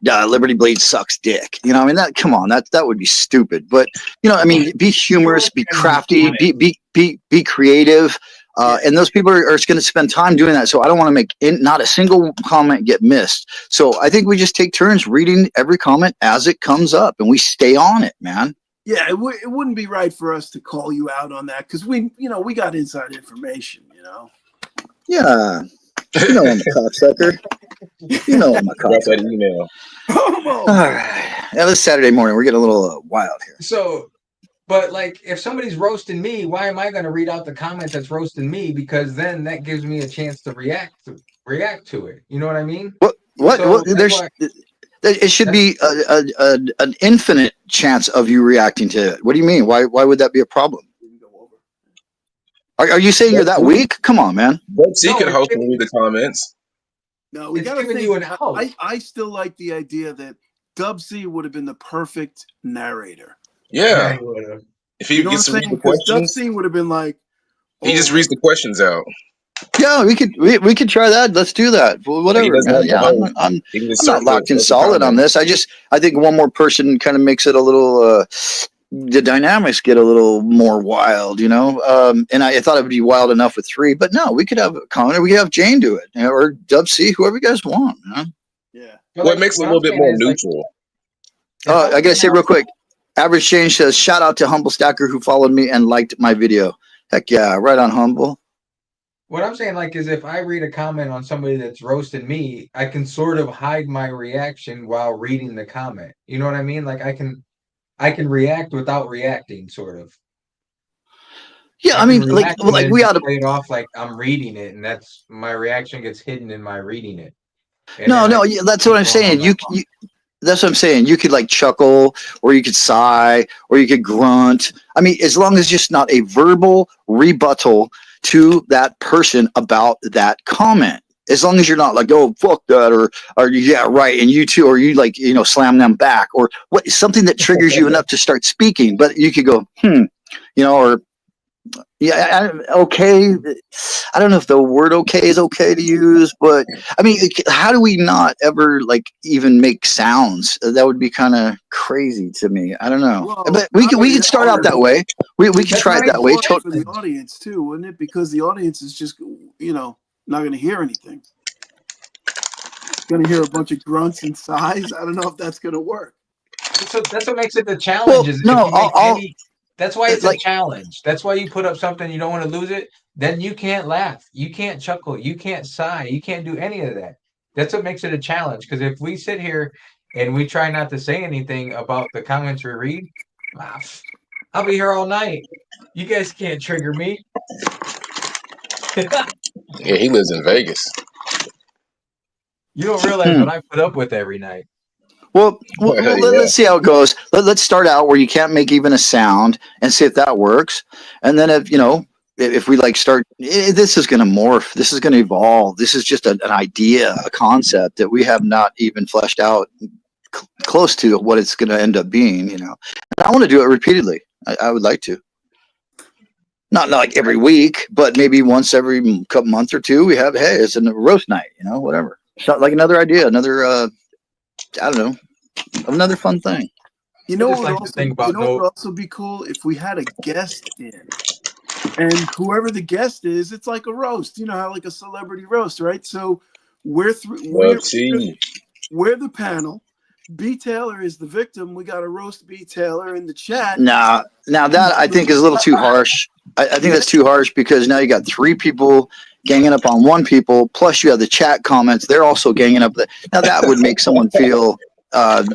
Liberty Blade sucks dick. I mean, come on, that would be stupid. But, I mean, be humorous, be crafty, be creative. And those people are going to spend time doing that. So I don't want to make not a single comment get missed. So I think we just take turns reading every comment as it comes up, and we stay on it, man. Yeah, it wouldn't be right for us to call you out on that because we got inside information. Yeah, I'm a cocksucker. I'm a That's that cocksucker. email. All right, yeah, this Saturday morning we're getting a little wild here. So. But like, if somebody's roasting me, why am I going to read out the comment that's roasting me? Because then that gives me a chance to react to it. You know what I mean? What? So it should be an infinite chance of you reacting to it. What do you mean? Why would that be a problem? Are you saying you're that weak? Come on, man. But she can hopefully read the comments. No, we got to think. You an out. I still like the idea that Dub C would have been the perfect narrator. Yeah. If he gets to read the questions, Dub C would have been like, he just reads the questions out. Yeah, we could try that. Let's do that. Whatever. Yeah, I'm not locked in solid on this. I think one more person kind of makes it a little. The dynamics get a little more wild, and I thought it would be wild enough with 3, but no, we could have Connor, we could have Jane do it, or Dub C, whoever you guys want. Yeah. What makes it a little bit more neutral? I gotta say real quick. Average Change says, shout out to Humble Stacker who followed me and liked my video. Heck yeah, right on, Humble. What I'm saying, is if I read a comment on somebody that's roasting me, I can sort of hide my reaction while reading the comment. You know what I mean? Like I can react without reacting, sort of. Yeah, I mean, like we ought to play it off like I'm reading it, and that's my reaction gets hidden in my reading it. Yeah, that's what I'm saying. That's what I'm saying. You could like chuckle, or you could sigh, or you could grunt. I mean, as long as just not a verbal rebuttal to that person about that comment. As long as you're not like, oh, fuck that, or yeah, right, and you too, or you like, slam them back, or what, something that triggers you enough to start speaking. But you could go, or yeah, okay. I don't know if the word okay is okay to use, but I mean, how do we not ever like even make sounds? That would be kind of crazy to me. I don't know. Well, but we could start out that way. We could try it that way. For the audience too, wouldn't it? Because the audience is just, not going to hear anything. Going to hear a bunch of grunts and sighs. I don't know if that's going to work. So that's what makes it the challenge. That's why it's a challenge. That's why you put up something you don't want to lose it. Then you can't laugh. You can't chuckle. You can't sigh. You can't do any of that. That's what makes it a challenge. Because if we sit here and we try not to say anything about the comments we read, I'll be here all night. You guys can't trigger me. Yeah, he lives in Vegas. You don't realize what I put up with every night. Well, let's see how it goes. Let's start out where you can't make even a sound and see if that works. And then if we like start, this is going to morph. This is going to evolve. This is just an idea, a concept that we have not even fleshed out close to what it's going to end up being, And I want to do it repeatedly. I would like to. Not like every week, but maybe once every month or two we have, hey, it's a roast night, whatever. So like another idea, another, I don't know, another fun thing. What would also be cool if we had a guest in, and whoever the guest is, it's like a roast. You know how like a celebrity roast, right? So we're the panel. B Taylor is the victim. We got to roast B Taylor in the chat. Now that I think is a little too harsh. I think that's too harsh because now you got 3 people ganging up on 1 people, plus you have the chat comments. They're also ganging up. Now that would make someone feel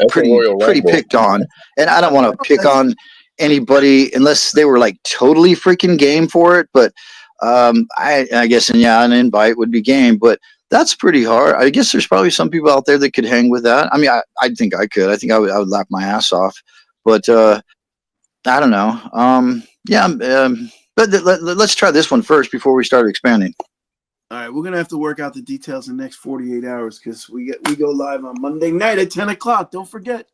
pretty picked on. And I don't want to pick on anybody unless they were like totally freaking game for it. But I guess, an invite would be game. But that's pretty hard. I guess there's probably some people out there that could hang with that. I mean, I think I could. I think I would laugh my ass off. But I don't know. But let's try this one first before we start expanding. All right, we're gonna have to work out the details in the next 48 hours because we go live on Monday night at 10 o'clock. Don't forget.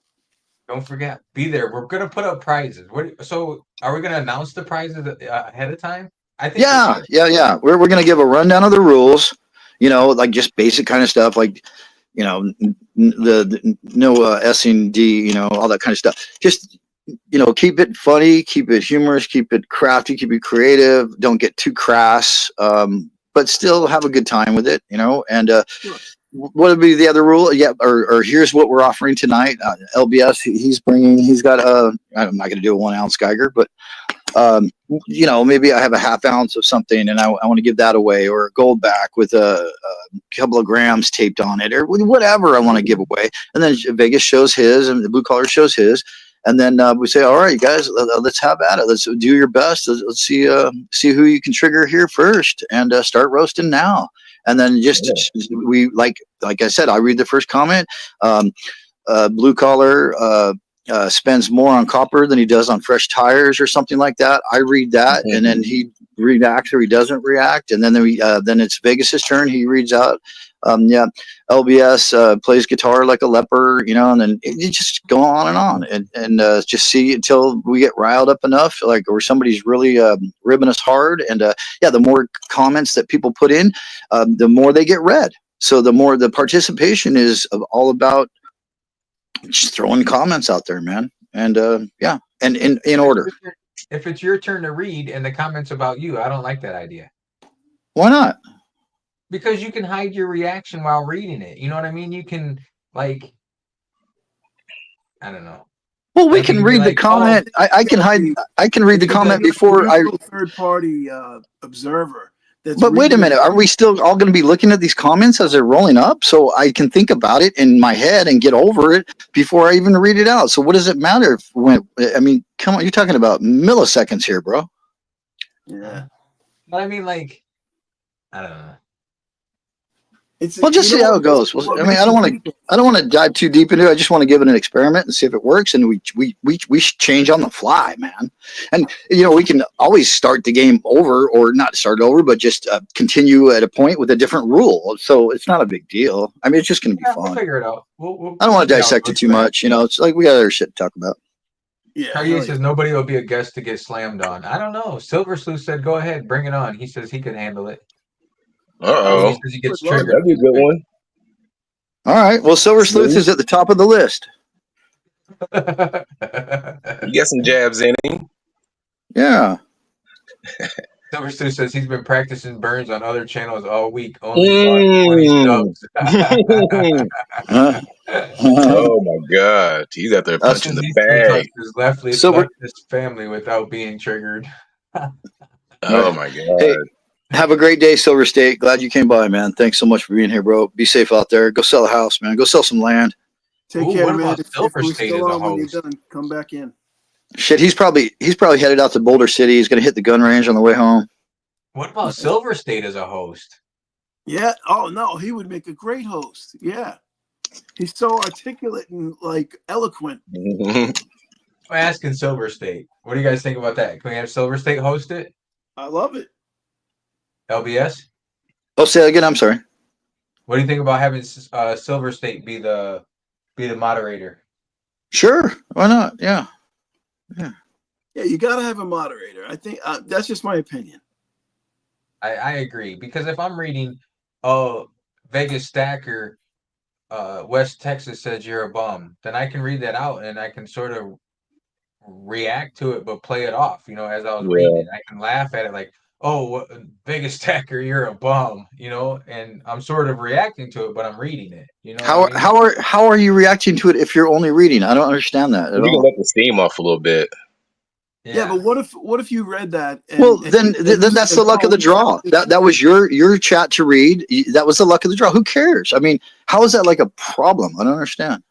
Don't forget, be there. We're gonna put up prizes. So are we gonna announce the prizes ahead of time? I think we Yeah, should. yeah. We're gonna give a rundown of the rules. Like just basic kind of stuff, like the no S and D, all that kind of stuff. Just keep it funny, keep it humorous, keep it crafty, keep it creative. Don't get too crass, but still have a good time with it. And Sure. what would be the other rule? Yeah, or here's what we're offering tonight. LBS, he's got I'm not going to do a 1 ounce Geiger, but maybe I have a half ounce of something and I want to give that away, or a gold back with a couple of grams taped on it, or whatever I want to give away. And then Vegas shows his, and the blue collar shows his. And then we say, all right, you guys, let's have at it. Let's do your best. Let's see who you can trigger here first, and start roasting now. And then we like I said, I read the first comment. Blue collar spends more on copper than he does on fresh tires, or something like that. I read that, and then he reacts or he doesn't react, and then then it's Vegas's turn. He reads out, LBS plays guitar like a leper, and then it just go on, and just see until we get riled up enough, like, or somebody's really ribbing us hard, and the more comments that people put in, the more they get read. So the more the participation is all about just throwing comments out there, man. And and in order. If it's your turn to read and the comments about you, I don't like that idea. Why not? Because you can hide your reaction while reading it. You know what I mean? You can, like, I don't know. Well, we can read the comment. I can hide. I can read the comment before I. Third party observer. But wait a minute. Are we still all going to be looking at these comments as they're rolling up, so I can think about it in my head and get over it before I even read it out? So what does it matter come on, you're talking about milliseconds here, bro. Yeah. But I mean, like, I don't know. Well, just see how it goes. I mean, I don't want to dive too deep into it. I just want to give it an experiment and see if it works. And we should change on the fly, man. And we can always start the game over, or not start over, but just continue at a point with a different rule. So it's not a big deal. I mean, it's just going to be fun. We'll figure it out. I don't want to dissect it too much. It's like we got other shit to talk about. Yeah. Cartier says nobody will be a guest to get slammed on. I don't know. Silver Sleuth said, "Go ahead, bring it on." He says he can handle it. Uh-oh. He says he gets triggered. That'd be a good one. All right. Well, Silver Sleuth is at the top of the list. You get some jabs in him. Yeah. Silver Sleuth says he's been practicing burns on other channels all week. Only 20 subs. Oh my God. He's out there punching the bag. His leftist family without being triggered. Oh my God. Hey, have a great day, Silver State. Glad you came by, man. Thanks so much for being here, bro. Be safe out there. Go sell a house, man. Go sell some land. Take care, what man. about Silver State as a when you're host? done, come back in. Shit, he's probably headed out to Boulder City. He's gonna hit the gun range on the way home. What about Silver State as a host? Yeah. Oh no, he would make a great host. Yeah. He's so articulate and like eloquent. I'm asking Silver State. What do you guys think about that? Can we have Silver State host it? I love it. LBS? Oh, say that again. I'm sorry. What do you think about having Silver State be the moderator? Sure. Why not? Yeah. Yeah, you got to have a moderator. I think that's just my opinion. I agree, because if I'm reading, oh, Vegas Stacker, West Texas says you're a bum, then I can read that out and I can sort of react to it, but play it off, as I was reading it. I can laugh at it like, oh, Vegas Stacker, you're a bum, and I'm sort of reacting to it, but I'm reading it. How are you reacting to it if you're only reading? I don't understand that at all. You can let the steam off a little bit. Yeah, but what if you read that? Then that's the luck of the draw. That was your chat to read. That was the luck of the draw. Who cares? I mean, how is that like a problem? I don't understand.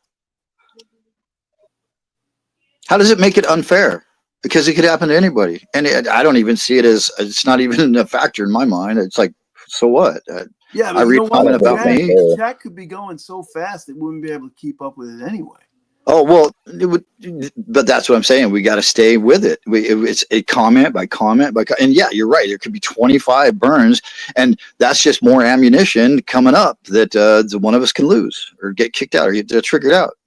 How does it make it unfair? Because it could happen to anybody, and I don't even see it as, it's not even a factor in my mind. It's like, so what? Yeah, but I read comment about me. Chat could be going so fast it wouldn't be able to keep up with it anyway. Oh, well, but that's what I'm saying. We got to stay with it. It's a comment by comment and yeah, you're right. There could be 25 burns, and that's just more ammunition coming up that one of us can lose or get kicked out or get triggered out.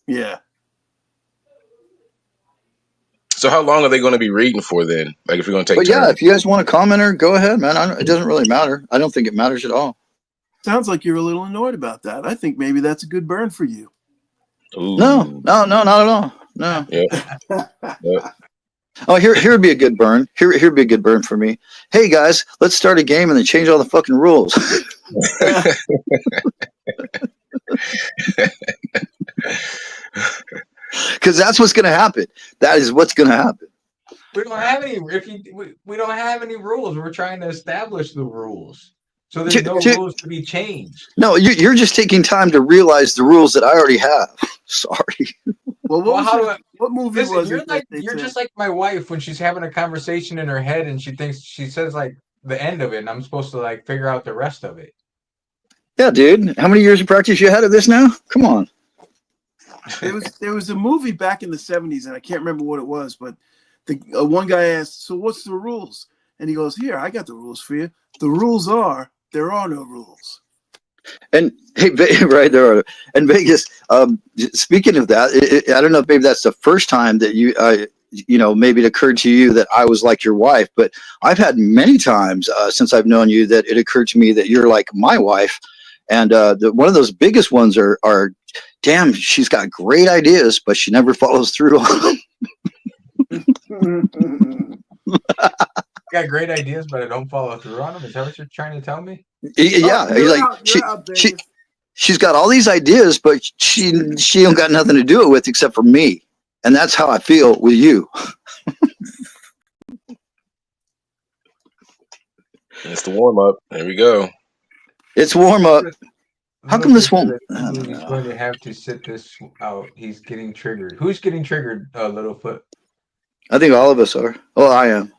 Yeah. So how long are they going to be reading for then? Like if you're going to take But yeah, turns? if you guys want to comment or go ahead, man. It doesn't really matter. I don't think it matters at all. Sounds like you're a little annoyed about that. I think maybe that's a good burn for you. Ooh. No, not at all. No. Yep. Oh, here'd be a good burn. Here'd be a good burn for me. Hey guys, let's start a game and then change all the fucking rules. Because that's what's going to happen. That is what's going to happen. We don't have any. We don't have any rules. We're trying to establish the rules, so there's no rules to be changed. No, you're just taking time to realize the rules that I already have. Sorry. Well, what movie Listen, was you're it? like you're just like my wife when she's having a conversation in her head and she says like the end of it, and I'm supposed to like figure out the rest of it. Yeah, dude. How many years of practice you had of this now? Come on. There was a movie back in the 70s, and I can't remember what it was, but the one guy asked, "So what's the rules?" And he goes, "Here, I got the rules for you. The rules are there are no rules." And hey, right there. And Vegas. Speaking of that, I don't know if maybe that's the first time that maybe it occurred to you that I was like your wife. But I've had many times since I've known you that it occurred to me that you're like my wife. And one of those biggest ones are, damn, she's got great ideas, but she never follows through on them. Got great ideas, but I don't follow through on them. Is that what you're trying to tell me? Yeah, she's got all these ideas, but she don't got nothing to do it with except for me, and that's how I feel with you. It's the warm up. There we go. It's warm up. How come this won't? He's going to have to sit this out. He's getting triggered. Who's getting triggered, Littlefoot? I think all of us are. Well, I am.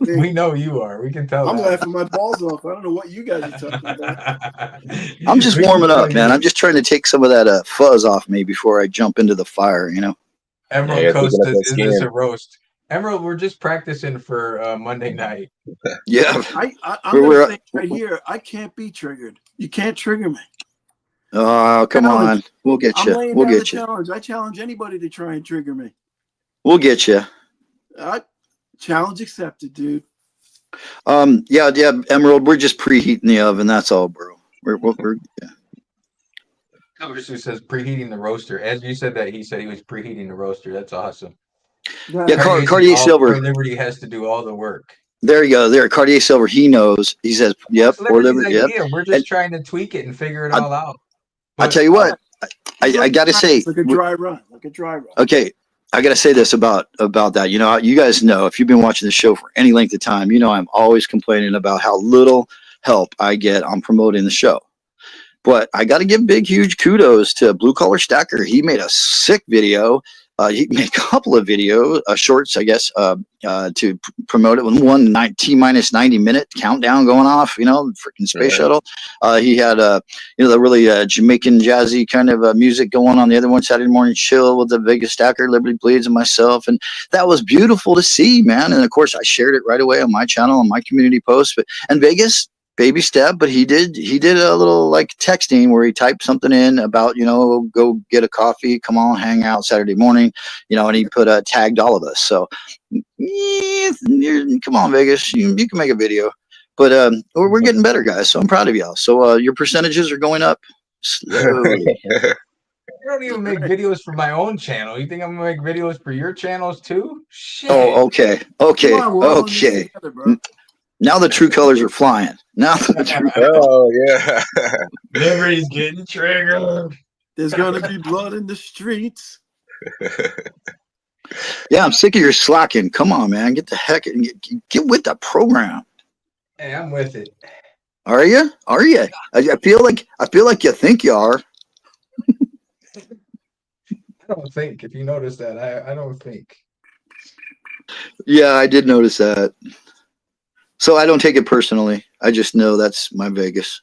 We know you are. We can tell. I'm laughing my balls off. I don't know what you guys are talking about. I'm just warming up, man. I'm just trying to take some of that fuzz off me before I jump into the fire, you know? Emerald Coast, is this a roast? Emerald, we're just practicing for Monday night. Yeah. I'm going to say right here, I can't be triggered. You can't trigger me. Oh, come on. We'll get you. We'll get you. Challenge. I challenge anybody to try and trigger me. We'll get you. Challenge accepted, dude. Yeah, Emerald, we're just preheating the oven. That's all, bro. We're yeah. Cover says preheating the roaster. As you said that, he said he was preheating the roaster. That's awesome. Yeah, Cartier Silver. Liberty has to do all the work. There you go. There, Cartier Silver. He knows. He says, "Yep." For Liberty. Yep. We're just trying to tweak it and figure it all out. I tell you what, I got to say, like a dry run. Okay, I got to say this about that. You know, you guys know if you've been watching the show for any length of time, you know I'm always complaining about how little help I get on promoting the show. But I got to give big, huge kudos to Blue Collar Stacker. He made a sick video. He made a couple of video shorts, I guess, to promote it with one T-minus 90-minute countdown going off, you know, freaking space shuttle. He had, the really Jamaican jazzy kind of music going on the other one, Saturday Morning Chill with the Vegas Stacker, Liberty Bleeds, and myself. And that was beautiful to see, man. And, of course, I shared it right away on my channel, on my community post. And Vegas, baby step, but he did a little like texting where he typed something in about, go get a coffee, come on, hang out Saturday morning, and he put tagged all of us. So come on, Vegas, you can make a video, but we're getting better, guys. So I'm proud of y'all. So your percentages are going up slowly. I don't even make videos for my own channel. You think I'm gonna make videos for your channels too? Shit. Oh, okay. Now the true colors are flying. Oh, yeah. Liberty's getting triggered. There's going to be blood in the streets. Yeah, I'm sick of your slacking. Come on, man. Get the heck and get with the program. Hey, I'm with it. Are you? I feel like you think you are. I don't think. If you notice that, I don't think. Yeah, I did notice that. So I don't take it personally. I just know that's my Vegas.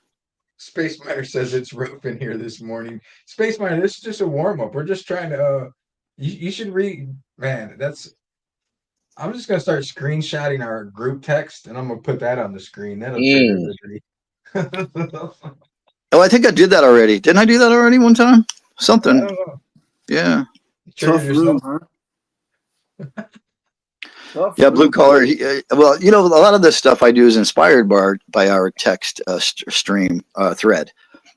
Space Miner says it's rough in here this morning. Space Miner, this is just a warm up. We're just trying to. You should read, man. I'm just gonna start screenshotting our group text, and I'm gonna put that on the screen. That'll trigger Liberty. Oh, I think I did that already. Didn't I do that already one time? Something. I don't know. Yeah. Tough room, huh? Tough Yeah, blue food. collar. Well, you know, a lot of this stuff I do is inspired by our text stream thread.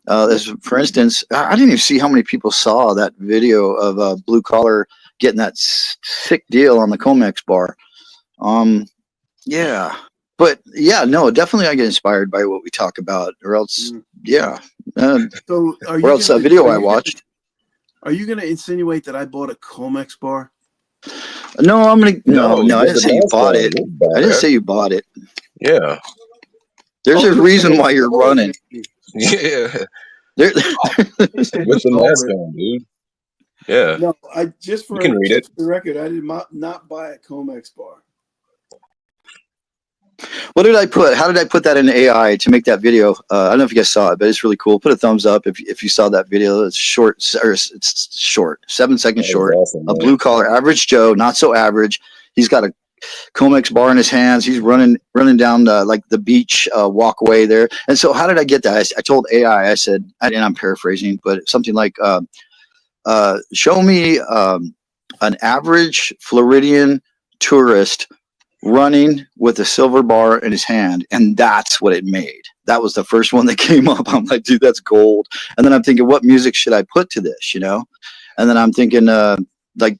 For instance, I didn't even see how many people saw that video of blue collar getting that sick deal on the Comex bar. Yeah, but yeah, no, definitely I get inspired by what we talk about, or else, yeah, So are or you else a gonna video I watched. are you gonna insinuate that I bought a Comex bar? No, I'm gonna no, No, no. I didn't the say you mask bought on. it. That's I didn't badass. say you bought it. Yeah. There's Oh, a you reason said why you're stole it, running. maybe. Yeah. There, He said you With the stole mask it. on, dude. Yeah. No, I just You for can read it. just for the record, I did not buy a Comex bar. what did I put? How did I put that in AI to make that video? I don't know if you guys saw it, but it's really cool. Put a thumbs up if you saw that video. It's short, or it's short, 7 seconds That was short. awesome, A man. blue collar, average Joe, not so average. He's got a Comex bar in his hands. He's running down the beach walkway there. And so, how did I get that? I told AI. I said, and I'm paraphrasing, but something like, "Show me an average Floridian tourist running with a silver bar in his hand," and that's what it made. That was the first one that came up. I'm like, dude, that's gold. And then I'm thinking, what music should I put to this? You know, and then I'm thinking, like,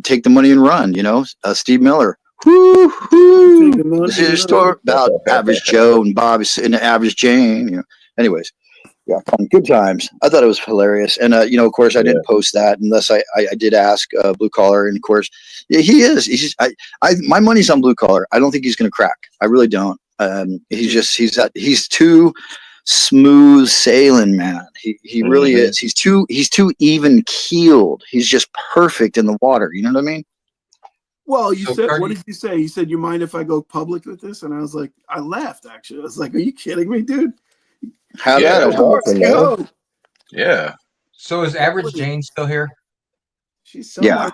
take the money and run. You know, Steve Miller. Whoo, whoo. Take the money This is a and story run. about average Joe and Bob and average Jane. You know, anyways. Yeah, good times. I thought it was hilarious, and you know, of course, I Yeah. didn't post that unless I did ask blue collar, and of course, yeah, he is. My money's on blue collar. I don't think he's going to crack. I really don't. He's too smooth sailing, man. He really Mhm. is. He's too even keeled. He's just perfect in the water. You know what I mean? Well, you So said, what Cardi, did you say? You said, you mind if I go public with this? And I was like, I laughed, actually. I was like, are you kidding me, dude? How Yeah, that that was happen? awesome, Let's man. go. Yeah. so is Average Jane still here? She's Yeah, somewhere.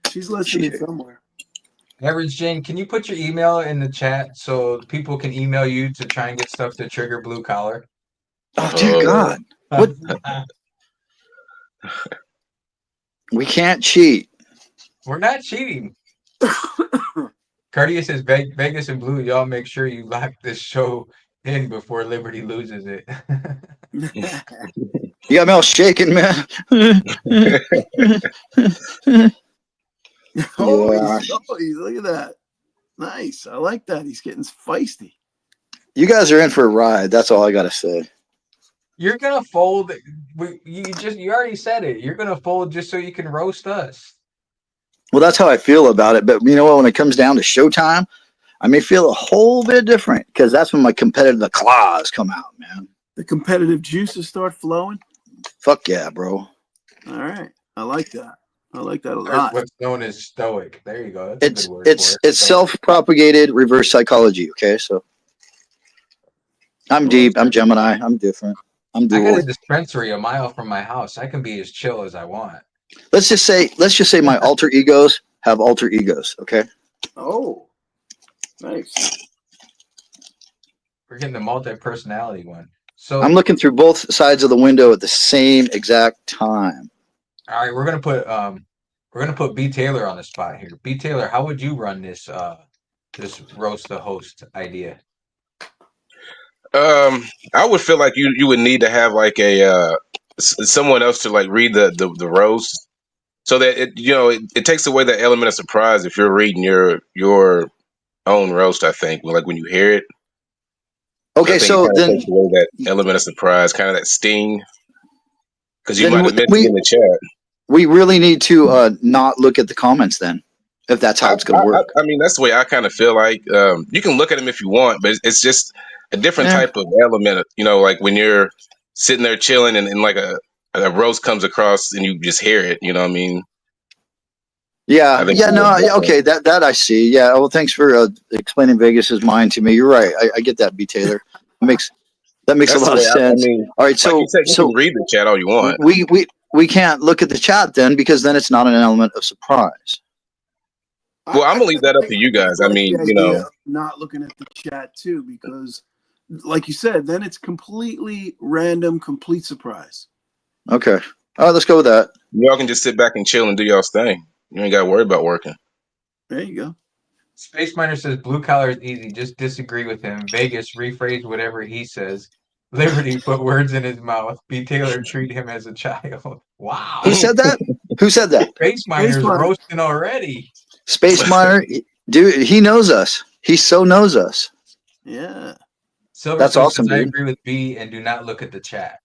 She's she listening is. somewhere. Average Jane, can you put your email in the chat so people can email you to try and get stuff to trigger blue collar? Oh dear God! What? We can't cheat. We're not cheating. Cardia says Vegas and Blue, y'all make sure you lock this show in before Liberty loses it. You got me all shaking, man. Oh, Yeah. look at that. Nice. I like that. He's getting feisty. You guys are in for a ride. That's all I gotta say. You're gonna fold. You already said it. You're gonna fold just so you can roast us. Well, that's how I feel about it. But you know what? When it comes down to showtime, I may feel a whole bit different because that's when my the claws come out, man. The competitive juices start flowing. Fuck yeah, bro. All right. I like that. I like that a Or lot. what's known as stoic. There you go. That's a good word It's for it. Stoic. self-propagated reverse psychology. Okay, so I'm deep. I'm Gemini. I'm different. I'm I got dual. a dispensary a mile from my house. I can be as chill as I want. Let's just say my alter egos have alter egos. Okay. Oh, nice. We're getting the multi-personality one. So I'm looking through both sides of the window at the same exact time. all right, we're gonna put B Taylor on the spot here. B Taylor, how would you run this this roast the host idea? I would feel like you would need to have like a someone else to like read the roast, so that it takes away the element of surprise if you're reading your own roast. I think like when you hear it, I Okay, think it so kind of takes away that element of surprise, kind of that sting, because you then might have mentioned in the chat. we really need to not look at the comments then, if that's how it's going to work. I mean, that's the way I kind of feel like. You can look at them if you want, but it's just a different Yeah. type of element. Like when you're sitting there chilling and like a roast comes across and you just hear it. You know what I mean? Yeah, I think yeah, it's a no, little yeah, different. okay, that I see. Yeah, well, thanks for explaining Vegas's mind to me. You're right. I get that, B Taylor. That makes a That's the lot of way I sense. mean, All right, like you so said, you can read the chat all you want. we can't look at the chat then because then it's not an element of surprise. Well, I'm I gonna leave that up to you guys. I like the mean, idea of not looking at the chat too, because, like you said, then it's completely random, complete surprise. Okay. All right, let's go with that. y'all can just sit back and chill and do y'all's thing. You ain't got to worry about working. There you go. Space Miner says blue collar is easy. Just disagree with him. Vegas, rephrase whatever he says. Liberty, put words in his mouth. B. Taylor, treat him as a child. Wow. Who said that? Who said that? Space Miner's Miner. roasting already. Space Miner, dude, he knows us. He so knows us. Yeah. Silver That's Spoon awesome, says, I dude. agree with B and do not look at the chat.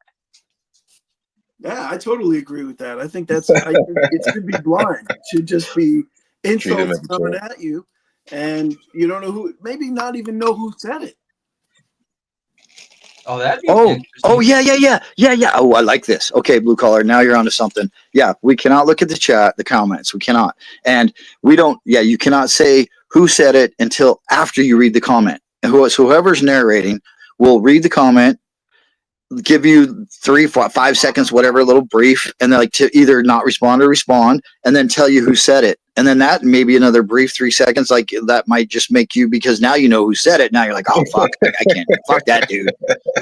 Yeah, I totally agree with that. I think I think it should be blind. It should just be insults as a coming child. at you, and you don't know who. Maybe not even know who said it. Oh, that'd be Oh, interesting. yeah. Oh, I like this. Okay, blue collar. Now you're onto something. Yeah, we cannot look at the chat, the comments. We cannot, and we don't. Yeah, you cannot say who said it until after you read the comment. And whoever's narrating will read the comment, give you 3, 4, 5 seconds, whatever, a little brief, and then like to either not respond or respond, and then tell you who said it. And then that maybe another brief 3 seconds, like that might just make you, because now you know who said it. Now you're like, oh fuck, I can't, fuck that dude.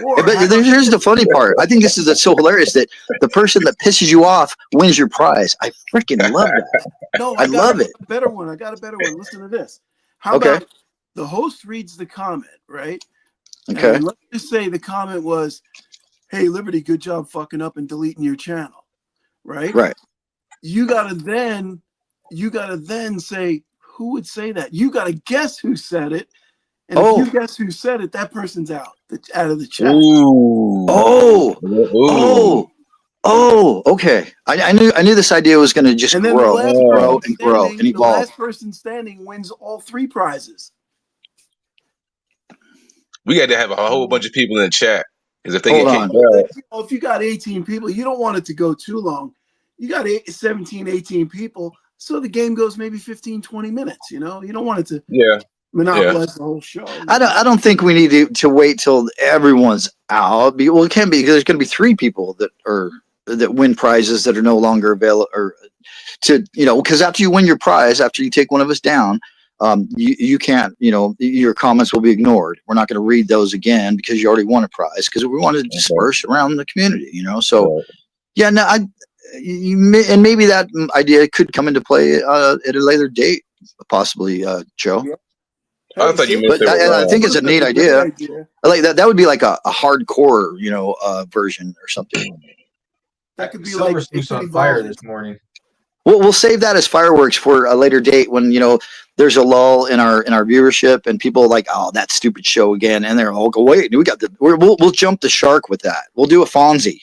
Or But here's the funny part. I think this is so hilarious that the person that pisses you off wins your prize. I freaking love that. no, I love it. A better one. I got a better one. Listen to this. How Okay. about the host reads the comment, right? Okay. And let's just say the comment was, "Hey, Liberty, good job fucking up and deleting your channel," right? Right. You gotta then say, who would say that? You gotta guess who said it, and if you guess who said it, that person's out of the chat. Ooh. Okay. I knew this idea was going to just And then grow the last and grow person and grow standing, and the evolve. last person standing wins all 3 prizes. We got to have a whole bunch of people in the chat. Because if they Hold get on. kicked out, If you got 18 people, you don't want it to go too long. You got 17, 18 people, so the game goes maybe 15, 20 minutes. You know, you don't want it to monopolize the whole show. I don't think we need to wait till everyone's out. Well, it can be, because there's going to be 3 people that win prizes that are no longer available, or because after you win your prize, after you take one of us down, you can't, your comments will be ignored. We're not going to read those again because you already won a prize, because we want to disperse around the community, So yeah, no, and maybe that idea could come into play at a later date, possibly, Joe. Yeah. I thought you meant I think it's a neat idea. I like that. That would be like a hardcore, version or something. That could be Silver like Spoon's on fire this morning. We'll save that as fireworks for a later date when there's a lull in our viewership and people are like, oh, that stupid show again, and they're all go, wait, we'll jump the shark with that. We'll do a Fonzie.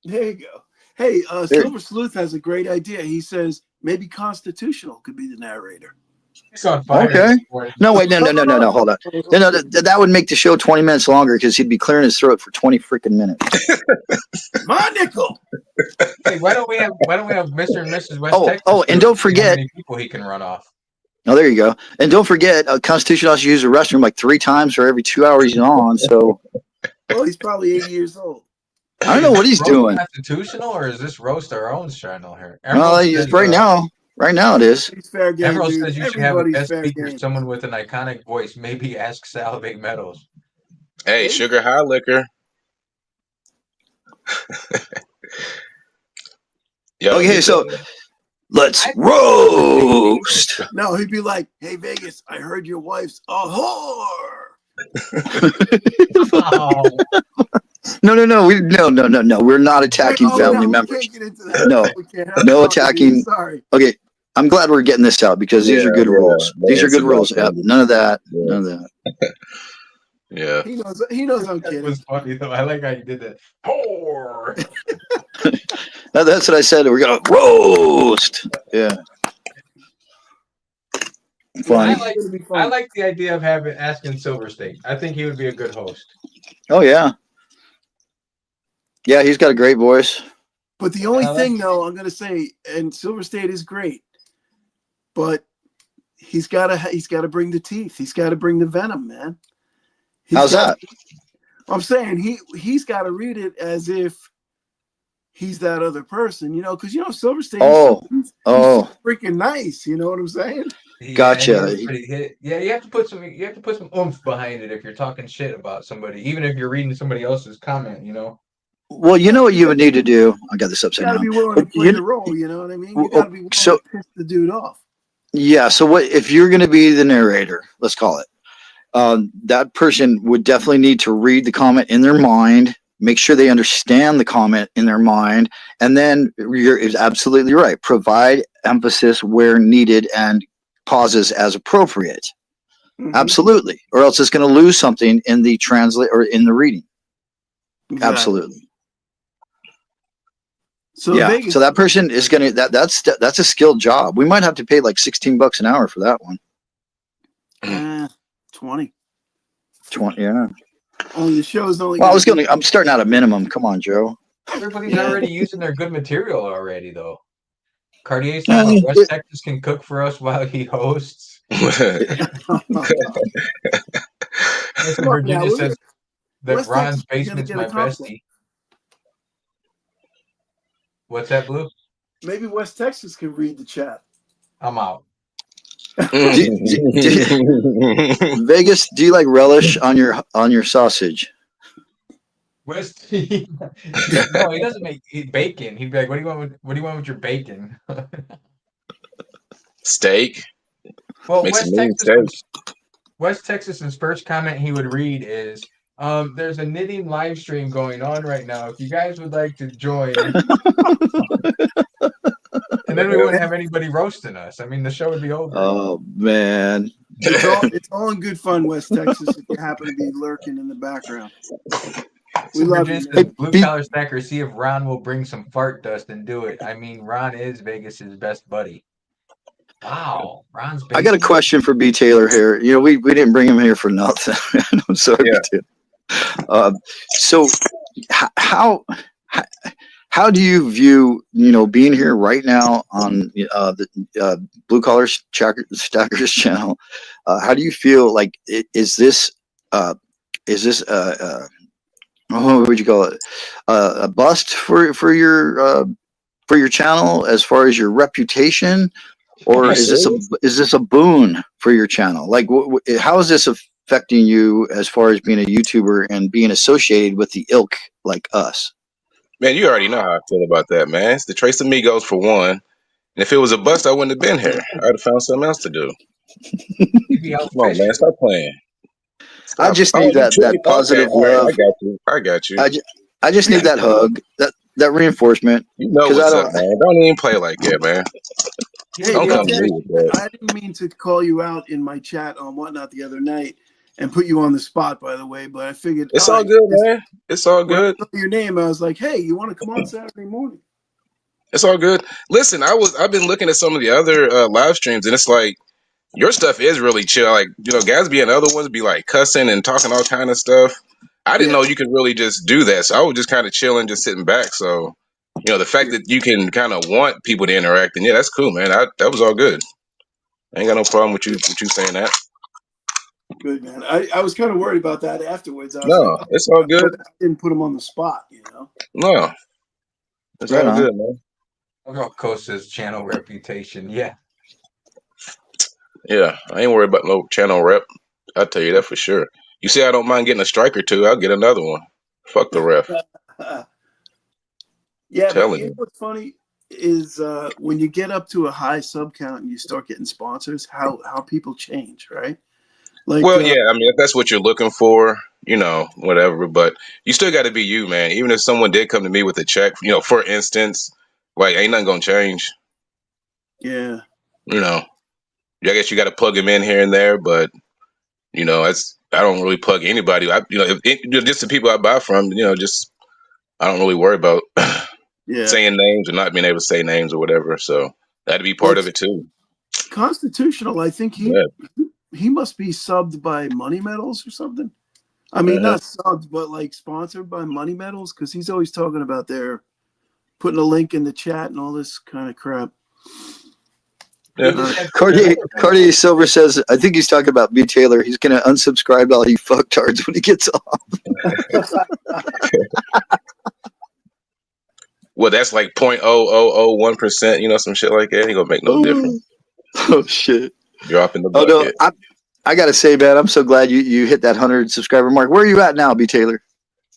There you go. Hey, Silver Sleuth has a great idea. He says maybe Constitutional could be the narrator. He's on fire. Okay. No, wait, no. Hold on. No, that would make the show 20 minutes longer because he'd be clearing his throat for 20 freaking minutes. My nickel. Hey, why don't we have Mr. and Mrs. West Texas? And don't forget how many people he can run off. Oh, there you go. And don't forget, Constitution also uses the restroom like 3 times for every 2 hours he's on. So, well, he's probably 80 years old. I don't know what he's doing. Constitutional, or is this roast our own channel here? Right now it is. He's fair game. Emerald says you should have a Everybody's guest speaker, someone with an iconic voice. Maybe ask Salivate Metals. Hey, Sugar High Liquor. Okay, so let's roast. No, he'd be like, "Hey, Vegas, I heard your wife's a whore." Oh. No. We're not attacking family members. No attacking. Sorry. Okay, I'm glad we're getting this out because these are good rules. These are good rules. None of that. None of that. Yeah. He knows I'm kidding. That was funny though. I like how you did that. Whore. That's what I said. We're gonna roast. Yeah. Funny. I like the idea of asking Silver State. I think he would be a good host. Oh yeah. Yeah, he's got a great voice. But the only thing, though, I'm going to say, and Silver State is great, but he's got to bring the teeth. He's got to bring the venom, man. How's that? I'm saying he's got to read it as if he's that other person, because Silver State. He's freaking nice. You know what I'm saying? Gotcha. Yeah, you have to put some oomph behind it if you're talking shit about somebody, even if you're reading somebody else's comment. Well, you know what you would need to do? I got this upside down. You got to be willing to play the role, you know what I mean? You got to be willing to piss the dude off. Yeah. So what if you're going to be the narrator? Let's call it. That person would definitely need to read the comment in their mind, make sure they understand the comment in their mind, and then you're is absolutely right. Provide emphasis where needed and pauses as appropriate. Mhm. Absolutely, or else it's going to lose something in the translate or in the reading. Exactly. Absolutely. So Yeah. Vegas, So that person is going to that's a skilled job. We might have to pay like $16 an hour for that one. 20. 20. Yeah. Only the show's only. Well, I'm starting out at minimum. Come on, Joe. Everybody's Yeah. already using their good material already, though. Cartier's Yeah, talking about West Texas can cook for us while he hosts. Mr. Come on now, Virginia says that West Ron's Texas is gonna basement's get a my compliment. bestie. What's that, Blue? Maybe West Texas can read the chat. I'm out. Vegas, do you like relish on your sausage? West, no, he doesn't make bacon. He'd be like, "What do you want? What do you want with your bacon?" Steak. Well, Make some mean steak. West Texas's first comment he would read is, "There's a knitting live stream going on right now. If you guys would like to join." And then we wouldn't have anybody roasting us. I mean, the show would be over. Oh man. It's all in good fun, West Texas, if you happen to be lurking in the background. We love you. Says, Blue Collar Stacker, see if Ron will bring some fart dust and do it. I mean, Ron is Vegas's best buddy. Wow, Ron's. I got a question for B. Taylor here. You know, we didn't bring him here for nothing. I'm sorry, Yeah. So how do you view, being here right now on the Blue Collar Stackers channel? How do you feel like is this what would you call it? A bust for your channel as far as your reputation, or is this a boon for your channel? Like, how is this affecting you as far as being a YouTuber and being associated with the ilk like us? Man, you already know how I feel about that, man. It's the Trace Amigos for one. And if it was a bust, I wouldn't have been here. I'd have found something else to do. Come on, man. Stop playing. Stop. I just need that positive love. I got you. I just need that hug, that reinforcement. You know what's up, man. Don't even play like that, man. Hey, Don't come to me with that. I didn't mean to call you out in my chat on Whatnot the other night and put you on the spot, by the way, but I figured it's all good, man. It's all good. When I saw your name, I was like, hey, you want to come on Saturday morning? It's all good. Listen, I've been looking at some of the other live streams, and it's like your stuff is really chill. Like, Gatsby and other ones be like cussing and talking all kind of stuff. I didn't know you could really just do that, so I was just kind of chilling, just sitting back. So, the fact that you can kind of want people to interact, and yeah, that's cool, man. That was all good. I ain't got no problem with you saying that. Good, man. I was kind of worried about that afterwards. I was No, it's all good. I didn't put him on the spot, No, it's all good, man. About Costa's channel reputation, yeah. Yeah, I ain't worried about no channel rep. I'll tell you that for sure. You see, I don't mind getting a strike or two. I'll get another one. Fuck the ref. Yeah, but you know what's funny is when you get up to a high sub count and you start getting sponsors, how people change, right? Like, well, yeah, I mean, if that's what you're looking for, whatever. But you still got to be you, man. Even if someone did come to me with a check, for instance, like, ain't nothing gonna change. Yeah. I guess you got to plug them in here and there, but I don't really plug anybody. Just the people I buy from, just I don't really worry about saying names or not being able to say names or whatever. So that'd be part of it too. Constitutional, I think he must be subbed by Money Metals or something. I mean, not subbed, but like sponsored by Money Metals, because he's always talking about their putting a link in the chat and all this kind of crap. Yeah. Cartier Silver says, I think he's talking about B. Taylor. He's going to unsubscribe all you fucktards when he gets off. Well, that's like 0.0001%, some shit like that. Ain't gonna make no difference. Oh shit! Dropping the bucket. Oh no, I gotta say, man, I'm so glad you hit that 100 subscriber mark. Where are you at now, B. Taylor?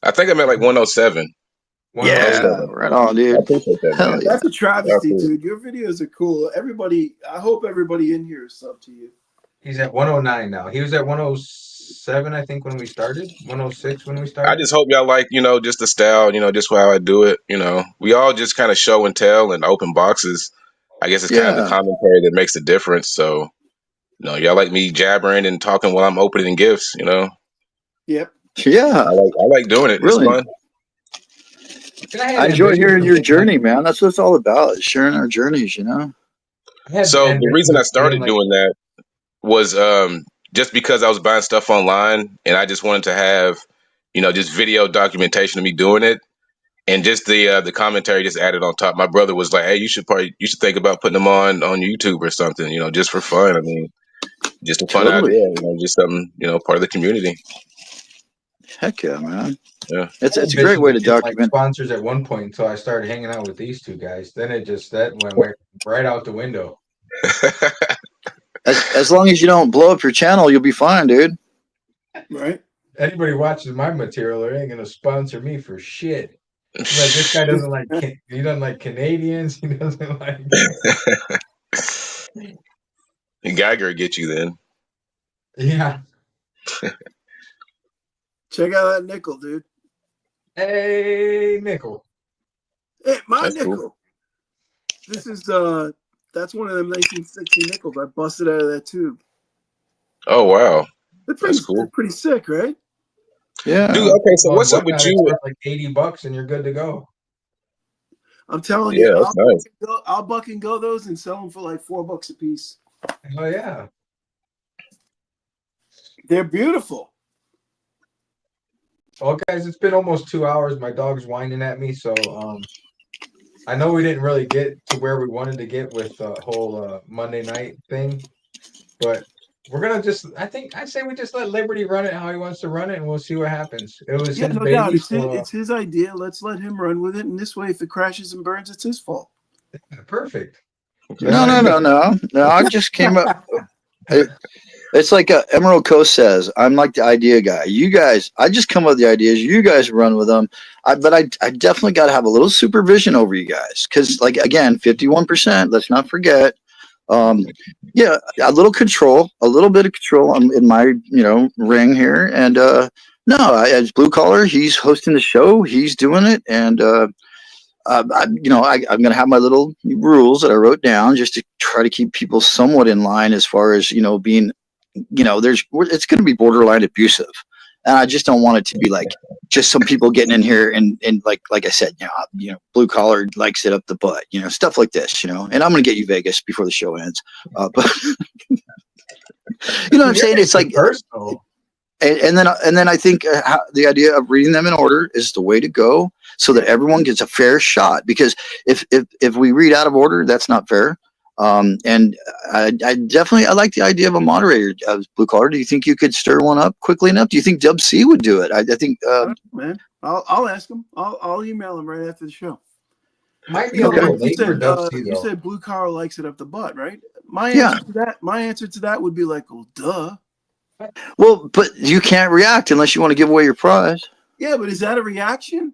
I think I'm at like 107. Yeah, right on, I dude. appreciate that, Hell man. yeah. That's a travesty, Absolutely. dude. Your videos are cool. Everybody, I hope everybody in here is sub to you. He's at 109 now. He was at 107, I think, when we started. 106 when we I started. just hope y'all like, just the style, just how I do it. We all just kind of show and tell and open boxes. I guess it's kind of the Yeah. commentary that makes the difference. So, y'all like me jabbering and talking while I'm opening gifts. Yep. Yeah. I like doing it. It's Really. fun. I I had enjoy hearing envisioned your being like, journey, man. That's what it's all about, sharing our journeys, you know? I had So the envisioned reason I it being started like, doing that was just because I was buying stuff online and I just wanted to have, just video documentation of me doing it. And just the commentary just added on top. My brother was like, "Hey, you should think about putting them on YouTube or something, just for fun. I mean, just a fun idea, Totally. just something, part of the community." Heck yeah, man. Yeah. It's I a great envisioned way it to getting like document. sponsors at one point until I started hanging out with these two guys. Then that went right out the window. As long as you don't blow up your channel, you'll be fine, dude. Right. Anybody watches my material, they ain't gonna sponsor me for shit. Like this guy doesn't like he doesn't like Canadians. He doesn't like. Geiger get you then. Yeah. Check out that nickel, dude. Hey, nickel. Hey, my That's cool. nickel. This is that's one of them 1960 nickels I busted out of that tube. Oh wow, They're that's cool, pretty sick, right? Yeah. dude. Okay, so On what's up with whatnot, it's you? worth like $80 and you're good to go. I'm telling Yeah, you, that's nice. I'll buck and go those and sell them for like $4 a piece. Oh yeah. They're beautiful. Well, guys, it's been almost 2 hours. My dog's whining at me, so I know we didn't really get to where we wanted to get with the whole Monday night thing, but we're gonna I say we just let Liberty run it how he wants to run it, and we'll see what happens. It was Yeah, his no doubt. baby, so It's his idea. Let's let him run with it. And this way, if it crashes and burns, it's his fault. perfect. No, no, no, no. No, I just came up. It's like Emerald Coast says, I'm like the idea guy. You guys, I just come up with the ideas. You guys run with them. But I definitely got to have a little supervision over you guys. Because, like, again, 51%, let's not forget. Yeah, a little control, a little bit of control in my, ring here. And no, as Blue Collar, he's hosting the show. He's doing it. And, I'm going to have my little rules that I wrote down just to try to keep people somewhat in line as far as, being it's going to be borderline abusive, and I just don't want it to be like just some people getting in here and like I said, blue collar likes it up the butt, stuff like this, and I'm going to get you Vegas before the show ends, but you know what I'm saying? It's like personal. and then I think the idea of reading them in order is the way to go, so that everyone gets a fair shot. Because if we read out of order, that's not fair. And I definitely I like the idea of a moderator. Blue Collar, do you think you could stir one up quickly enough? Do you think Dub C would do it? I think. Man, I'll ask him. I'll email him right after the show. Might be a little late for Dub C You though. said blue collar likes it up the butt, right? My Yeah. answer to that would be like, well, duh. Well, but you can't react unless you want to give away your prize. Yeah, but is that a reaction?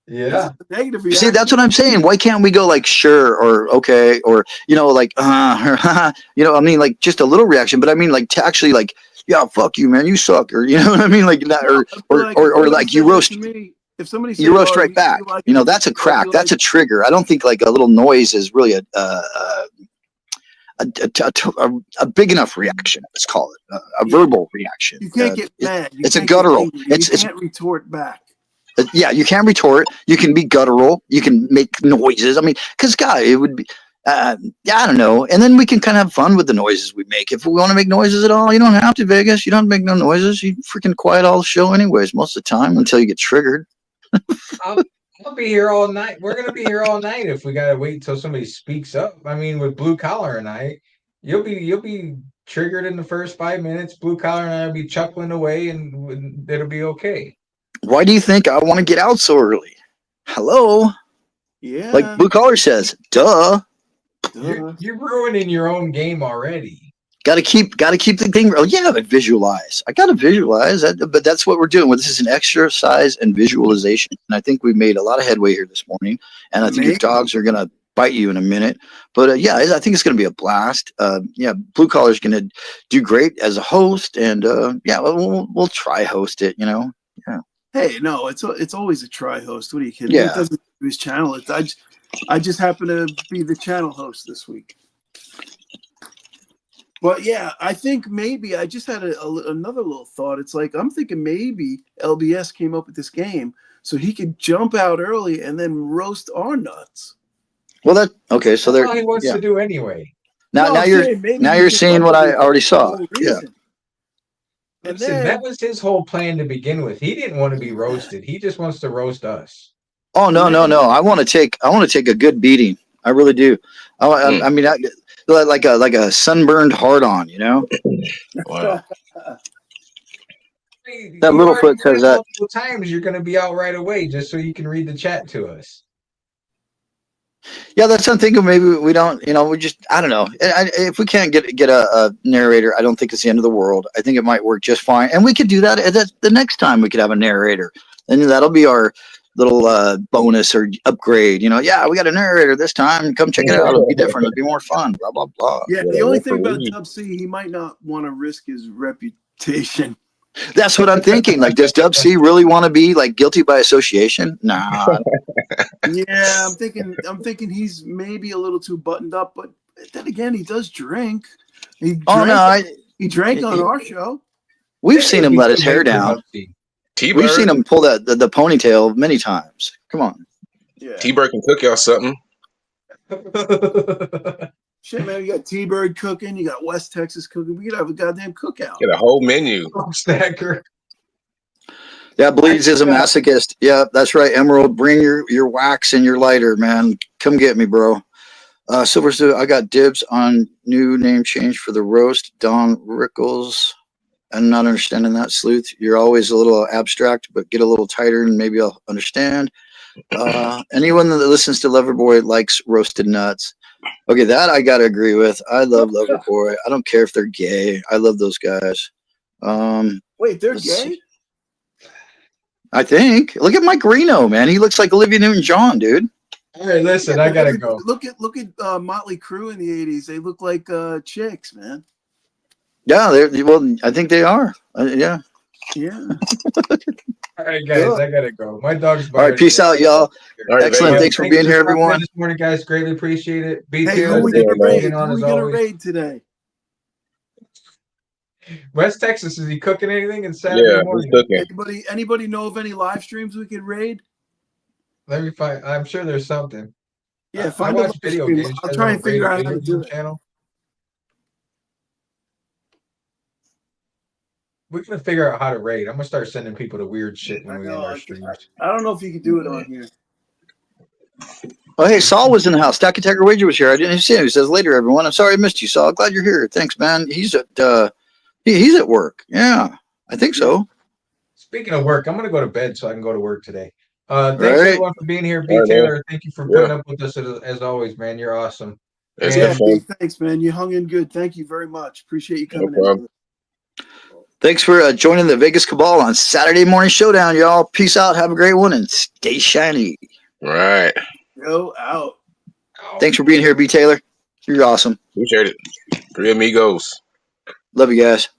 Yeah. That's a negative reaction. See, that's what I'm saying. Why can't we go like sure or okay or like I mean, like just a little reaction, but I mean like to actually like, yeah, fuck you, man, you suck, or you know what I mean, like that, or like you roast me. If somebody says, you roast right back, like that's a crack, that's a trigger. I don't think like a little noise is really a big enough reaction. Let's call it a verbal reaction. You can't get mad. It's a guttural. You can't retort back. Yeah, you can retort. You can be guttural. You can make noises. I mean, because God, it would be. I don't know. And then we can kind of have fun with the noises we make. If we want to make noises at all, you don't have to, Vegas. You don't make no noises. You freaking quiet all the show anyways, most of the time until you get triggered. I'll be here all night. We're gonna be here all night if we gotta wait until somebody speaks up. I mean, with Blue Collar and I, you'll be triggered in the first 5 minutes. Blue Collar and I will be chuckling away, and it'll be okay. Why do you think I want to get out so early? Hello? Yeah. Like Blue Collar says, duh. You're ruining your own game already. Got to keep the thing. Oh yeah, but visualize. I got to visualize that, but that's what we're doing. This is an exercise and visualization, and I think we've made a lot of headway here this morning. And I think your dogs are gonna bite you in a minute, but yeah, I think it's gonna be a blast. Yeah, Blue Collar's gonna do great as a host, and yeah, we'll try host it. Yeah. Hey, no, it's always a try host. What are you kidding? Yeah. It doesn't do his channel. I just happen to be the channel host this week. But yeah, I think maybe I just had another little thought. It's like I'm thinking maybe LBS came up with this game so he could jump out early and then roast our nuts. Well, okay. So that's all he wants to do anyway. Now you're seeing what I already saw. Yeah. And listen, that was his whole plan to begin with. He didn't want to be roasted. He just wants to roast us. Oh no! I want to take a good beating. I really do. I mean, like a sunburned hard on, Wow. That Littlefoot says that multiple times you're going to be out right away just so you can read the chat to us. Yeah, that's something. Maybe we don't. We just. I don't know. If we can't get a narrator, I don't think it's the end of the world. I think it might work just fine, and we could do that. The next time we could have a narrator, and that'll be our little bonus or upgrade. Yeah, we got a narrator this time. Come check it out. It'll be different. It'll be more fun. Blah blah blah. Yeah, the only thing about Dub C, he might not want to risk his reputation. That's what I'm thinking. Like, does Dub C really want to be like guilty by association? Nah. Yeah, I'm thinking he's maybe a little too buttoned up, but then again, he does drink. He drank on our show. We've seen him let his hair down. We've seen him pull the ponytail many times. Come on. Yeah. T-Bird can cook y'all something. Shit, man, you got T-Bird cooking. You got West Texas cooking. We could have a goddamn cookout. Get a whole menu. Stacker. Yeah, Bleeds is a masochist. Yeah, that's right. Emerald, bring your wax and your lighter, man. Come get me, bro. Silver Stu, I got dibs on new name change for the roast. Don Rickles. I'm not understanding that, Sleuth. You're always a little abstract, but get a little tighter and maybe I'll understand. Anyone that listens to Loverboy likes roasted nuts. Okay, that I gotta agree with. I love Loverboy. I don't care if they're gay. I love those guys. Wait, they're gay? I think. Look at Mike Reno, man. He looks like Olivia Newton-John, dude. All right, listen, I gotta go. Look at Motley Crue in the '80s. They look like chicks, man. Yeah, well, I think they are. Yeah. Yeah. All right, guys, I gotta go. My dog's. All right, peace out, y'all. Excellent. Thanks for being here, everyone. This morning, guys, greatly appreciate it. Hey, who are we gonna raid today? West Texas, is he cooking anything in Saturday morning? Anybody know of any live streams we could raid? Let me find. I'm sure there's something. Yeah, find a video games. I'll try and figure out how to do it. Channel. We're gonna figure out how to raid. I'm gonna start sending people to weird shit when we end our streams. I don't know if you could do it on here. Oh, hey, Saul was in the house. Stack Attacker Wager was here. I didn't see him. He says, later, everyone. I'm sorry I missed you, Saul. Glad you're here. Thanks, man. He's at work. Yeah, I think so. Speaking of work, I'm going to go to bed so I can go to work today. Thanks, everyone, for being here. B. Taylor, thank you for putting up with us as always, man. You're awesome. Thanks, man. You hung in good. Thank you very much. Appreciate you coming in. Thanks for joining the Vegas Cabal on Saturday Morning Showdown, y'all. Peace out. Have a great one and stay shiny. Right. Go out. Thanks for being here, B. Taylor. You're awesome. Appreciate it. 3 amigos. Love you guys.